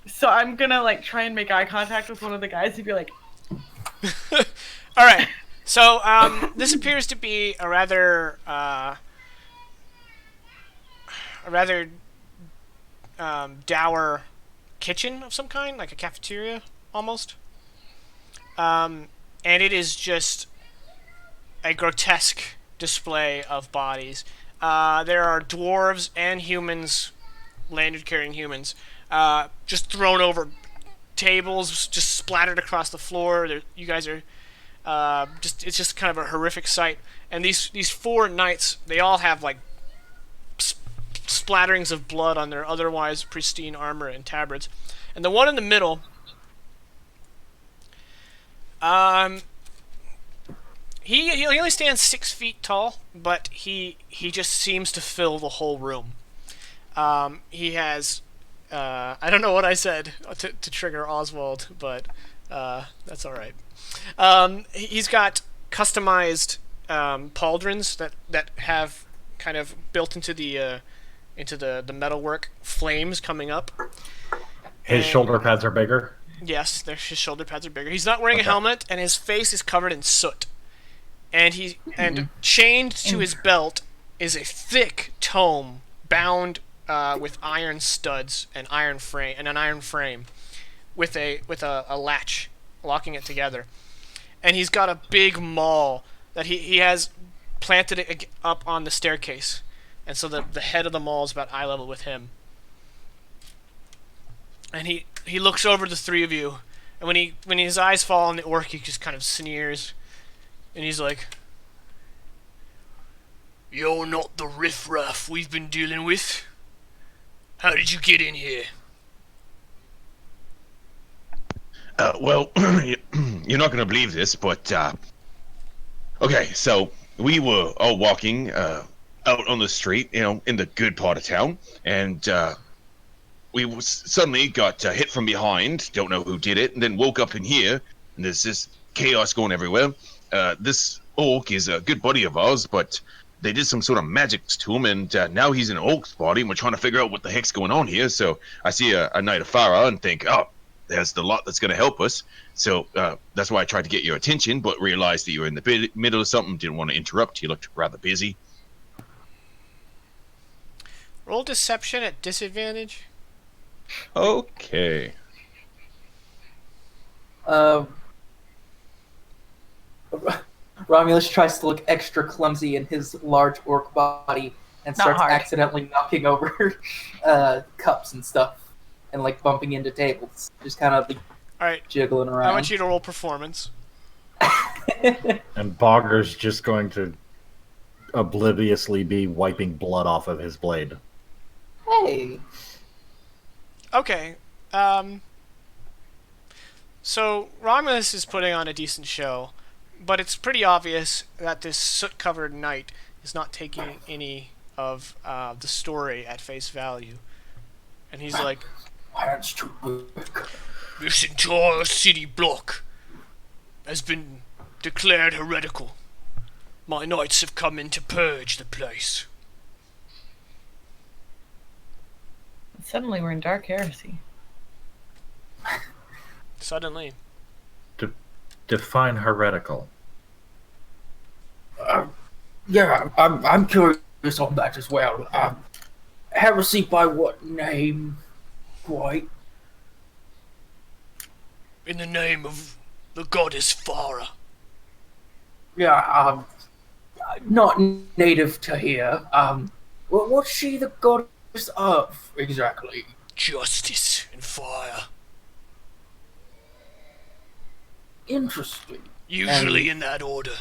So I'm gonna like try and make eye contact with one of the guys and be like, All right. So this appears to be a rather dour kitchen of some kind, like a cafeteria almost. And it is just a grotesque display of bodies. There are dwarves and humans, lanyard-carrying humans, just thrown over tables, just splattered across the floor. You guys are it's just kind of a horrific sight. And these four knights, they all have like splatterings of blood on their otherwise pristine armor and tabards. And the one in the middle, he only stands 6 feet tall, but he just seems to fill the whole room. He has I don't know what I said to trigger Oswald, but that's all right. He's got customized pauldrons that have kind of built into the metalwork flames coming up. His shoulder pads are bigger. Yes, his shoulder pads are bigger. He's not wearing a helmet, and his face is covered in soot. And chained to his belt is a thick tome bound with iron studs and an iron frame, with a latch locking it together. And he's got a big maul that he has planted it up on the staircase, and so the head of the maul is about eye level with him. And he looks over the three of you, and when his eyes fall on the orc, he just kind of sneers, and he's like, "You're not the riffraff we've been dealing with. How did you get in here?" Well, you're not gonna believe this, but okay. So we were all walking out on the street, in the good part of town, and we suddenly got hit from behind. Don't know who did it, and then woke up in here, and there's this chaos going everywhere. This orc is a good buddy of ours, but they did some sort of magics to him, and now he's in an orc's body, and we're trying to figure out what the heck's going on here. So I see a Knight of Farah and think, oh, there's the lot that's going to help us. So that's why I tried to get your attention, but realized that you were in the middle of something, didn't want to interrupt. You looked rather busy. Roll deception at disadvantage. Okay. Romulus tries to look extra clumsy in his large orc body and Not starts hard. accidentally knocking over cups and stuff and like bumping into tables. Just kind of like, All right. jiggling around. I want you to roll performance. And Bogger's just going to obliviously be wiping blood off of his blade. Hey. Okay. So Romulus is putting on a decent show, but it's pretty obvious that this soot-covered knight is not taking any of the story at face value. And he's like, That's too big. "This entire city block has been declared heretical. My knights have come in to purge the place." Suddenly we're in dark heresy. Suddenly. Define heretical. Yeah, I'm curious on that as well. Heresy by what name? Quite. In the name of the goddess Farah. Yeah, not native to here. What's she the goddess of exactly? Justice and fire. Interesting. Usually in that order.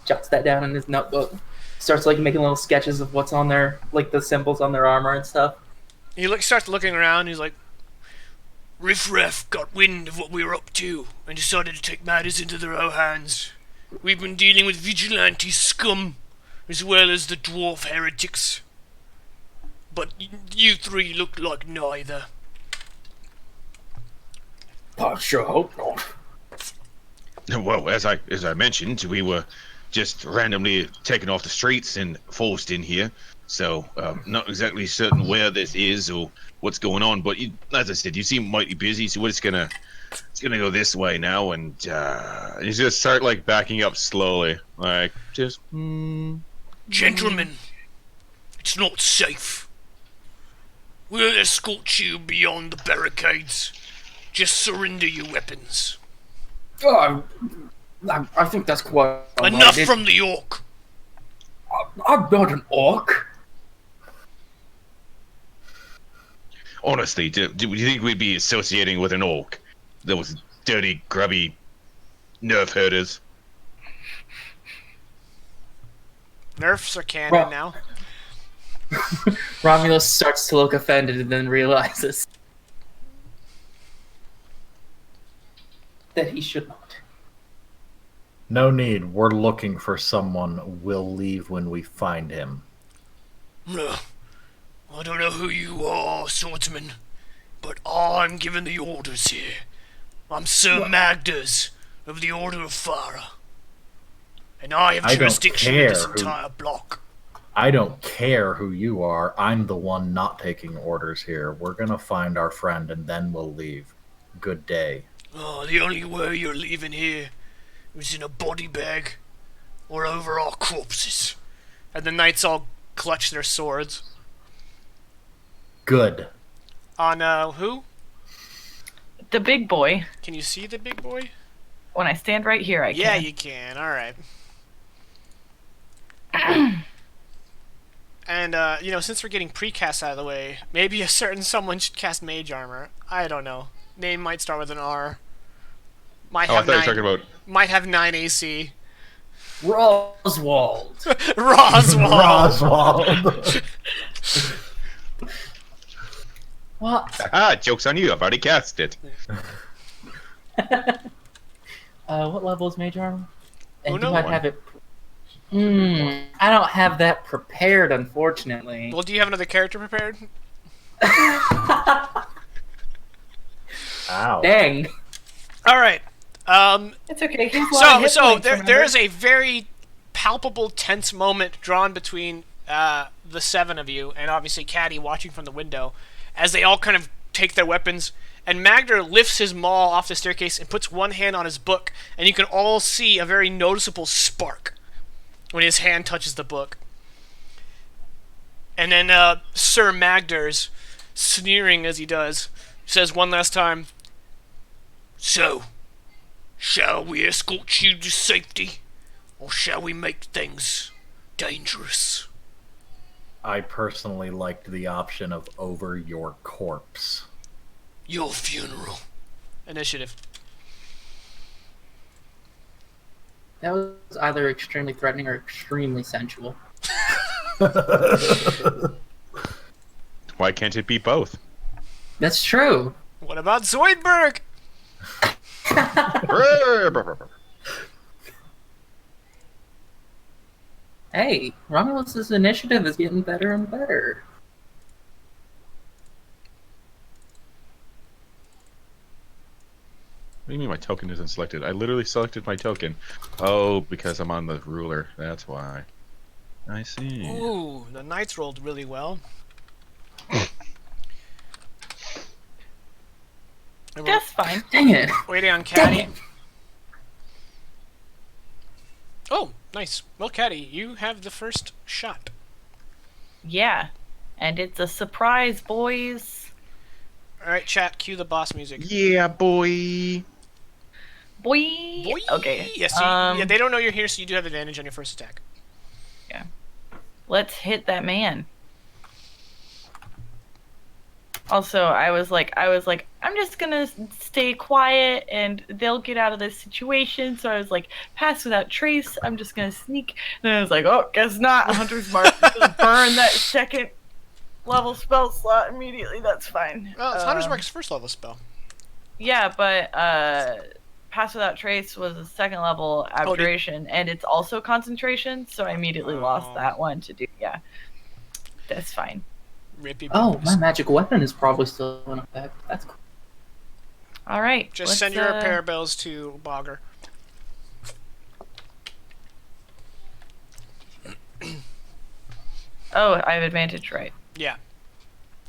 Jots that down in his notebook. Starts like making little sketches of what's on their, like the symbols on their armor and stuff. He starts looking around. He's like, "Riff Raff got wind of what we were up to and decided to take matters into their own hands. We've been dealing with vigilante scum as well as the dwarf heretics. But you three look like neither." I sure hope not. Well, as I mentioned, we were just randomly taken off the streets and forced in here. So, not exactly certain where this is or what's going on. But as I said, you seem mighty busy, so we're just gonna go this way now, and you just start like backing up slowly, like just. "Gentlemen, it's not safe. We'll escort you beyond the barricades. Just surrender your weapons. I think that's quite Enough alright. from the orc." I'm not an orc. Honestly, do you think we'd be associating with an orc? Those dirty, grubby nerf herders. Nerfs are canon Well- now. Romulus starts to look offended and then realizes that he should not. No need. We're looking for someone. We'll leave when we find him. I don't know who you are, swordsman, but I'm giving the orders here. I'm Sir Magdas of the Order of Farah, and I have I don't jurisdiction in this care who- entire block. I don't care who you are. I'm the one not taking orders here. We're gonna find our friend and then we'll leave. Good day. Oh, the only way you're leaving here is in a body bag or over our corpses. And the knights all clutch their swords. Good. On, who? The big boy. Can you see the big boy? When I stand right here, I Yeah, can. you can. Alright. And, since we're getting precast out of the way, maybe a certain someone should cast mage armor. I don't know. Name might start with an R. Might Oh, I have thought you were 9, talking about. might have 9 AC. Roswald. Roswald. Roswald. What? Ah, joke's on you. I've already cast it. What level is Mage Armor? And Who do knows? I have it? I don't have that prepared, unfortunately. Well, do you have another character prepared? Ow. Dang. Alright. It's okay. He's low hit So points, there remember? is a very palpable, tense moment drawn between the 7 of you and obviously Caddy watching from the window as they all kind of take their weapons. And Magder lifts his maul off the staircase and puts one hand on his book, and you can all see a very noticeable spark when his hand touches the book. And then Sir Magders, sneering as he does, says one last time, "So, shall we escort you to safety, or shall we make things dangerous?" I personally liked the option of over your corpse. Your funeral. Initiative. That was either extremely threatening or extremely sensual. Why can't it be both? That's true. What about Zoidberg? Hey, Romulus's initiative is getting better and better. What do you mean my token isn't selected? I literally selected my token. Oh, because I'm on the ruler. That's why. I see. Ooh, the knights rolled really well. And we're That's fine. Dang it. waiting on Dang Caddy. it. Oh, nice. Well, Caddy, you have the first shot. Yeah. And it's a surprise, boys. All right, chat. Cue the boss music. Yeah, boy. Boy. Boy. Okay. Yes. Yeah, they don't know you're here, so you do have advantage on your first attack. Let's hit that man. Also, I was like, I'm just gonna stay quiet and they'll get out of this situation. So I was like, pass without trace. I'm just gonna sneak. And then I was like, oh, guess not. Hunter's Mark. Just burn that second level spell slot immediately. That's fine. Well, it's Hunter's Mark's first level spell. Yeah, but pass without trace was a second level abjuration, and it's also concentration. So I immediately lost that one to do. Yeah, that's fine. Rippy. Oh, boobs. my magic weapon is probably still in effect. That's cool. All right. Just send your repair bills to Bogger. Oh, I have advantage, right? Yeah.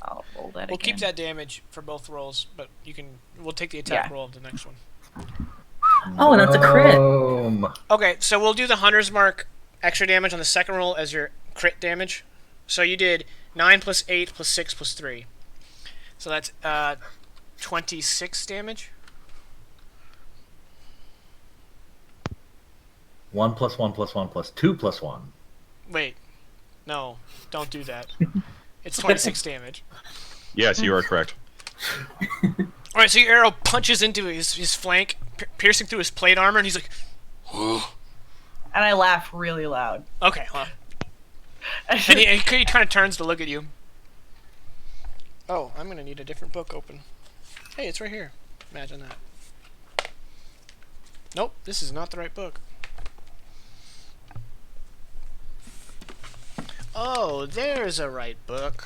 I'll roll that We'll again. keep that damage for both rolls, but we'll take the attack Yeah. roll of the next one. Oh, and that's a crit. Boom. Okay, so we'll do the Hunter's Mark extra damage on the second roll as your crit damage. So you did 9 plus 8 plus 6 plus 3. So that's 26 damage. 1 plus 1 plus 1 plus 2 plus 1. Wait. No, don't do that. It's 26 damage. Yes, you are correct. Alright, so your arrow punches into his flank, piercing through his plate armor, and he's like, And I laugh really loud. okay, well. And he kind of turns to look at you. Oh, I'm going to need a different book open. Hey, it's right here. Imagine that. Nope, this is not the right book. Oh, there's a right book.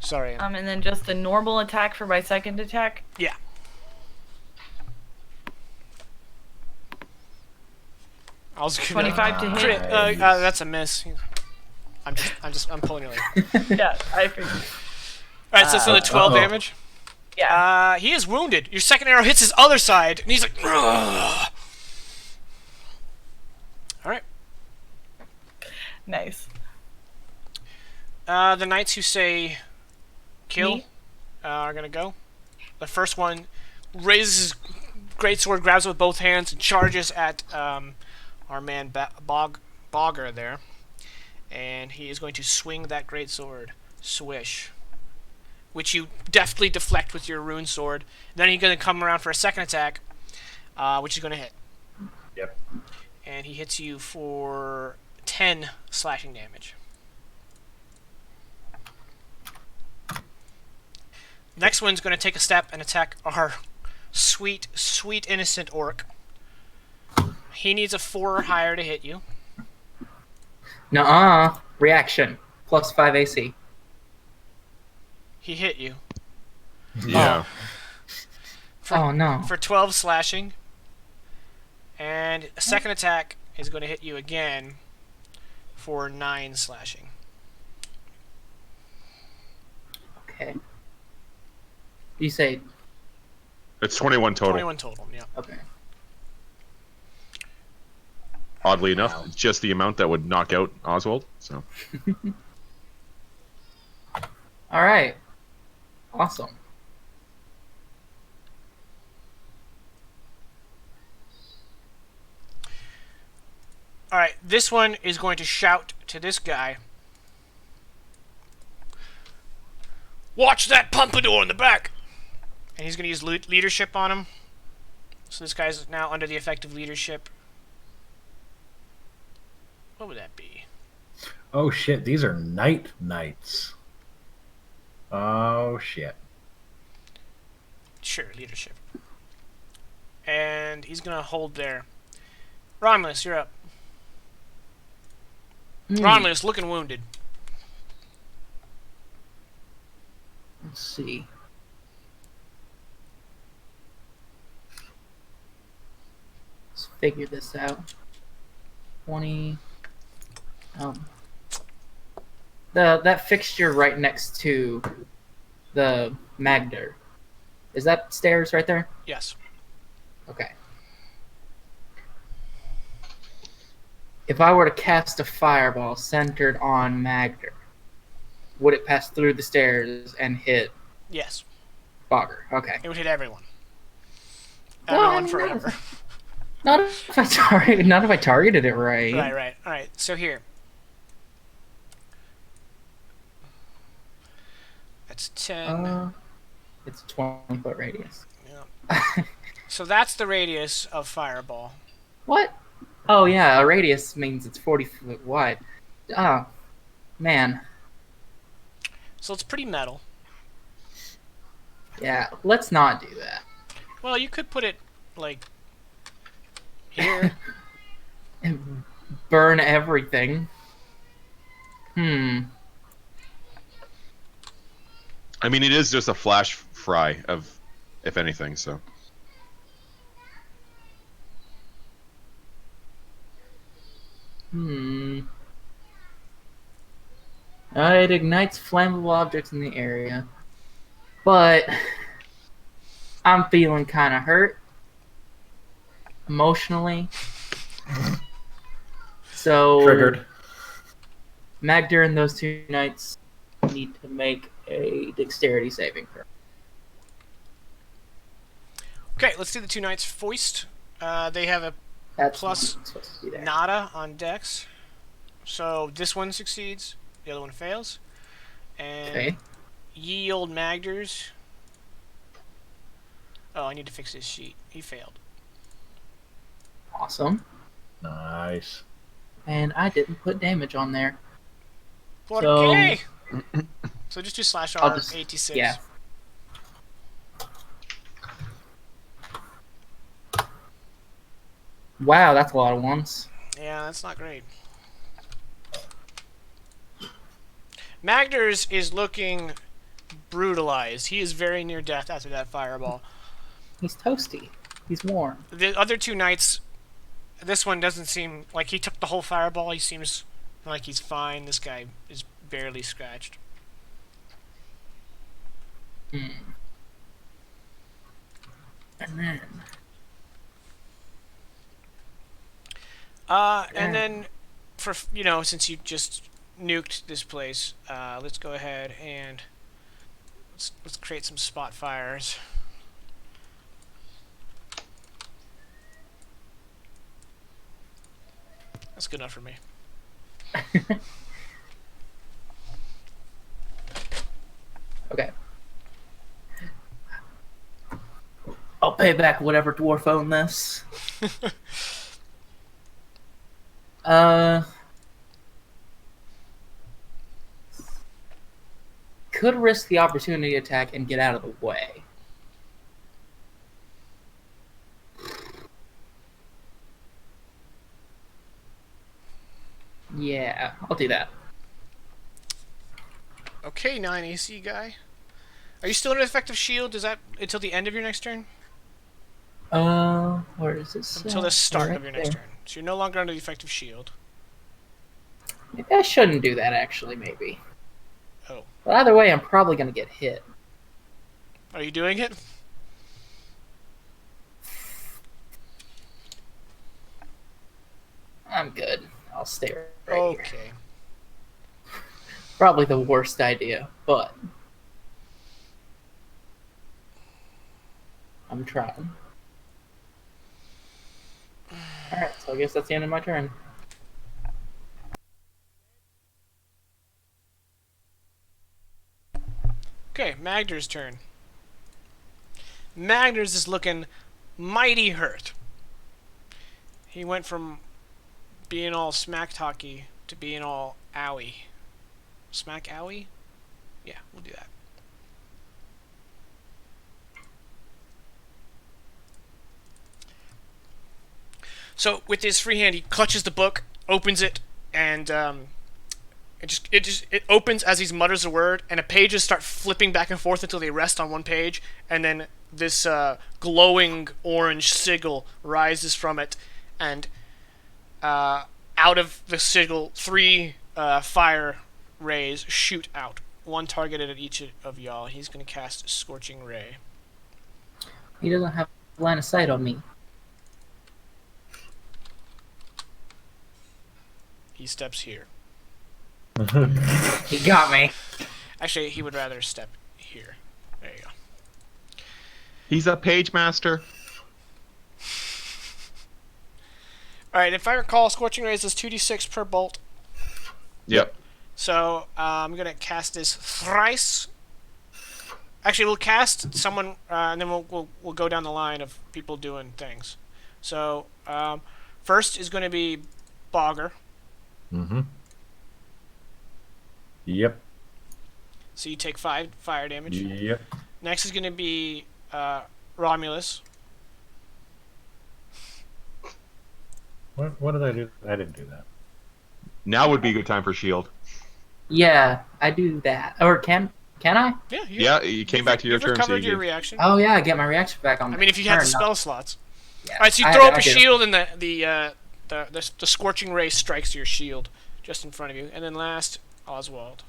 Sorry. And then just a normal attack for my second attack. Yeah. I was gonna 25 to hit. crit. That's a miss. I'm pulling your leg. Yeah, I figured. Alright, so the 12 damage. Yeah. He is wounded. Your second arrow hits his other side, and he's like, ugh. Alright. Nice. The knights who say kill Me? are gonna go. The first one raises his greatsword, grabs it with both hands, and charges at our man Bogger there. And he is going to swing that greatsword. Swish. Which you deftly deflect with your rune sword. Then he's going to come around for a second attack, which is going to hit. Yep. And he hits you for 10 slashing damage. Next one's going to take a step and attack our sweet, sweet innocent orc. He needs a 4 or higher to hit you. Nuh-uh. Reaction. Plus 5 AC. He hit you. Yeah. Oh, no. For 12 slashing. And a second attack is going to hit you again for 9 slashing. Okay. You say... It's 21 total. 21 total, yeah. Okay. Oddly enough, it's just the amount that would knock out Oswald. So. All right. Awesome. All right, this one is going to shout to this guy. Watch that pompadour in the back! And he's going to use leadership on him. So this guy's now under the effect of leadership. What would that be? Oh shit, these are night knights. Oh shit. Sure, leadership. And he's going to hold there. Romulus, you're up. Romulus, looking wounded. Let's see. Let's figure this out. 20. That fixture right next to the Magder. Is that stairs right there? Yes. Okay. If I were to cast a fireball centered on Magder, would it pass through the stairs and hit Yes. Bogger? Okay. It would hit everyone. No, I Everyone mean, forever. Not if I targeted it right. Right. All right. So here. That's 10. It's a 20-foot radius. Yeah. So that's the radius of fireball. What? Oh yeah, a radius means it's 40 foot wide. Oh, man. So it's pretty metal. Yeah, let's not do that. Well, you could put it, like, here. And burn everything. I mean, it is just a flash fry of, if anything, so. It ignites flammable objects in the area. But I'm feeling kind of hurt emotionally. So Triggered. Magder and those two knights need to make a dexterity saving throw. Okay, let's do the two knights foist. They have a That's plus not supposed to be there. nada on dex. So this one succeeds, the other one fails. And Okay. ye old Magders. Oh, I need to fix his sheet. He failed. Awesome. Nice. And I didn't put damage on there. Por So- qué? So just do slash I'll R just- 86. Yeah. Wow, that's a lot of ones. Yeah, that's not great. Magders is looking brutalized. He is very near death after that fireball. He's toasty. He's warm. The other two knights, this one doesn't seem like he took the whole fireball. He seems like he's fine. This guy is barely scratched. And then And then, for since you just nuked this place, let's go ahead and let's create some spot fires. That's good enough for me. okay. I'll pay back whatever dwarf owned this. Could risk the opportunity attack and get out of the way. Yeah, I'll do that. Okay, 9 AC guy. Are you still in an effective shield? Is that until the end of your next turn? Where is this? Until the start right of your next there. turn. So you're no longer under the effective shield. Maybe I shouldn't do that, actually, maybe. Oh. But either way, I'm probably going to get hit. Are you doing it? stay right here. Okay. Probably the worst idea, but I'm trying. Alright, so I guess that's the end of my turn. Okay, Magner's turn. Magner's is looking mighty hurt. He went from being all smack talky to being all owie. Smack owie? Yeah, we'll do that. So with his free hand, he clutches the book, opens it, and it opens as he mutters a word, and pages start flipping back and forth until they rest on one page, and then this glowing orange sigil rises from it, and out of the sigil, 3 fire rays shoot out, one targeted at each of y'all. He's going to cast Scorching Ray. He doesn't have line of sight on me. He steps here. He got me. Actually, he would rather step here. There you go. He's a page master. Alright, if I recall, Scorching Rays is 2d6 per bolt. Yep. So, I'm going to cast this thrice. Actually, we'll cast someone, and then we'll go down the line of people doing things. So, first is going to be Bogger. Mm-hmm. Yep. So you take 5 fire damage. Yep. Next is going to be Romulus. What did I do? I didn't do that. Now would be a good time for shield. Yeah, I do that. Or can I? Yeah, Yeah, you came back to your you've turn. recovered So your reaction. Oh yeah, I get my reaction back on. I mean, if you have the turn, spell slots. Yeah, All right, so you I- throw I up a do. shield, and the Scorching Ray strikes your shield just in front of you. And then last, Oswald.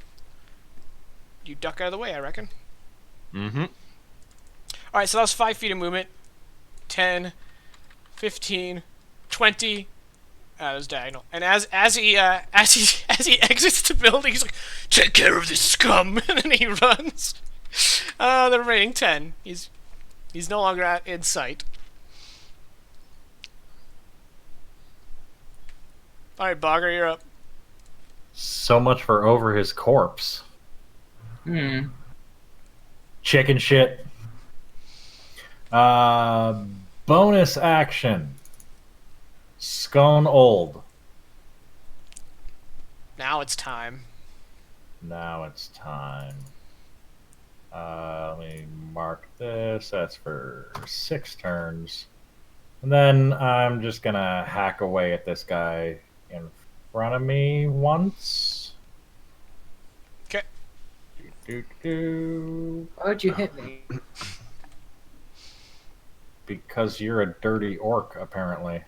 You duck out of the way, I reckon. Mm-hmm. All right, so that was 5 feet of movement. 10, 15, 20. That was diagonal. And as he exits the building, he's like, "Take care of this scum," and then he runs. The remaining 10. He's no longer in sight. All right, Bogger, you're up. So much for over his corpse. Chicken shit. Bonus action. Scone old. Now it's time. Now it's time. Let me mark this. That's for 6 turns. And then I'm just gonna hack away at this guy in front of me once. Okay. Why would you hit me? Because you're a dirty orc, apparently.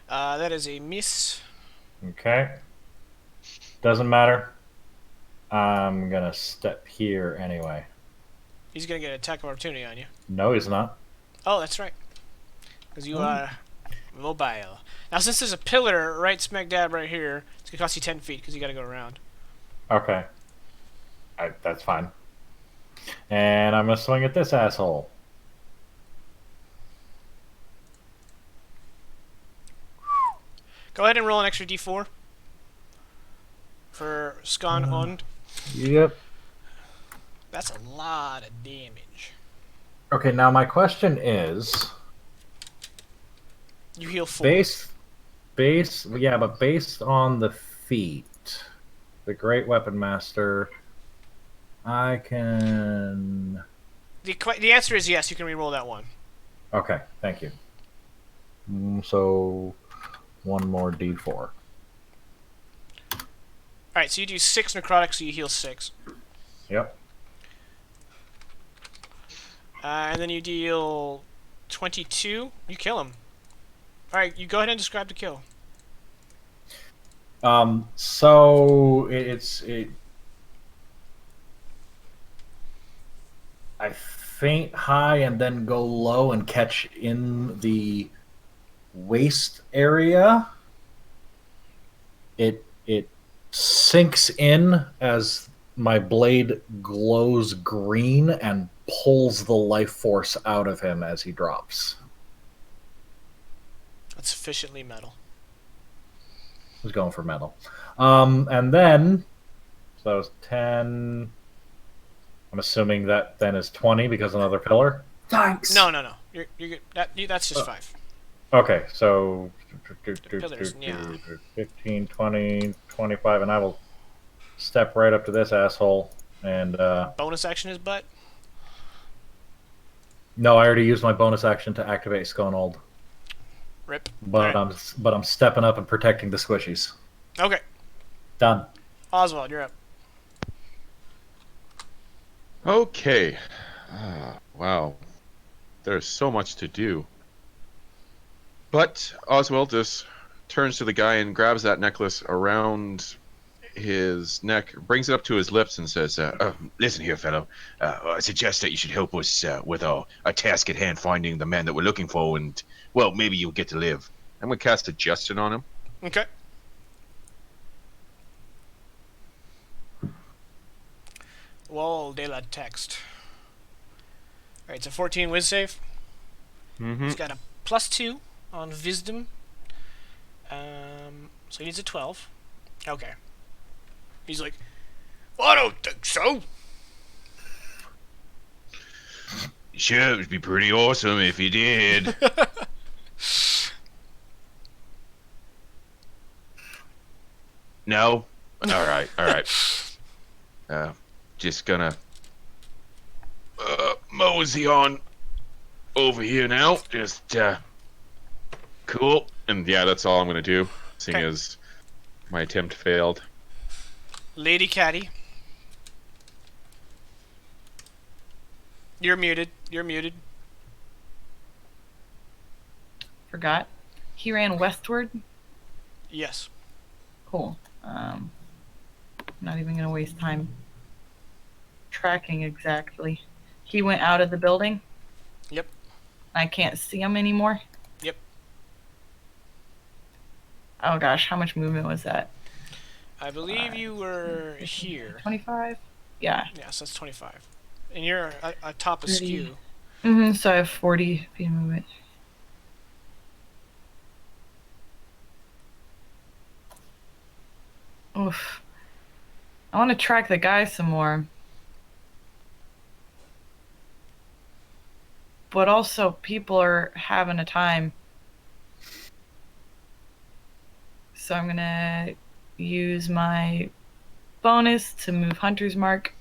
That is a miss. Okay. Doesn't matter. I'm gonna step here anyway. He's gonna get an attack of opportunity on you. No, he's not. Oh, that's right. Because you are mobile. Now, since there's a pillar right smack dab right here, it's gonna cost you 10 feet because you gotta go around. Okay. That's fine. And I'm gonna swing at this asshole. Go ahead and roll an extra d4 for Scon und. Yep. That's a lot of damage. Okay, now my question is, You heal 4. yeah, but based on the feat, the Great Weapon Master, I can. The answer is yes. You can re-roll that one. Okay, thank you. So, one more D4. All right, so you do 6 necrotic, so you heal 6. Yep. And then you deal 22. You kill him. All right, you go ahead and describe the kill. So I faint high and then go low and catch in the waist area. It sinks in as my blade glows green and pulls the life force out of him as he drops. That's sufficiently metal. I was going for metal. And then, so that was 10. I'm assuming that then is 20 because another pillar. Thanks. No. You're good. That's just 5. Okay, so Pillars, yeah. 15, 20, 25, and I will step right up to this asshole and Bonus action is butt. no, I already used my bonus action to activate Scone Old. Rip. But Alright. I'm stepping up and protecting the squishies. Okay. Done. Oswald, you're up. Okay. Wow. There's so much to do. But Oswald just turns to the guy and grabs that necklace around his neck, brings it up to his lips, and says, listen here, fellow. I suggest that you should help us with a task at hand, finding the man that we're looking for, and, well, maybe you'll get to live. I'm going to cast a Justin on him. Okay. Wall de la text. Alright, it's a 14 whiz save. Mm-hmm. He's got a +2 on wisdom. So he needs a 12. Okay. He's like, well, I don't think so. Sure, it would be pretty awesome if you did. No? Alright. Just gonna mosey on over here now. Just, Cool. And yeah, that's all I'm going to do, seeing Okay. as my attempt failed. Lady Caddy. You're muted. Forgot. He ran westward. Yes. Cool. Not even gonna waste time tracking exactly. He went out of the building. Yep. I can't see him anymore. Yep. Oh gosh, how much movement was that? I believe you were here. 25? Yeah. Yes, that's 25. And you're atop a 30. skew. So I have 40 feet of movement. Oof. I want to track the guy some more. But also, people are having a time. So I'm gonna use my bonus to move Hunter's Mark.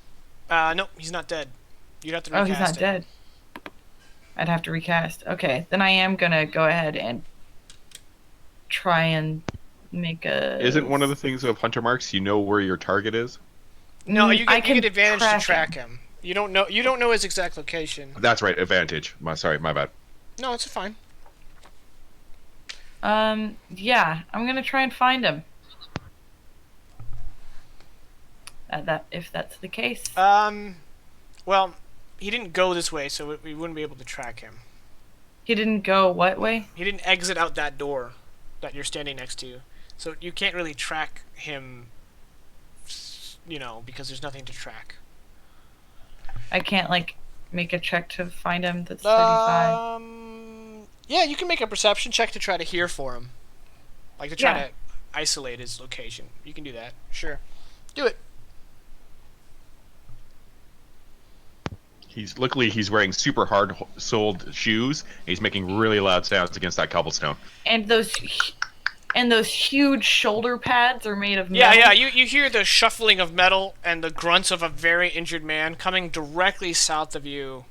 No, he's not dead. You'd have to Oh, recast he's not it. dead. I'd have to recast. Okay, then I am gonna go ahead and try and make a... Isn't one of the things of Hunter Marks, you know where your target is? No, you I get, you can get advantage to track track him. You don't know his exact location. That's right, advantage. My bad. No, it's fine. Yeah, I'm gonna try and find him. If that's the case. Well, he didn't go this way, so we wouldn't be able to track him. He didn't go what way? He didn't exit out that door that you're standing next to. So you can't really track him, because there's nothing to track. I can't, like, make a check to find him that's 35. Yeah, you can make a perception check to try to hear for him. Like, to try Yeah. to isolate his location. You can do that. Sure. Do it. Luckily he's wearing super hard-soled shoes. And he's making really loud sounds against that cobblestone. And those huge shoulder pads are made of Yeah, metal. yeah, you hear the shuffling of metal and the grunts of a very injured man coming directly south of you.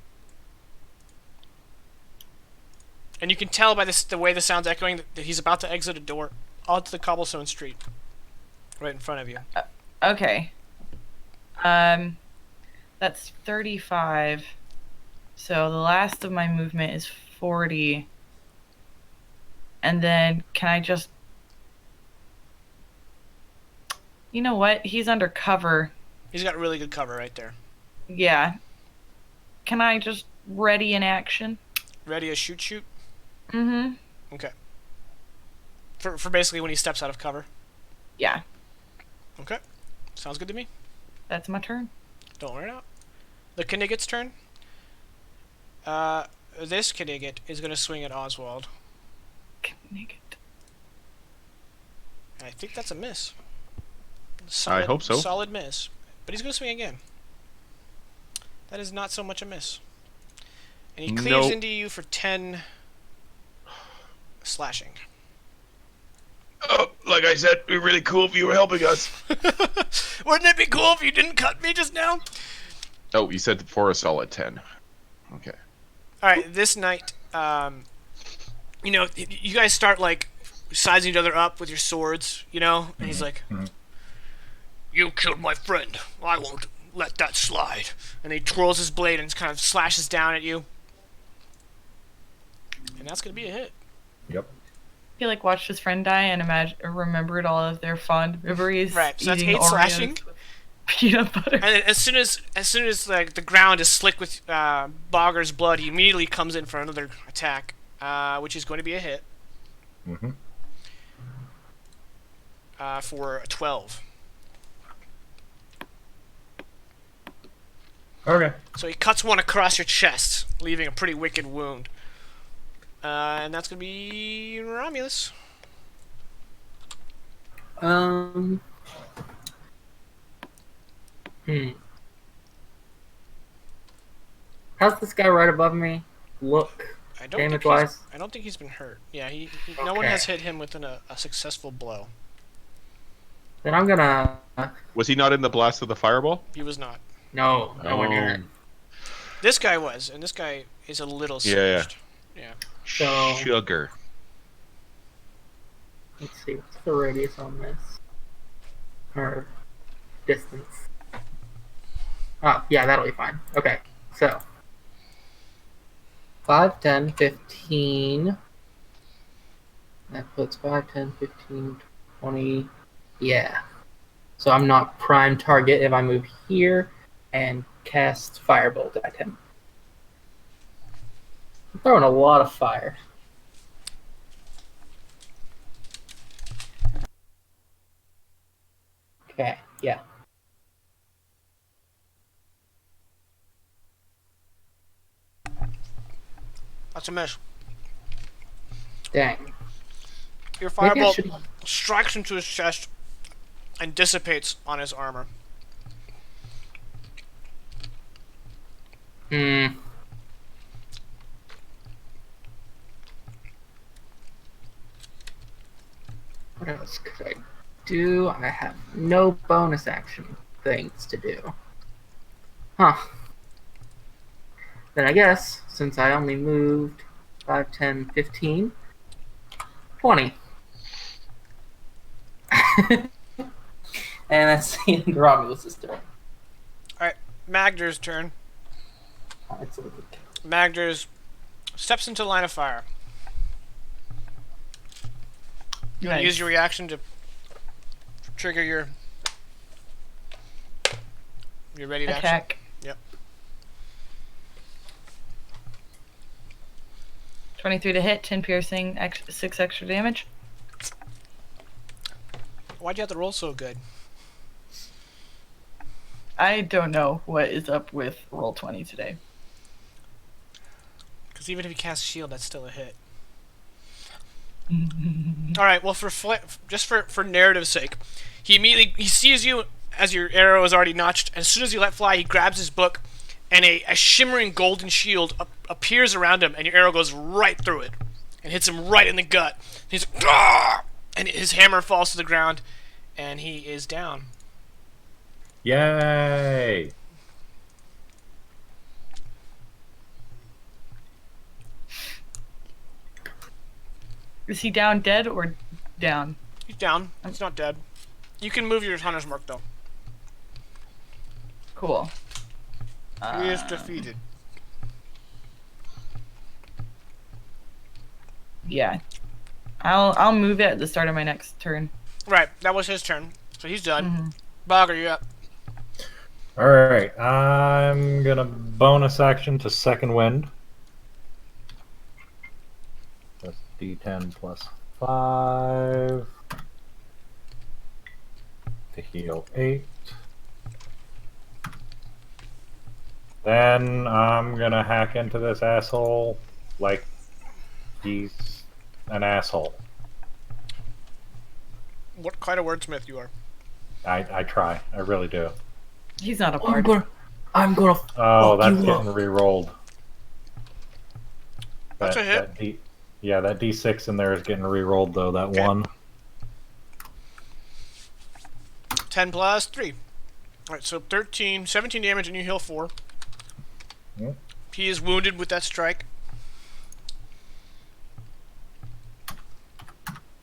And you can tell by the way the sound's echoing that he's about to exit a door onto the cobblestone street. Right in front of you. Okay. That's 35. So the last of my movement is 40. And then can I just... You know what? He's under cover. He's got really good cover right there. Yeah. Can I just ready in action? Ready a shoot? Mm-hmm. Okay. For basically when he steps out of cover. Yeah, Okay. Sounds good to me. that's my turn. Don't worry out. The Knigget's turn. This Knigget is going to swing at Oswald. And I think that's a miss. I hope so. Solid miss. But he's going to swing again. That is not so much a miss. And he cleaves Nope. into you for 10 slashing. Oh, like I said, it'd be really cool if you were helping us. Wouldn't it be cool if you didn't cut me just now? Oh, you said for a solid 10. Okay. Alright, this night, you know, you guys start, like, sizing each other up with your swords, you know? And he's like, you killed my friend. I won't let that slide. And he twirls his blade and kind of slashes down at you. And that's going to be a hit. Yep. He like watched his friend die and remembered all of their fond memories. Right, so that's eating 8 Oreos slashing. with peanut butter. And then as soon as like the ground is slick with Bogger's blood, he immediately comes in for another attack, which is going to be a hit. Mm-hmm. For a 12. Okay. So he cuts one across your chest, leaving a pretty wicked wound. And that's going to be Romulus. How's this guy right above me look? I don't think Damage-wise? I don't think he's been hurt. Yeah, no one has hit him within a successful blow. Then I'm gonna... Was he not in the blast of the fireball? He was not. No, nowhere near it. This guy was, and this guy is a little Yeah. singed. Yeah. So- Sugar. Let's see, what's the radius on this? Or distance? Oh, yeah, that'll be fine. Okay, so 5, 10, 15. That puts 5, 10, 15, 20. Yeah. So I'm not prime target if I move here and cast Firebolt at him. I'm throwing a lot of fire. Okay, yeah. That's a miss. Dang. Your Maybe I firebolt should... strikes into his chest and dissipates on his armor. Hmm. What else could I do? I have no bonus action things to do. Huh. Then I guess, since I only moved 5, 10, 15, 20. And that's the end of Romulus' turn. Alright, Magder's turn. Magder's steps into the line of fire. You want to use your reaction to trigger your ready to action? Attack. Yep. 23 to hit, 10 piercing, 6 extra damage. Why'd you have to roll so good? I don't know what is up with roll 20 today. Because even if you cast shield, that's still a hit. Alright, well, just for narrative's sake, he sees you as your arrow is already notched, and as soon as you let fly, he grabs his book, and a shimmering golden shield appears around him, and your arrow goes right through it, and hits him right in the gut. He's like, "Argh!" And his hammer falls to the ground, and he is down. Yay! Is he down dead or down? He's down. He's not dead. You can move your hunter's mark, though. Cool. He is defeated. Yeah. I'll move it at the start of my next turn. Right, that was his turn, so he's done. Bogger, you up? Alright, I'm gonna bonus action to second wind. That's D10 plus 5. To heal 8. Then I'm gonna hack into this asshole like he's an asshole. What kind of wordsmith you are? I try. I really do. He's not a I'm bard. gonna Oh, fuck that's you getting up. re-rolled. That's a hit. That D6 in there is getting re-rolled though. That Okay. 1. 10 plus 3. Alright, so 13, 17 damage and you heal 4. Yep. He is wounded with that strike.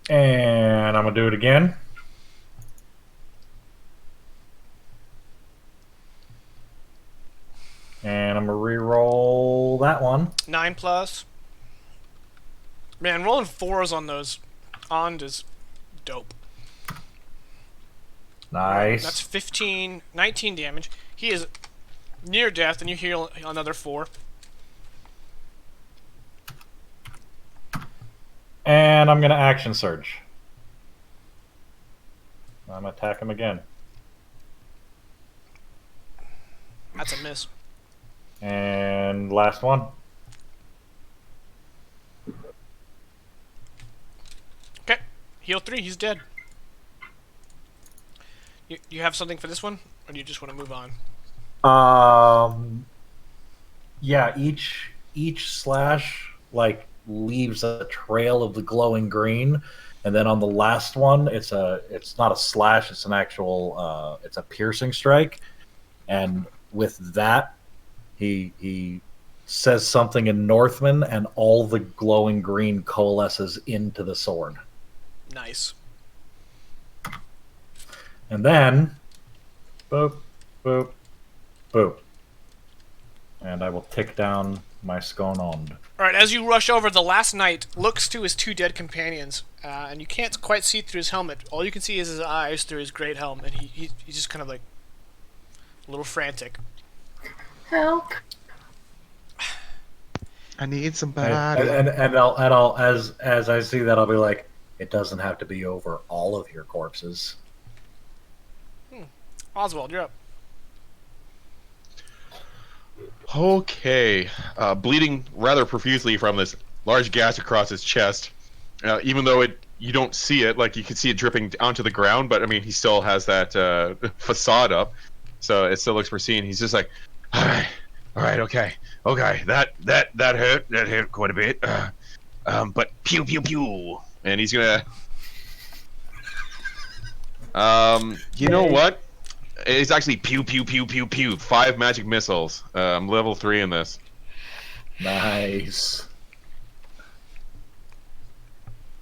And I'm gonna do it again. And I'm gonna re-roll that one. 9 plus. Man, rolling 4s on those Ond is dope. Nice. That's 15, 19 damage. He is near death, and you heal another 4. And I'm gonna action surge. I'm gonna attack him again. That's a miss. And last one. Okay, heal 3, he's dead. You have something for this one? Or do you just want to move on? Yeah, each slash like leaves a trail of the glowing green, and then on the last one, it's not a slash, it's an actual it's a piercing strike, and with that, he says something in Northman, and all the glowing green coalesces into the sword. Nice. And then, boop, boop, boop. And I will tick down my Skonond. Alright, as you rush over, the last knight looks to his 2 dead companions, and you can't quite see through his helmet. All you can see is his eyes through his great helm, and he's just kind of like a little frantic. Help. I need somebody. And I'll as I see that, I'll be like, it doesn't have to be over all of your corpses. Oswald, you're up. Okay. Bleeding rather profusely from this large gash across his chest. Even though you don't see it, like you can see it dripping onto the ground, but I mean, he still has that facade up, so it still looks pristine. He's just like, all right, okay, that hurt quite a bit. But pew pew pew, and he's gonna. You know what? It's actually pew pew pew pew pew. 5 magic missiles. I'm level 3 in this. Nice.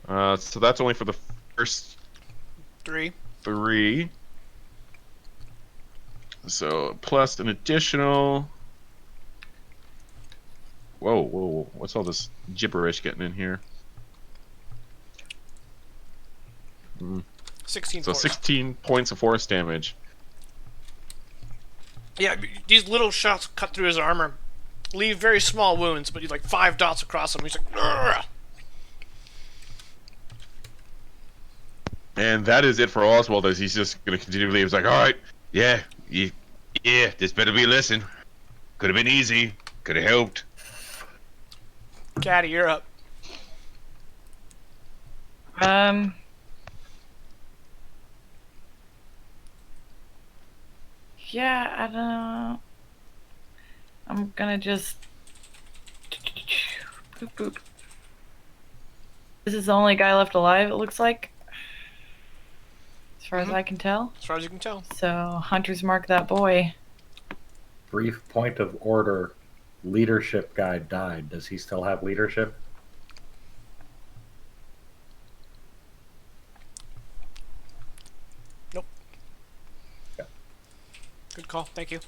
So that's only for the first 3. 3. So plus an additional. Whoa! What's all this gibberish getting in here? 16 So force. 16 points of force damage. Yeah, these little shots cut through his armor, leave very small wounds, but he's like 5 dots across him. He's like, "Ugh." And that is it for Oswald, as he's just going to continue to leave. He's like, alright, yeah, this better be a lesson. Could have been easy. Could have helped. Caddy, you're up. Yeah, I don't know. I'm gonna just boop boop. This is the only guy left alive, it looks like. As far as I can tell. As far as you can tell. So, Hunter's Mark that boy. Brief point of order. Leadership guy died. Does he still have leadership? Nope. Yeah. Good call, thank you.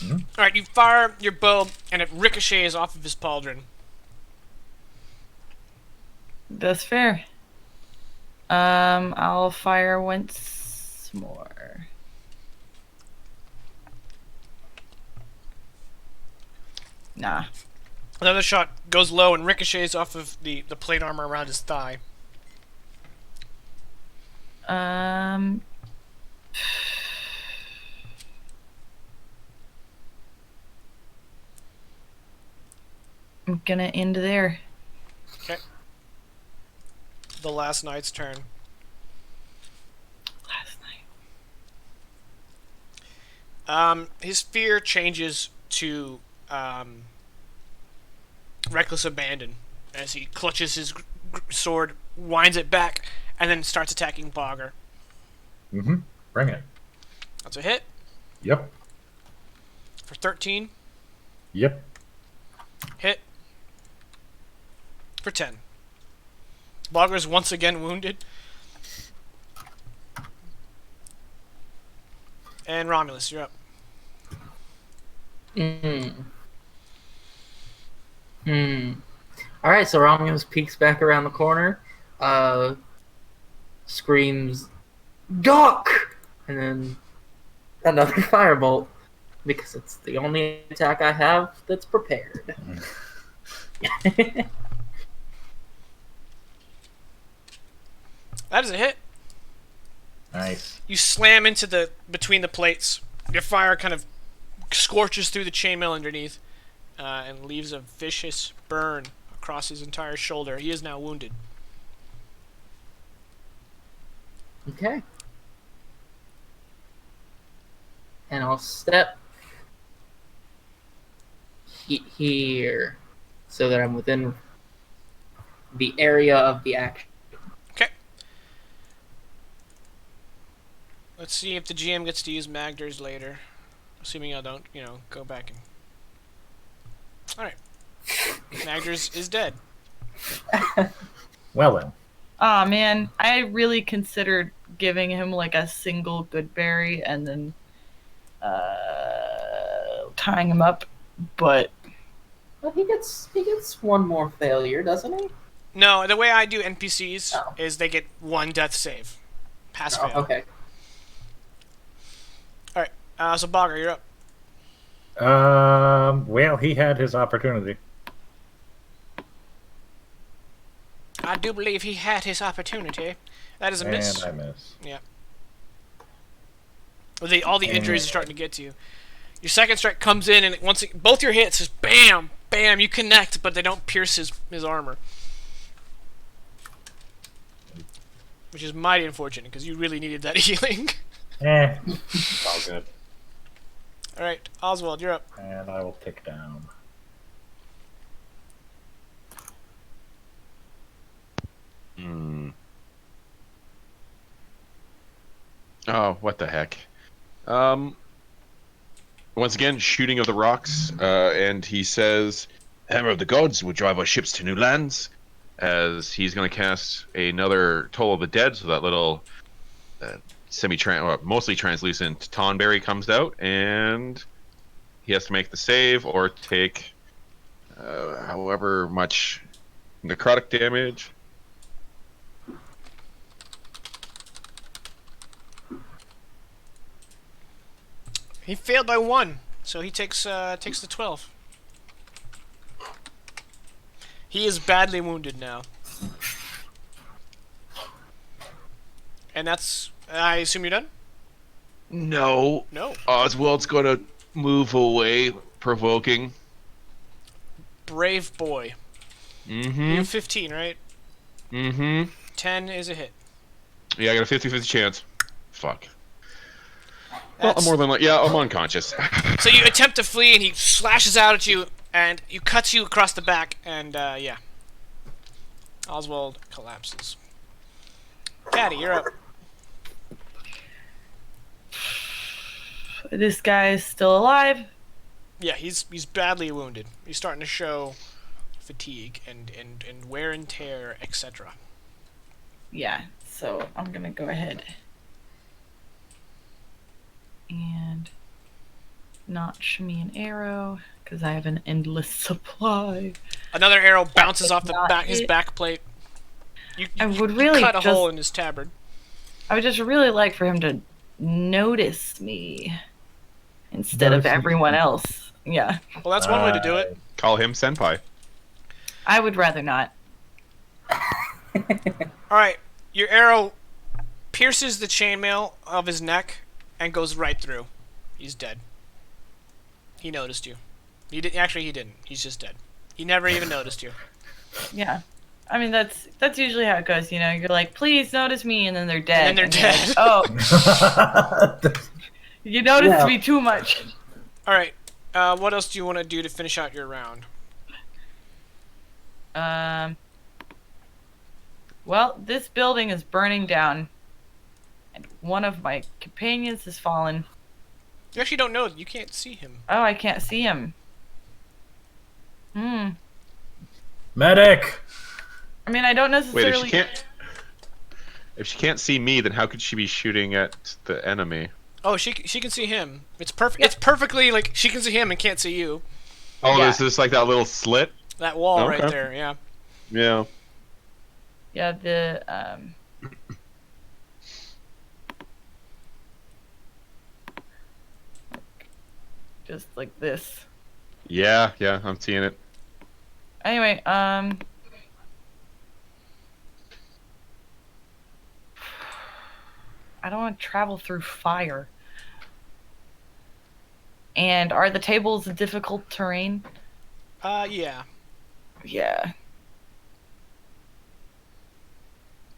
Mhm. Alright, you fire your bow, and it ricochets off of his pauldron. That's fair. I'll fire once more. Nah. Another shot goes low and ricochets off of the plate armor around his thigh. Um. I'm gonna end there. Okay. The last knight's turn. Last night. His fear changes to reckless abandon as he clutches his sword, winds it back, and then starts attacking Bogger. Bring it. That's a hit Yep. for 13. Yep. Hit for 10. Bogger's once again wounded. And Romulus, you're up. Alright, so Romulus peeks back around the corner, screams, "Duck!" And then another firebolt, because it's the only attack I have that's prepared. That is a hit. Nice. You slam into the between the plates. Your fire kind of scorches through the chainmail underneath and leaves a vicious burn across his entire shoulder. He is now wounded. Okay. And I'll step here so that I'm within the area of the action. Okay. Let's see if the GM gets to use Magders later. Assuming I don't, go back and... Alright. Magders is dead. Well then. Aw, man. I really considered giving him like a single good berry and then tying him up, but... Well, he gets one more failure, doesn't he? No, the way I do NPCs is they get one death save. Pass fail. Okay. Alright, so Bogger, you're up. Well, he had his opportunity. I do believe he had his opportunity. That is a miss. And I miss. Yeah. Well, all the injuries are starting to get to you. Your second strike comes in, and both your hits is bam, bam. You connect, but they don't pierce his armor, which is mighty unfortunate because you really needed that healing. It's all good. All right, Oswald, you're up. And I will tick down. Oh, what the heck. Once again, shooting of the rocks, and he says, "Hammer of the gods will drive our ships to new lands," as he's going to cast another Toll of the Dead, so that little mostly translucent Tonberry comes out, and he has to make the save or take however much necrotic damage. He failed by 1, so he takes the 12. He is badly wounded now. And that's... I assume you're done? No. No. Oswald's going to move away, provoking. Brave boy. Mm-hmm. You have 15, right? Mm-hmm. 10 is a hit. Yeah, I got a 50-50 chance. Fuck. Well, I'm more than I'm unconscious. So you attempt to flee, and he slashes out at you, and he cuts you across the back, and Oswald collapses. Caddy, you're up. This guy is still alive. Yeah, he's badly wounded. He's starting to show fatigue and wear and tear, etc. Yeah, so I'm gonna go ahead and notch me an arrow because I have an endless supply. Another arrow bounces off his it. back plate. You I would really cut a hole in his tabard. I would just really like for him to notice me instead of everyone else. Yeah. Well, that's one way to do it. Call him Senpai. I would rather not. Alright, your arrow pierces the chainmail of his neck and goes right through. He's dead. He noticed you. He didn't. Actually, he didn't. He's just dead. He never even noticed you. Yeah. I mean, that's usually how it goes, you know? You're like, please notice me, and then they're dead. And then they're dead. Like, oh, you noticed me too much. All right. What else do you want to do to finish out your round? Well, this building is burning down, and one of my companions has fallen. You actually don't know. You can't see him. Oh, I can't see him. Medic! I mean, I don't Wait, necessarily... if she can't see me, then how could she be shooting at the enemy? Oh, she can see him. It's perfect. It's perfectly like she can see him and can't see you. Oh, Yeah. there's just like that little slit. That wall right Okay. there. Yeah. Yeah. Yeah, the, just like this. Yeah, I'm seeing it. Anyway, I don't want to travel through fire. And are the tables difficult terrain? Yeah. Yeah.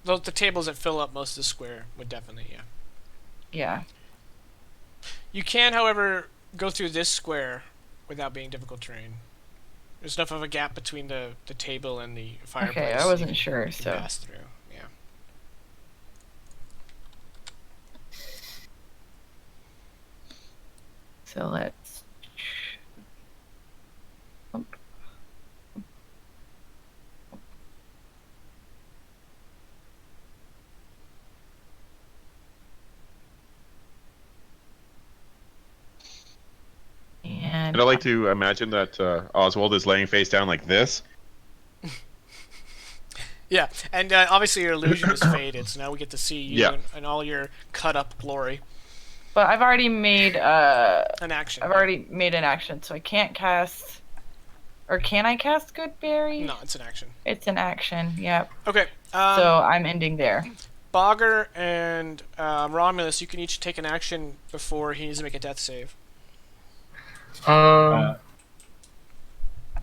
The tables that fill up most of the square would definitely, yeah. Yeah. You can, however, go through this square without being difficult terrain. There's enough of a gap between the table and the fireplace. Okay, I you wasn't can sure, so... pass through, yeah. So let's... And And I like to imagine that Oswald is laying face down like this. Yeah, and obviously your illusion is faded, so now we get to see you Yeah. in all your cut-up glory. But I've already made An action. I've already made an action, so I can't cast, or can I cast Goodberry? No, it's an action. It's an action. Yep. Okay. So I'm ending there. Bogger and Romulus, you can each take an action before he needs to make a death save.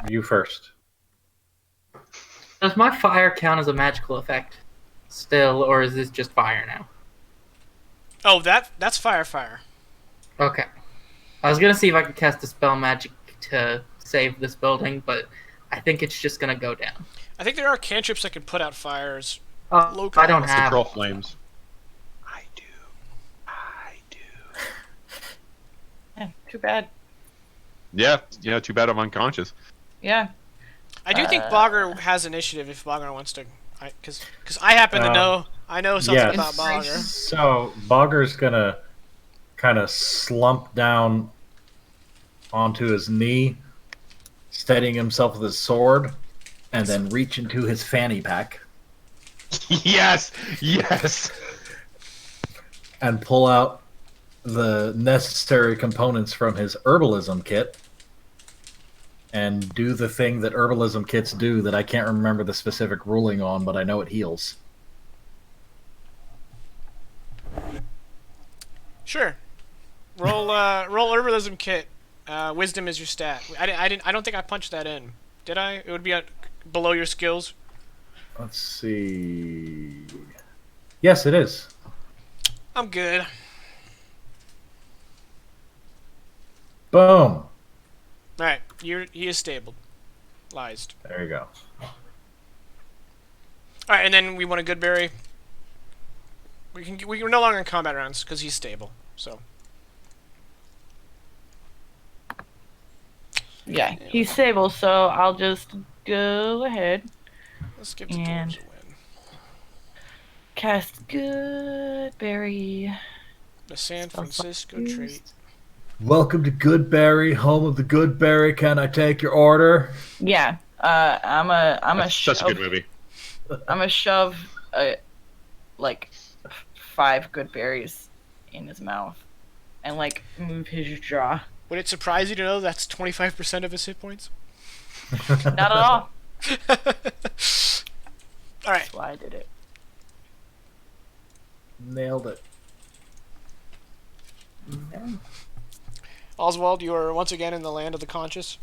You first. Does my fire count as a magical effect still, or is this just fire now? Oh, that's fire. Okay. I was gonna see if I could cast a spell magic to save this building, but I think it's just gonna go down. I think there are cantrips that can put out fires. I don't have. Control flames. I do. Yeah, too bad. Yeah, too bad I'm unconscious. Yeah. I do think Bogger has initiative if Bogger wants to, because I happen to know. I know something yes. about Bogger. So Bogger's gonna kind of slump down onto his knee, steadying himself with his sword, and then reach into his fanny pack Yes! and pull out the necessary components from his herbalism kit and do the thing that herbalism kits do that I can't remember the specific ruling on, but I know it heals. Sure. Roll herbalism kit. Wisdom is your stat. I don't think I punched that in. Did I? It would be below your skills. Let's see. Yes, it is. I'm good. Boom. Alright, he is stable. Lies. There you go. Alright, and then we want a Goodberry. We're no longer in combat rounds because he's stable. So Yeah, he's stable, so I'll just go ahead. let's give the And- dwarves a win. Cast Goodberry. The San Spells Francisco used. trait. Welcome to Goodberry, home of the Goodberry. Can I take your order? Yeah, I'm a Such a good movie. I'm gonna shove like 5 good berries in his mouth and like move his jaw. Would it surprise you to know that's 25% of his hit points? Not at all. Alright, That's why I did it. Nailed it. Okay. Oswald, you are once again in the land of the conscious.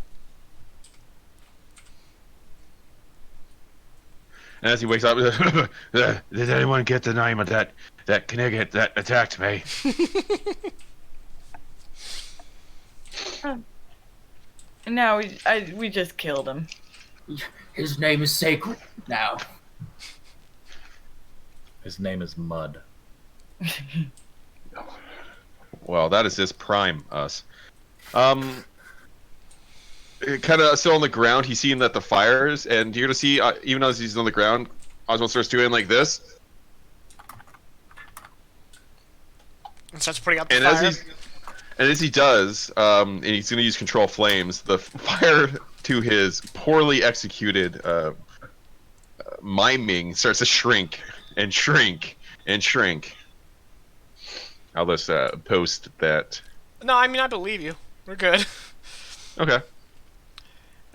And as he wakes up, did anyone get the name of that Knigget that attacked me? No, we just killed him. His name is sacred now. His name is Mud. Well, that is just prime us. Kind of still on the ground. He's seeing that the fires, and you're gonna see, even as he's on the ground, Oswald starts doing like this. And starts putting out the And fire. as he does, and he's gonna use control flames, the fire to his poorly executed miming starts to shrink and shrink and shrink. I'll just post that. No, I mean, I believe you. We're good. Okay.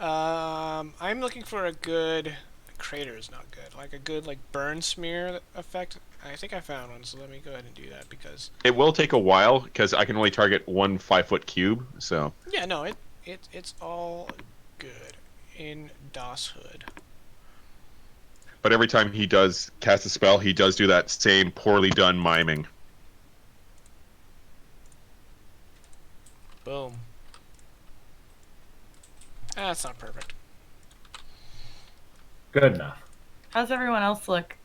I'm looking for a good... Crater is not good. Like a good burn smear effect. I think I found one, so let me go ahead and do that because... It will take a while because I can only target one 5-foot cube. So. Yeah, no, it's all good in Das Hood. But every time he does cast a spell, he does do that same poorly done miming. Boom. That's not perfect. Good enough. How's everyone else look?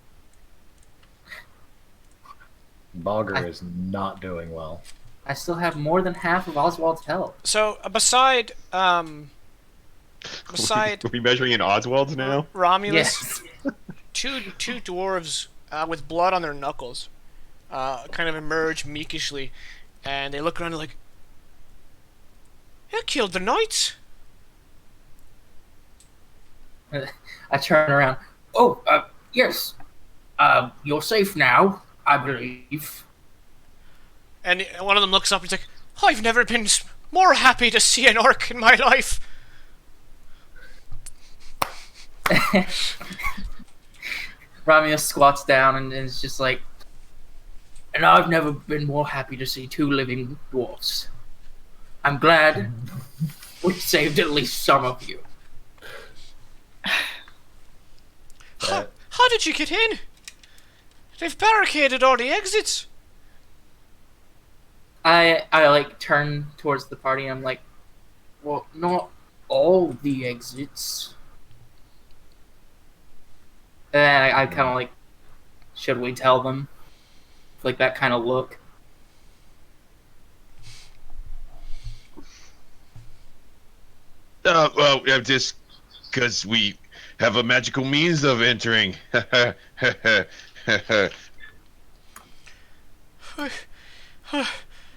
Bogger is not doing well. I still have more than half of Oswald's health. So, beside Are we measuring in Oswald's now? Romulus, Yes. two dwarves with blood on their knuckles kind of emerge meekishly, and they look around and like, "You killed the knights." I turn around. Oh, yes. You're safe now, I believe. And one of them looks up and he's like, "I've never been more happy to see an orc in my life." Romulus squats down and is just like, And I've never been more happy to see 2 living dwarfs. I'm glad we saved at least some of you. How did you get in? They've barricaded all the exits. I turn towards the party and I'm like, Well, not all the exits. and I kind of like, should we tell them? Like that kind of look. Well, just because we have a magical means of entering.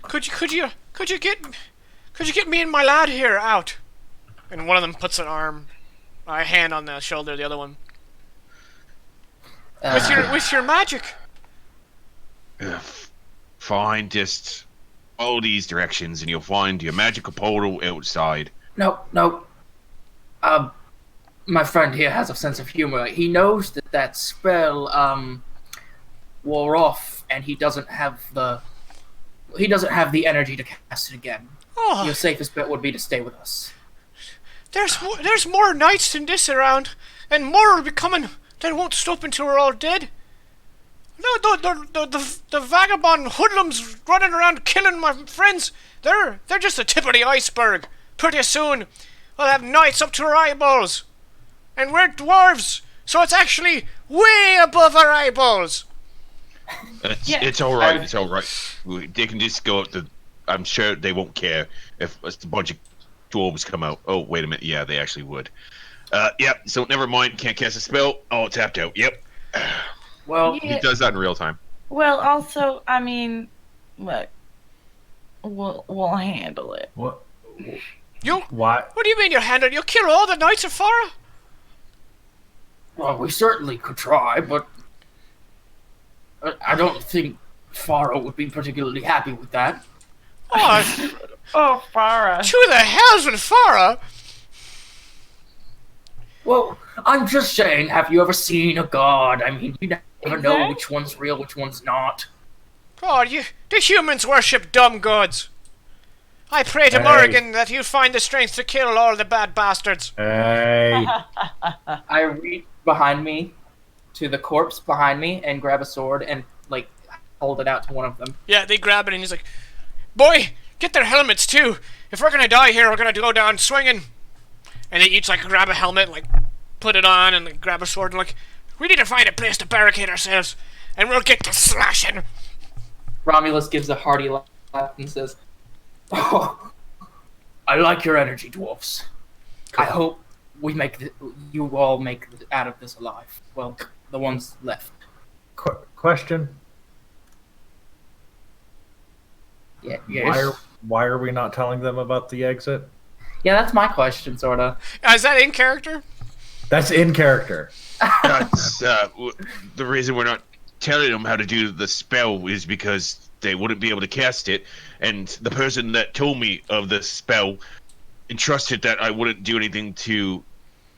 Could you get me and my lad here out? And one of them puts a hand on the shoulder of the other one. With your magic. Fine, just follow these directions and you'll find your magical portal outside. No. My friend here has a sense of humor. He knows that spell, wore off, and he doesn't have the energy to cast it again. Oh, Your safest bet would be to stay with us. there's more knights than this around, and more will be coming that won't stop until we're all dead. No, the vagabond hoodlums running around killing my friends, they're just the tip of the iceberg. Pretty soon, we'll have knights up to our eyeballs. And we're dwarves, so it's actually way above our eyeballs. It's all right. It's all right. They can just go up to. I'm sure they won't care if a bunch of dwarves come out. Oh, wait a minute. Yeah, they actually would. Yep. So never mind. Can't cast a spell. Oh, tapped out. Yep. Well, He does that in real time. Well, also, I mean, look, we'll handle it. What? You? Why? What do you mean you're handled? You'll kill all the knights of Farah? well, we certainly could try, but I don't think Farah would be particularly happy with that. Oh, Oh, Farah. who the hell's with Farah? Well, I'm just saying, have you ever seen a god? I mean, you never know Exactly. which one's real, which one's not. Oh, the humans worship dumb gods. I pray to Hey. Morrigan that you find the strength to kill all the bad bastards. Hey. I reach behind me to the corpse behind me and grab a sword and like hold it out to one of them. Yeah, they grab it and he's like, boy, get their helmets too. If we're gonna die here, we're gonna go down swinging. And they each like grab a helmet, and, like put it on, and like, grab a sword, and like, we need to find a place to barricade ourselves, and we'll get to slashing. Romulus gives a hearty laugh and says, "Oh, I like your energy, dwarfs. I hope we you all make it out of this alive. Well, the ones left." Question. Yeah. Yes. Why are we not telling them about the exit? Yeah, that's my question, sorta. Is that in character? That's in character. That's the reason we're not telling them how to do the spell is because they wouldn't be able to cast it, and the person that told me of the spell entrusted that I wouldn't do anything to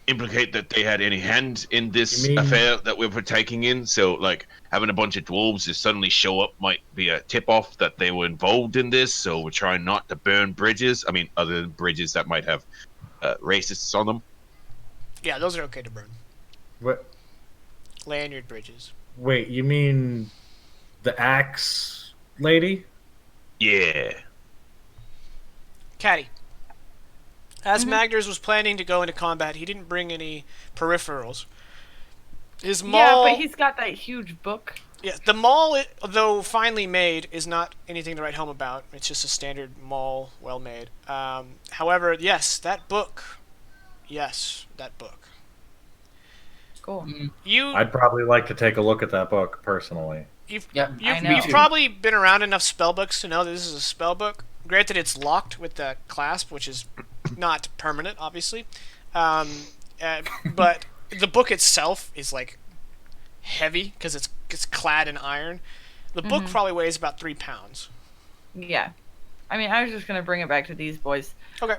implicate that they had any hand in this affair that we're partaking in. So, like, having a bunch of dwarves just suddenly show up might be a tip-off that they were involved in this, so we're trying not to burn bridges. I mean, other than bridges that might have racists on them. Yeah, those are okay to burn. What? Lanyard bridges. Wait, you mean the axe lady? Yeah. Caddy. As Magders was planning to go into combat, he didn't bring any peripherals. His maul... Yeah, but he's got that huge book. Yeah, the maul, though finely made, is not anything to write home about. It's just a standard maul, well made. However, yes, that book. Yes, that book. Cool. I'd probably like to take a look at that book, personally. You've I know. probably been around enough spell books to know that this is a spell book. Granted, it's locked with the clasp, which is not permanent, obviously. But the book itself is, like, heavy, because it's clad in iron. The book probably weighs about 3 pounds. Yeah. I mean, I was just going to bring it back to these boys. Okay.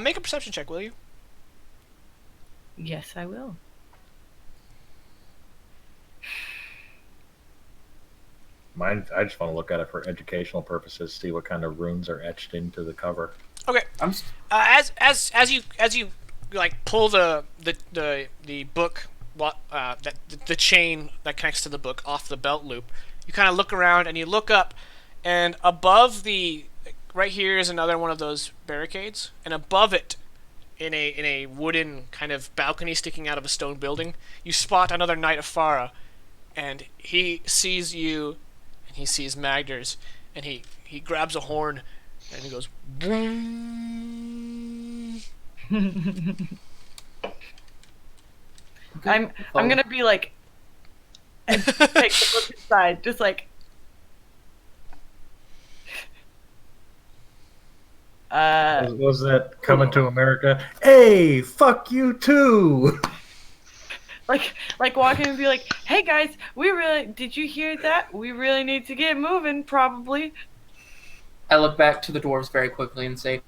Make a perception check, will you? Yes, I will. Mine, I just want to look at it for educational purposes, see what kind of runes are etched into the cover. Okay. As you like pull the book, the chain that connects to the book off the belt loop, you kind of look around and you look up, and above right here is another one of those barricades, and above it, in a wooden kind of balcony sticking out of a stone building, you spot another Knight of Farah, and he sees you, and he sees Magders, and he grabs a horn, and he goes, boom. I'm gonna be like, and take the book aside, just like. Was that Coming to America? Hey, fuck you too. Like walking and be like, hey guys, did you hear that? We really need to get moving, probably. I look back to the dwarves very quickly and say,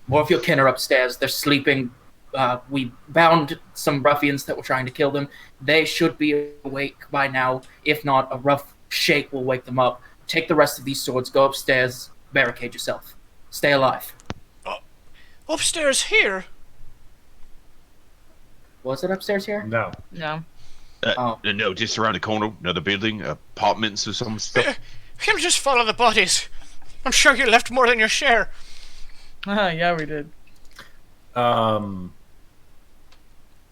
"More of your kin are upstairs. They're sleeping. We bound some ruffians that were trying to kill them. They should be awake by now. If not, a rough shake will wake them up. Take the rest of these swords, go upstairs, barricade yourself. Stay alive." Upstairs here? Was it upstairs here? No. No. No, just around the corner, another building, apartments or some stuff. He'll just follow the bodies. I'm sure you left more than your share. Yeah, we did.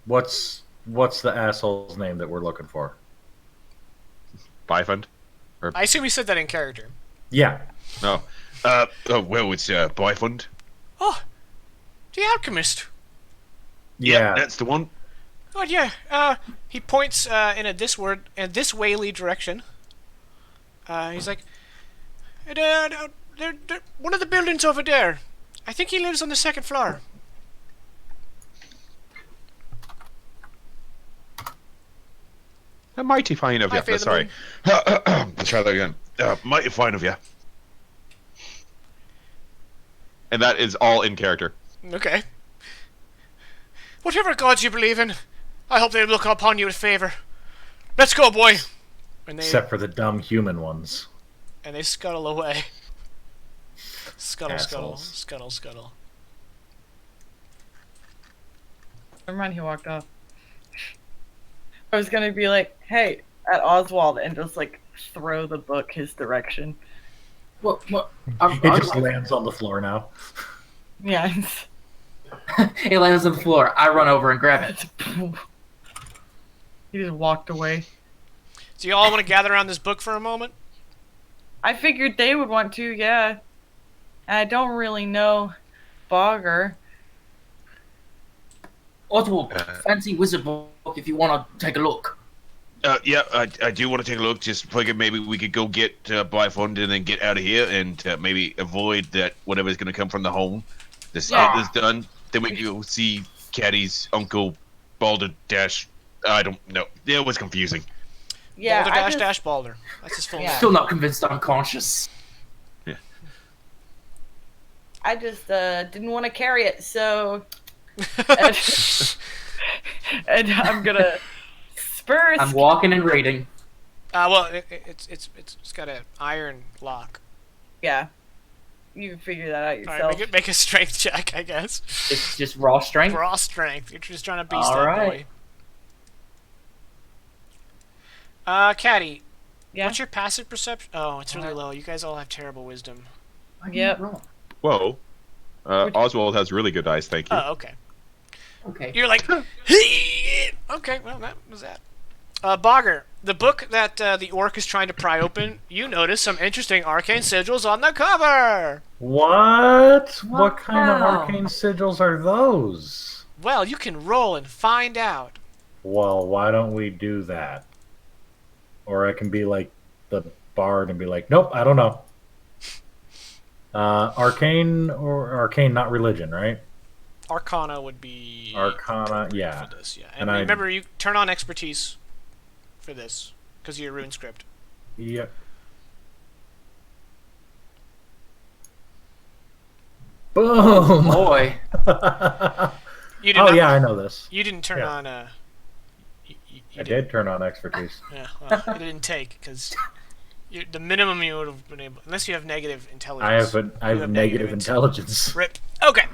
What's the asshole's name that we're looking for? Bifund? I assume he said that in character. Yeah. No. Well, it's Bifund. Oh, the alchemist. Yeah. That's the one. Oh yeah. He points in a this wayly direction. He's like, one of the buildings over there. I think he lives on the second floor. Mighty fine of you. Sorry. Let's try that again. Mighty fine of you. And that is all in character. Okay. Whatever gods you believe in, I hope they look upon you with favor. Let's go, boy. Except for the dumb human ones. and they scuttle away. Scuttle, Assholes. scuttle, scuttle. Never mind, he walked off. I was gonna be like, hey, at Oswald, and just like throw the book his direction. What? It just lands on the floor now. Yeah. It lands on the floor. I run over and grab it. He just walked away. Do you all want to gather around this book for a moment? I figured they would want to, yeah. I don't really know Bogger. Oswald, fancy wizard book if you want to take a look. Yeah, I do want to take a look. Just figured maybe we could go get Bifund and then get out of here and maybe avoid that whatever's going to come from the home. This is done. Then we can go see Caddy's uncle, Balder Dash. I don't know. It was confusing. Yeah, Balder dash dash Balder. That's his full name. Still not convinced I'm conscious. I just didn't want to carry it, so... and I'm gonna spur. I'm walking and reading. Well, it's got an iron lock. Yeah, you can figure that out All yourself. right, make a strength check, I guess. It's just raw strength. Raw strength. You're just trying to beast All that right. boy. Caddy, Yeah. what's your passive perception? Oh, it's really low. You guys all have terrible wisdom. Yep. Whoa. Oswald has really good eyes, thank you. Oh, okay. Okay. You're like, okay, well, that was that. Bogger, the book that the orc is trying to pry open, you notice some interesting arcane sigils on the cover. What? What kind of Wow. arcane sigils are those? Well, you can roll and find out. Well, why don't we do that? Or I can be like the bard and be like, nope, I don't know. Arcane or arcane, not religion, right? Arcana would be Arcana, yeah. for this, yeah. And And I- remember, you turn on expertise for this because of your rune script. Yep. Boom! Boy. You did Oh not, yeah, I know this. You didn't turn Yeah. on. I did turn on expertise. Yeah, well, it didn't take because the minimum you would have been able, unless you have negative intelligence. I have negative intelligence. Rip. Okay.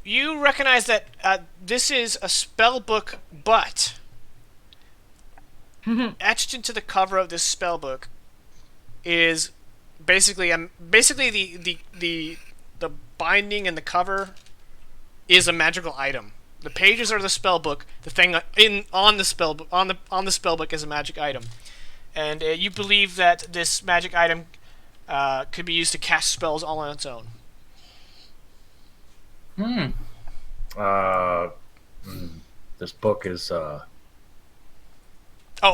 You recognize that this is a spell book, but etched into the cover of this spell book is basically the binding and the cover is a magical item. The pages are the spell book. The thing on the spell book on the spell book is a magic item, and you believe that this magic item could be used to cast spells all on its own. This book is Oh,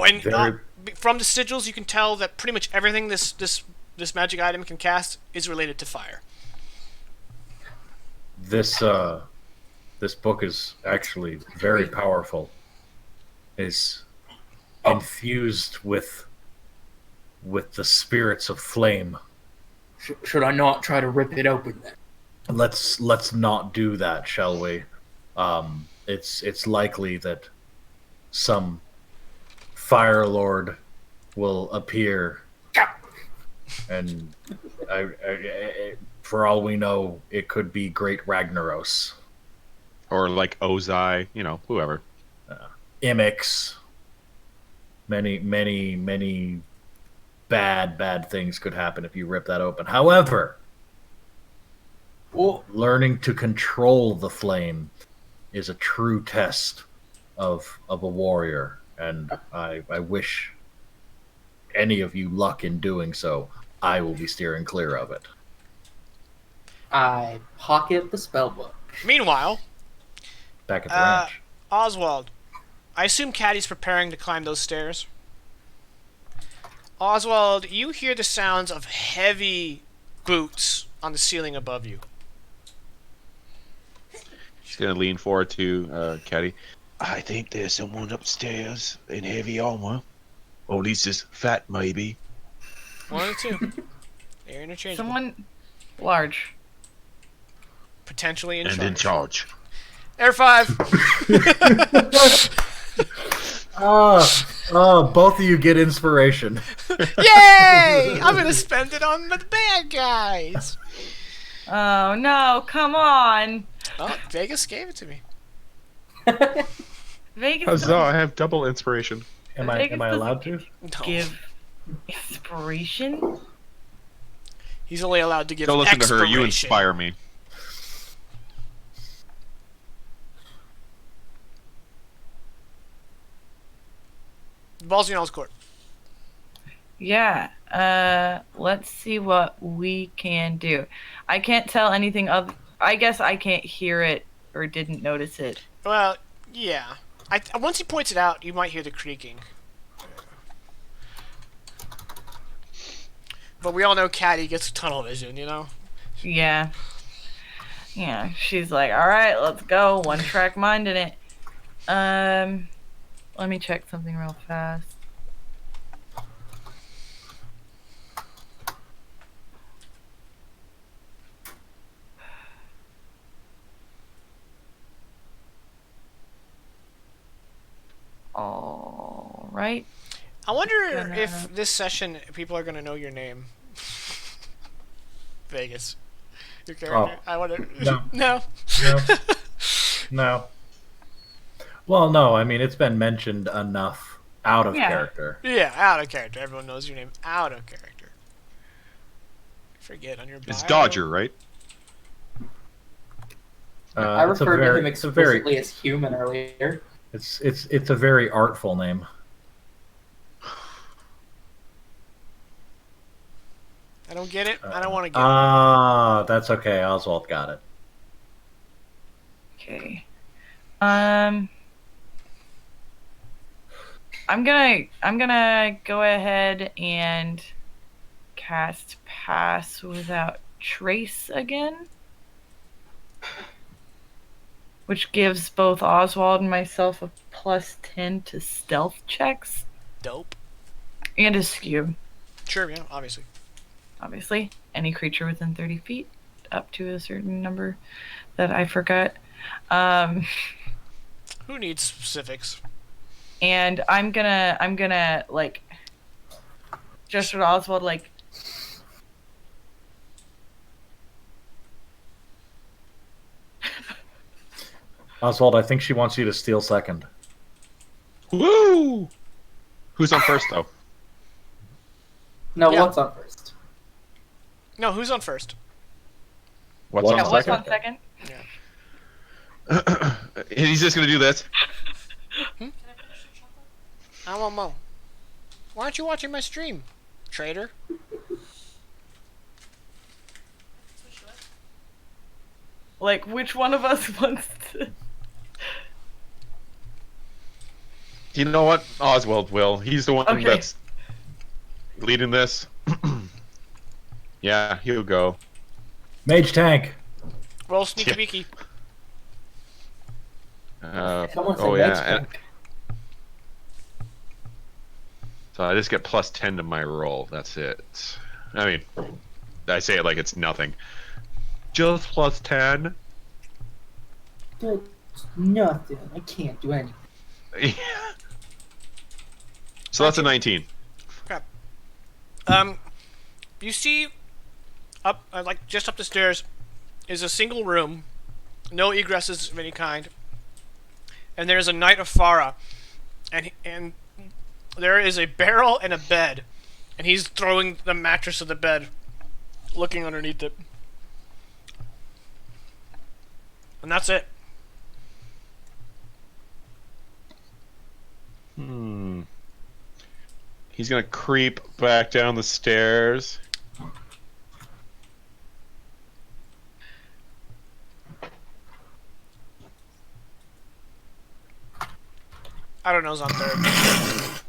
and Very- from the sigils, you can tell that pretty much everything this magic item can cast is related to fire. this book is actually very powerful. Is infused with the spirits of flame. Should I not try to rip it open then? Let's not do that, shall we? It's likely that some Fire Lord will appear, and for all we know, it could be Great Ragnaros, Or like Ozai, whoever. Imix. Many bad things could happen if you rip that open. However, Well, learning to control the flame is a true test of a warrior, and I wish any of you luck in doing so. I will be steering clear of it. I pocket the spell book. Meanwhile, Back at the ranch. Oswald, I assume Caddy's preparing to climb those stairs. Oswald, you hear the sounds of heavy boots on the ceiling above you. She's gonna lean forward to Caddy. I think there's someone upstairs in heavy armor. Or at least is fat, maybe. One or two. They're interchangeable. Someone large. Potentially in And charge. in charge. Air 5! Oh, both of you get inspiration. Yay! I'm gonna spend it on the bad guys. Oh no! Come on, Oh, Vegas gave it to me. Vegas. Huzzah, I have double inspiration. Am I allowed to? No. Give inspiration. He's only allowed to give Don't listen to her. You expiration. inspire me. Ball's in y'all's court. Yeah. Let's see what we can do. I can't tell anything of. I guess I can't hear it or didn't notice it. Well, yeah. Once he points it out, you might hear the creaking. But we all know Caddy gets tunnel vision, you know? Yeah. Yeah. She's like, all right, let's go. One track mind in it. Let me check something real fast. All right. I wonder if this session people are gonna know your name. Vegas. Your character. Oh. I wonder. No. No. No. No. Well, no. I mean, it's been mentioned enough out of character. Yeah, out of character. Everyone knows your name out of character. Forget on your bio. It's Dodger, right? I It's a referred to very- him it's a very- explicitly as human earlier. It's a very artful name. I don't get it. I don't want to get it. Ah, that's okay. Oswald got it. Okay. I'm gonna go ahead and cast Pass Without Trace again, which gives both Oswald and myself a +10 to stealth checks Dope. and a skew. Sure, yeah, obviously. Obviously, any creature within 30 feet, up to a certain number that I forgot. Who needs specifics? And I'm gonna like gesture to Oswald like, Oswald, I think she wants you to steal second. Woo! Who's on first, though? No, Yeah. what's on first? No, who's on first? What's What's yeah, on what's second? on second? He's just gonna do this. I want more. Why aren't you watching my stream, traitor? Like, which one of us wants to? You know what? Oswald will. He's the one Okay. that's leading this. Yeah, he'll go. Mage tank. Roll sneaky beaky. Someone said Oh Meg's yeah. tank. So I just get +10 to my roll. That's it. I mean, I say it like it's nothing. Just +10. That's nothing. I can't do anything. So that's a 19. You see, up like just up the stairs, is a single room, no egresses of any kind, and there's a Knight of Farah, and there is a barrel and a bed, and he's throwing the mattress of the bed, looking underneath it, and that's it. He's gonna creep back down the stairs. I don't know who's on third.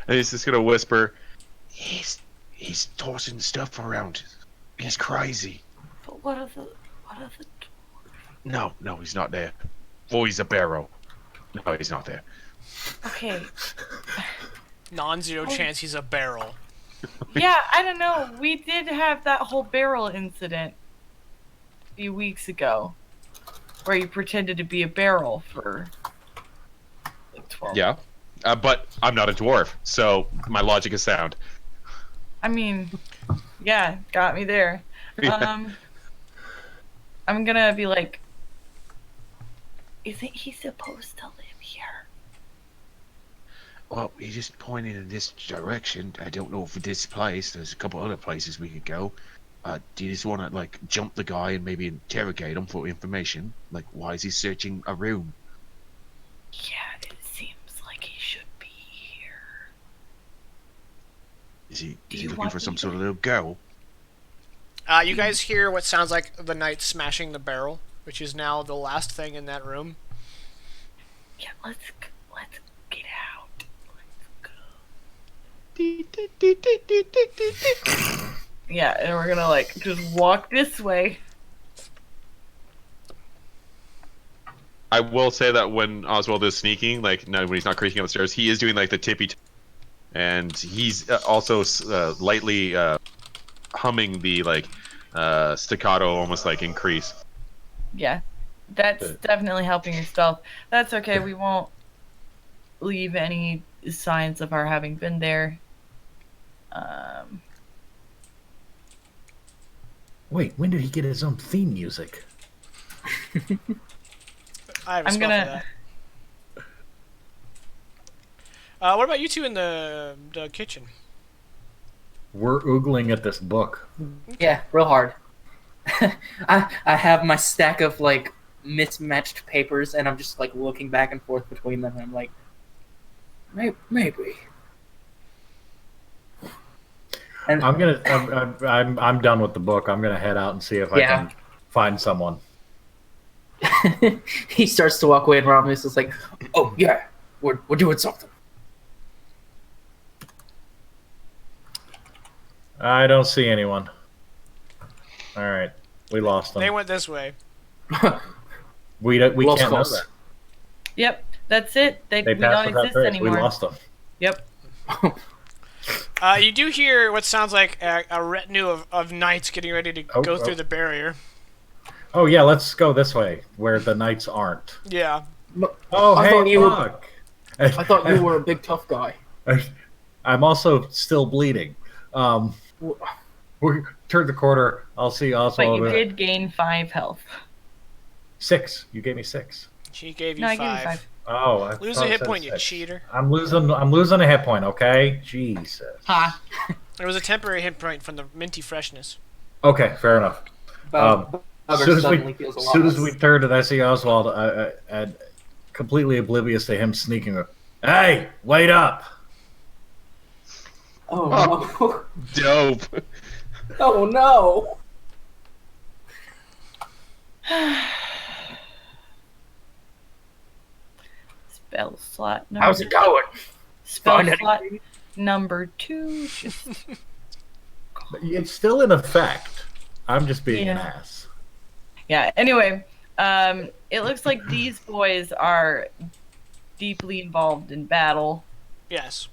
And he's just gonna whisper, He's tossing stuff around. He's crazy. But what are the No, he's not there. Oh, he's a barrow. No, he's not there. Okay. Non-zero chance he's a barrel. Yeah, I don't know. We did have that whole barrel incident a few weeks ago. where you pretended to be a barrel for like 12. Yeah, but I'm not a dwarf, so my logic is sound. I mean, yeah, got me there. Yeah. I'm gonna be like, isn't he supposed to live here? Well, he just pointed in this direction. I don't know if this place. There's a couple other places we could go. Do you just want to like jump the guy and maybe interrogate him for information? Like, why is he searching a room? Yeah, it seems like he should be here. Is he you looking want for some me sort to- of little girl? You guys hear what sounds like the knight smashing the barrel, which is now the last thing in that room. Yeah, let's get out. Let's go. Yeah, and we're gonna like just walk this way. I will say that when Oswald is sneaking, like when he's not creaking upstairs, he is doing like the tippy, and he's also lightly humming the like staccato, almost like increase. Yeah, that's definitely helping your stealth. That's okay. We won't leave any signs of our having been there. Wait, when did he get his own theme music? I have a I'm spell gonna. for that. What about you two in the kitchen? We're oogling at this book. Yeah, real hard. I have my stack of like mismatched papers, and I'm just like looking back and forth between them. And I'm like, maybe. And I'm done with the book. I'm gonna head out and see if I can find someone. he starts to walk away, and Romulus is like, "Oh yeah, we're doing something." I don't see anyone. All right, we lost them. They went this way. We Lost can't know cause. that. Yep, that's it. We They passed don't without exist trace. anymore. We lost them. Yep. You do hear what sounds like a retinue of knights getting ready to go through the barrier. Oh yeah, let's go this way where the knights aren't. Yeah. Oh I hey, thought you were- fuck. I thought you were a big tough guy. I'm also still bleeding. We turn the corner. I'll see But Oswald. you did gain 5 health. 6. You gave me 6. She gave you No, I 5. gave you 5. Oh, I Lose thought a it hit said point, you 6. cheater. I'm losing a hit point. Okay, Jesus. Ha. It was a temporary hit point from the minty freshness. Okay, fair enough. Bugger As soon suddenly feels a lot as we less. turned and I see Oswald, I completely oblivious to him sneaking. Hey, wait up! Oh no! Dope. Oh no! Spell slot number. How's it going? Spell Find slot anything? number 2. Just It's still in effect. I'm just being an Yeah. ass. yeah. Anyway, it looks like these boys are deeply involved in battle. Yes.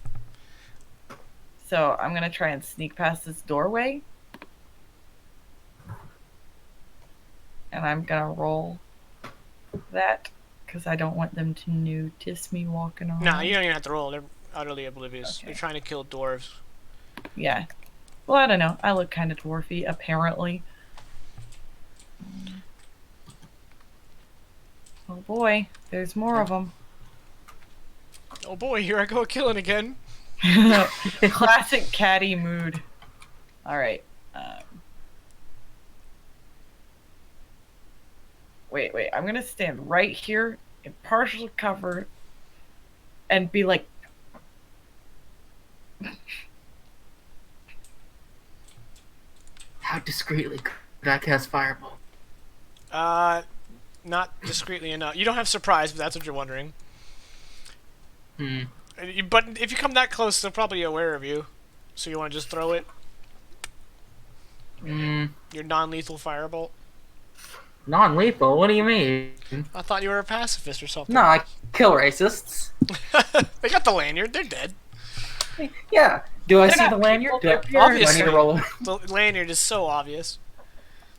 So I'm gonna try and sneak past this doorway. And I'm gonna roll that because I don't want them to notice me walking around. No, you don't even have to roll. They're utterly oblivious. Okay. They're trying to kill dwarves. Yeah. Well, I don't know. I look kind of dwarfy, apparently. Oh boy, there's more of them. Oh boy, here I go killing again. Classic catty mood. All right. Wait. I'm gonna stand right here in partial cover and be like, How discreetly could I cast Fireball? Not discreetly enough. You don't have surprise, if that's what you're wondering. Hmm. But if you come that close, they're probably aware of you. So you want to just throw it? Your non-lethal firebolt? Non-lethal? What do you mean? I thought you were a pacifist or something. No, I kill racists. They got the lanyard. They're dead. Yeah. Do I They're see not the lanyard? people, Do they're I need Obviously. to roll? The lanyard is so obvious.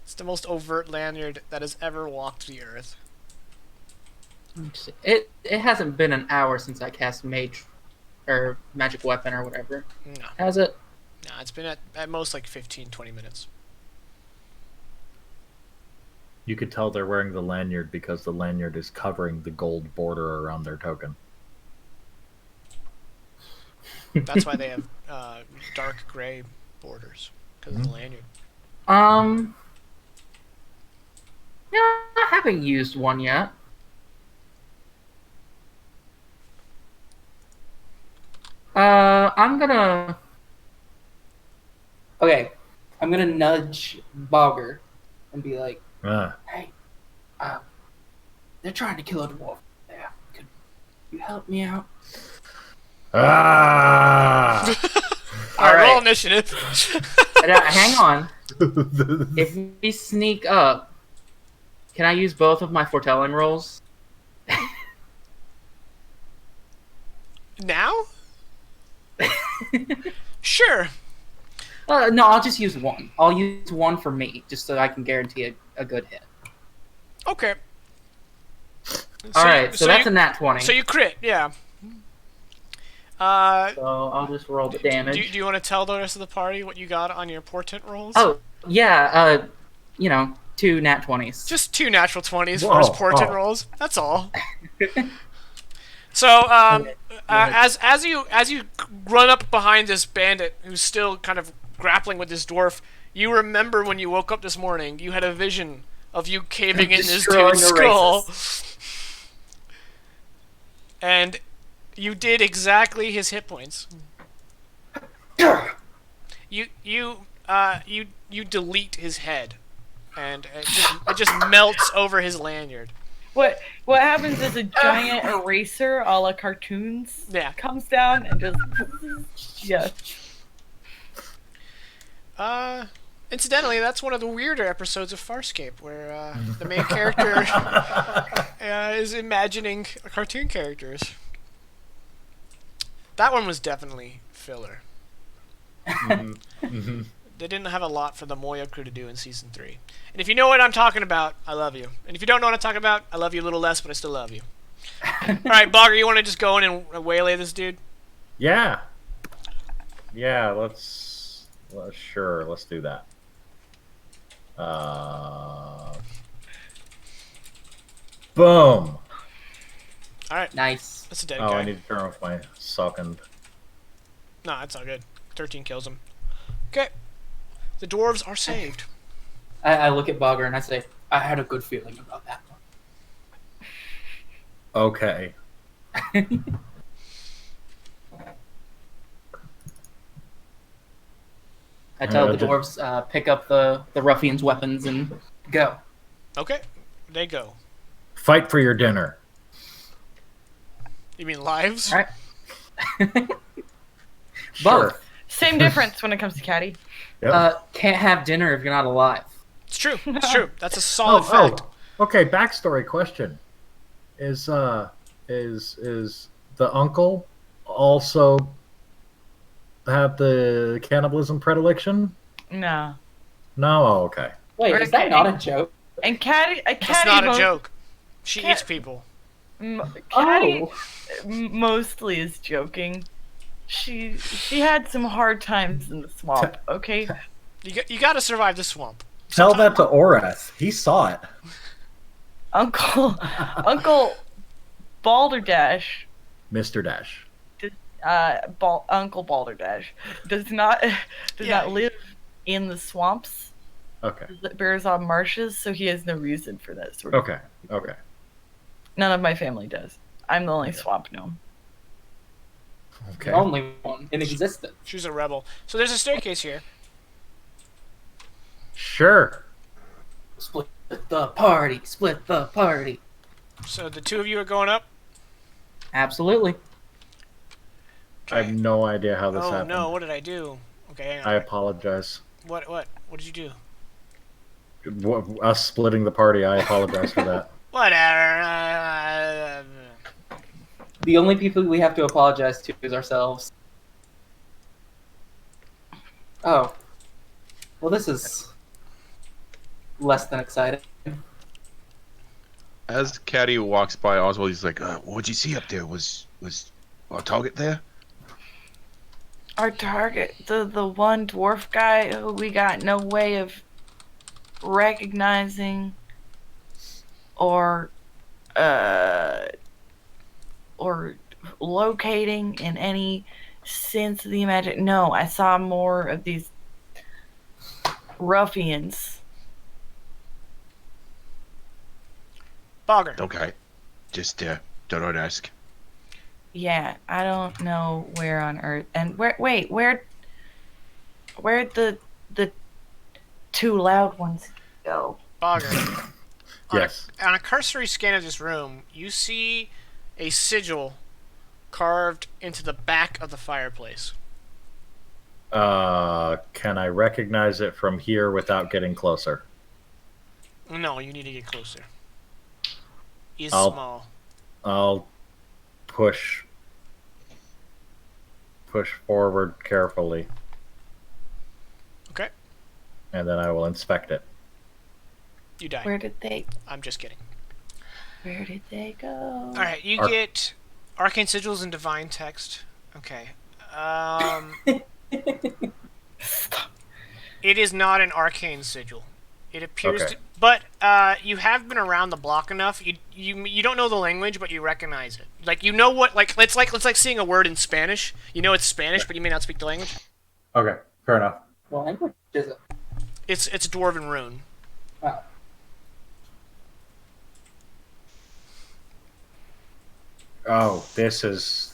It's the most overt lanyard that has ever walked the earth. It hasn't been an hour since I cast mage or magic weapon or whatever. No. Has it? No, it's been at most like 15, 20 minutes. You could tell they're wearing the lanyard because the lanyard is covering the gold border around their token. That's why they have dark gray borders, because of the lanyard. Yeah, I haven't used one yet. I'm gonna nudge Bogger and be like, Ah. "Hey, they're trying to kill a dwarf. Yeah, could you help me out?" Ah! All right, roll right. initiative. Hang on. If we sneak up, can I use both of my foretelling rolls? Now? Sure. No, I'll just use one. I'll use one for me, just so I can guarantee a good hit. Okay. Alright, so that's a nat 20. So you crit, yeah. So I'll just roll the damage. Do you want to tell the rest of the party what you got on your portent rolls? Oh, yeah, 2 nat 20s. Just 2 natural 20s Whoa, for his portent oh. rolls. That's all. So, as you run up behind this bandit who's still kind of grappling with this dwarf, you remember when you woke up this morning, you had a vision of you caving in this Destroying dude's a skull, and you did exactly his hit points. You delete his head, and it just melts over his lanyard. What happens is a giant eraser a la cartoons comes down and just Incidentally, that's one of the weirder episodes of Farscape where the main character is imagining cartoon characters. That one was definitely filler. Mm-hmm. They didn't have a lot for the Moya crew to do in season 3. And if you know what I'm talking about, I love you. And if you don't know what I'm talking about, I love you a little less, but I still love you. All right, Bogger, you want to just go in and waylay this dude? Yeah. Yeah, let's do that. Boom. All right. Nice. That's a dead Oh, guy. I need to turn off my second. No, that's all good. 13 kills him. Okay. The dwarves are saved. I look at Bogger and I say, I had a good feeling about that one. Okay. I tell the dwarves, pick up the ruffians' weapons and go. Okay. They go. Fight for your dinner. You mean lives? All right. Sure. Both. same difference when it comes to Caddy. Yep. Can't have dinner if you're not alive. It's true. It's true. That's a solid fact. Okay, backstory question. Is the uncle also have the cannibalism predilection? No. No? Oh, okay. Wait, is that not a joke? And Caddy, That's not a joke. She eats people. Caddy mostly is joking. She had some hard times in the swamp. Okay. You got to survive the swamp. Tell that to Orath. He saw it. Uncle Balderdash, Mr. Dash. Uncle Balderdash does not live in the swamps. Okay. That bears on marshes, so he has no reason for that sort of. Okay. None of my family does. I'm the only swamp gnome. Okay. The only one in existence. She's a rebel. So there's a staircase here. Sure. Split the party. Split the party. So the two of you are going up? Absolutely. I have no idea how this Oh happened. no, what did I do? Okay, hang on. I apologize. What did you do? Us splitting the party, I apologize for that. Whatever. The only people we have to apologize to is ourselves. Oh. Well, this is less than exciting. As Caddy walks by Oswald, he's like, "What'd you see up there? Was our target there?" Our target, the one dwarf guy who we got no way of recognizing or locating in any sense of the imagination. No, I saw more of these ruffians. Bogger. Okay, just don't I'd ask. Yeah, I don't know where on earth. And where'd the two loud ones go? Bogger. Yes. On a cursory scan of this room, you see a sigil carved into the back of the fireplace. Can I recognize it from here without getting closer? No, you need to get closer. He's I'll- small. I'll push forward carefully, Okay. and then I will inspect it. You die. Where did they I'm just kidding. go? Alright, you get arcane sigils and divine text. Okay. It is not an arcane sigil. It appears Okay. to, but you have been around the block enough. You don't know the language, but you recognize it. Like you know what it's like seeing a word in Spanish. You know it's Spanish, but you may not speak the language. Okay, fair enough. What language is it? It's Dwarven rune. Wow. Oh, this is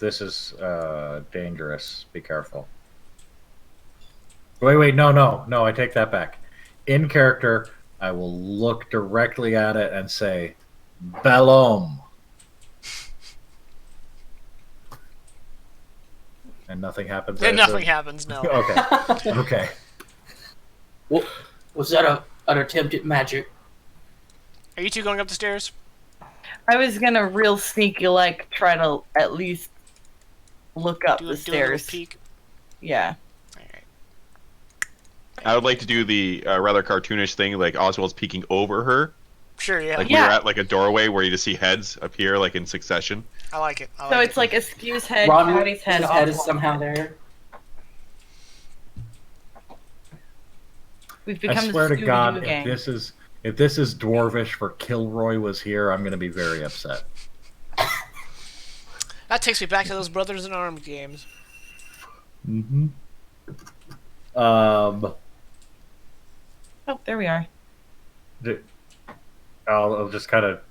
dangerous. Be careful. Wait, no, I take that back. In character, I will look directly at it and say, Bellum. And nothing happens. Then nothing happens. No. Okay. Okay. What was that? An attempt at magic? Are you two going up the stairs? I was gonna real sneaky try to at least look up Do the a little stairs. peek. Yeah. Alright. I would like to do the rather cartoonish thing, like Oswald's peeking over her, Sure. Yeah. like Yeah. we're at like a doorway where you just see heads appear like in succession. I like it. I So like it's like Askew's head, Romulus' Caddy's head, head is Oswald's somehow head. there. We've I become swear the to God, Scooby-Doo gang. if this is dwarvish for Kilroy was here, I'm gonna be very upset. That takes me back to those Brothers in Arms games. Mm-hmm. Oh, there we are. I'll just kind of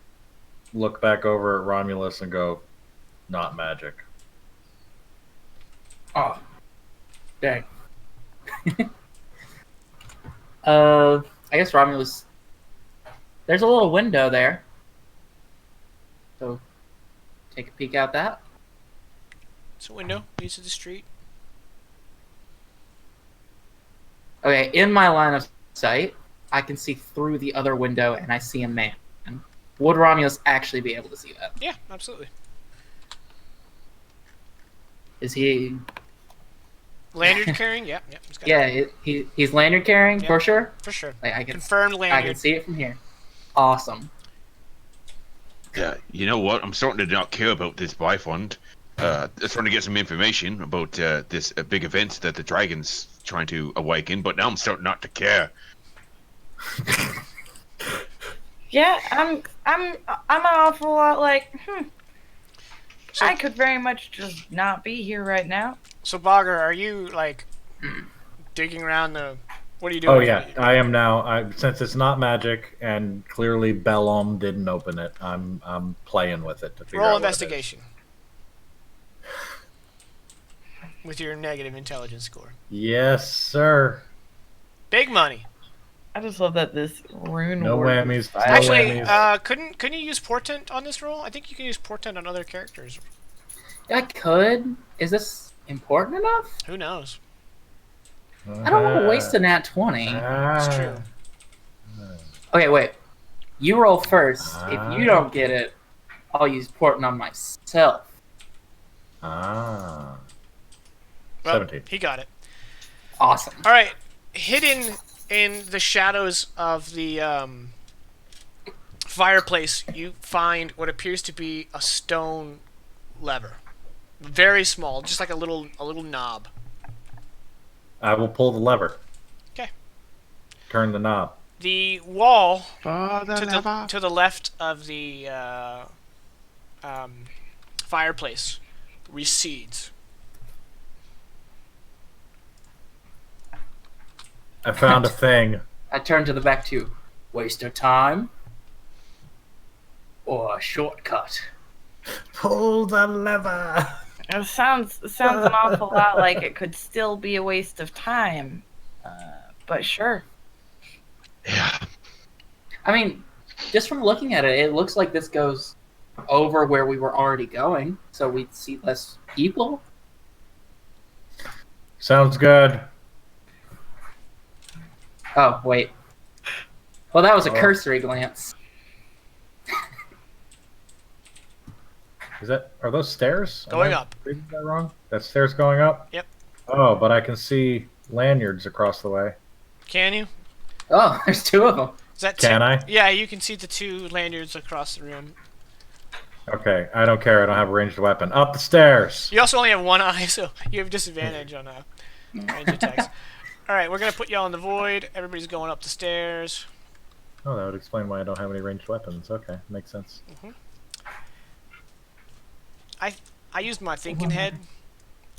look back over at Romulus and go, not magic. Oh, dang. I guess Romulus. There's a little window there, so take a peek out that. It's a window. Leads to the street. Okay, in my line of sight, I can see through the other window, and I see a man. Would Romulus actually be able to see that? Yeah, absolutely. Is he? Lanyard carrying? Yeah. He's got Yeah, he's lanyard carrying Yeah. for sure. for sure. Like, I can Confirmed I can lanyard. see it from here. Awesome. Yeah, you know what? I'm starting to not care about this Bifund. Starting to get some information about this big event that the dragon's trying to awaken, but now I'm starting not to care. Yeah, I'm an awful lot So- I could very much just not be here right now. So Bogger, are you digging around the? What are you doing? Oh yeah, I am now. Since it's not magic and clearly Bellum didn't open it, I'm playing with it to figure Roll out what it is. investigation. With your negative intelligence score. Yes, sir. Big money. I just love that this rune No word whammies. is No fire. Actually, whammies. couldn't you use portent on this roll? I think you can use portent on other characters. I could. Is this important enough? Who knows? I don't want to waste a nat 20. It's true. Okay, wait. You roll first. If you don't get it, I'll use portent on myself. Ah. Well, 17. he got it. Awesome. All right, hidden in the shadows of the fireplace, you find what appears to be a stone lever, very small, just like a little knob. I will pull the lever. Okay. Turn the knob. The wall Oh, to the left of the fireplace recedes. I found a thing. I turn to the back too. Waste of time or a shortcut? Pull the lever. It sounds an awful lot like it could still be a waste of time. But sure. Yeah. I mean, just from looking at it, it looks like this goes over where we were already going, so we'd see less people. Sounds good. Oh, wait. Well, that was a cursory glance. Are those stairs? Going Am I up. reading that wrong? That stairs going up? Yep. Oh, but I can see lanyards across the way. Can you? Oh, there's two of them. Is that Can I? Yeah, you can see the two lanyards across the room. Okay, I don't care. I don't have a ranged weapon. Up the stairs. You also only have one eye, so you have disadvantage on range attacks. Alright, we're going to put y'all in the void. Everybody's going up the stairs. Oh, that would explain why I don't have any ranged weapons. Okay, makes sense. I used my thinking head.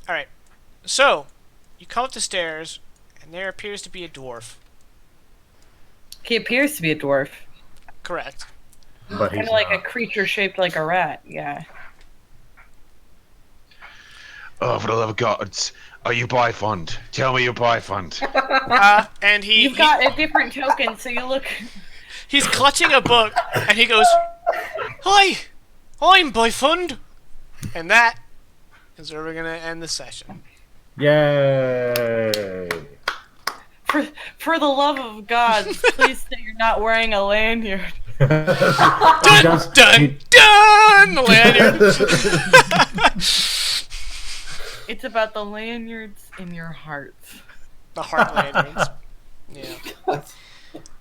Alright, so, you come up the stairs, and there appears to be a dwarf. He appears to be a dwarf. Correct. But he's Kind of like a not. creature shaped like a rat, yeah. Oh, for the love of God, are you Bifund? Tell me you're Bifund. And You've got a different token, so you look... he's clutching a book, and he goes, "Hi, I'm Bifund." And that is where we're going to end the session. Yay! For the love of God, please say you're not wearing a lanyard. Dun, dun, dun! The lanyard. It's about the lanyards in your hearts. The heart lanyards. Yeah.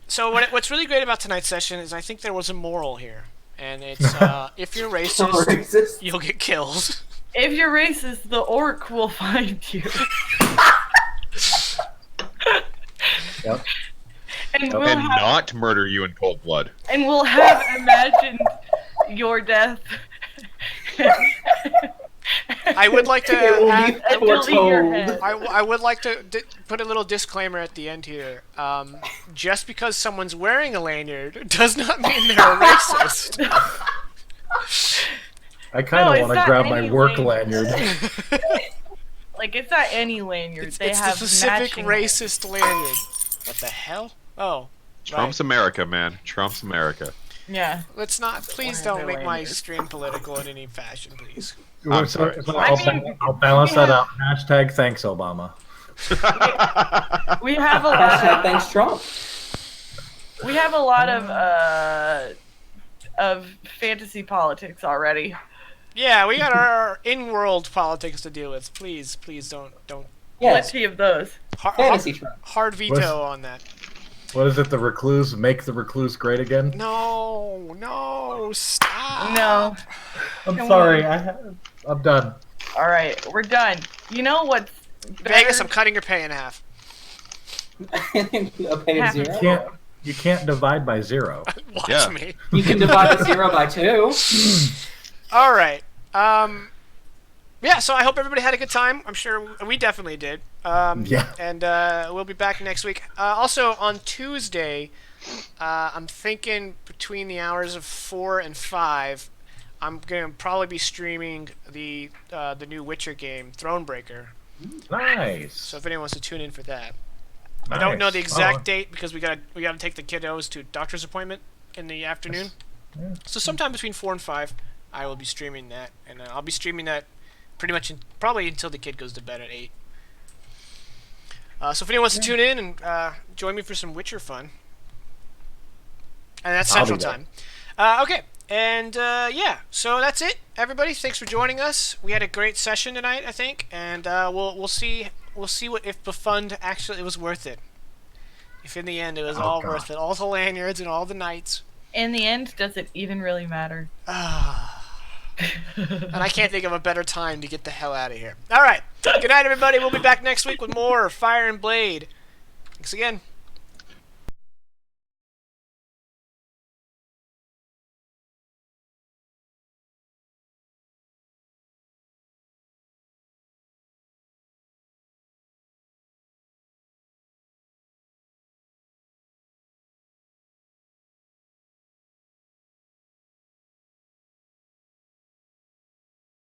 So what's really great about tonight's session is I think there was a moral here. And it's, if you're racist, you'll get killed. If you're racist, the orc will find you. Yep. And And not murder you in cold blood. and we'll have imagined your death. I would like to It will add, be Until your foretold. head. I would like to put a little disclaimer at the end here. Just because someone's wearing a lanyard does not mean they're a racist. I kind No, of it's want to not grab my any work lanyard. lanyard. Like, it's not any lanyard. It's they the have specific matching racist lanyard. What the hell? Oh. Trump's America, man. Trump's America. Yeah. Let's not. Please Why are don't there make my lanyards? stream political in any fashion, please. I'm So- sorry. so I I'll, mean, I'll balance that yeah. out. Hashtag thanks, Obama. We have a lot Hashtag of, thanks, Trump. we have a lot of fantasy politics already. Yeah, we got our in-world politics to deal with. Please don't. Yes, Plenty of those. fantasy Trump. Hard veto on that. What is it? The recluse? Make the recluse great again? No, stop. No. I'm Come sorry. on. I'm done. All right, we're done. You know what's Vegas, better? I'm cutting your pay in half. A pay of zero. You can't divide by 0. Watch Yeah. me. You can divide the 0 by 2. All right. Yeah. So I hope everybody had a good time. I'm sure we definitely did. Yeah. And we'll be back next week. Also on Tuesday, I'm thinking between the hours of 4 and 5, I'm gonna probably be streaming the new Witcher game, Thronebreaker. Nice. So if anyone wants to tune in for that, I don't know the exact date because we gotta take the kiddos to doctor's appointment in the afternoon. Yeah. So sometime between 4 and 5, I will be streaming that, and I'll be streaming that pretty much probably until the kid goes to bed at 8. So if anyone wants to tune in and join me for some Witcher fun, and that's I'll be Central there. Time. Okay, and yeah, so that's it, everybody. Thanks for joining us. We had a great session tonight, I think, and we'll see if Bifund actually it was worth it. If in the end it was all God. worth it, all the lanyards and all the knights. In the end, does it even really matter? And I can't think of a better time to get the hell out of here. All right. Good night, everybody. We'll be back next week with more Fire and Blade. Thanks again.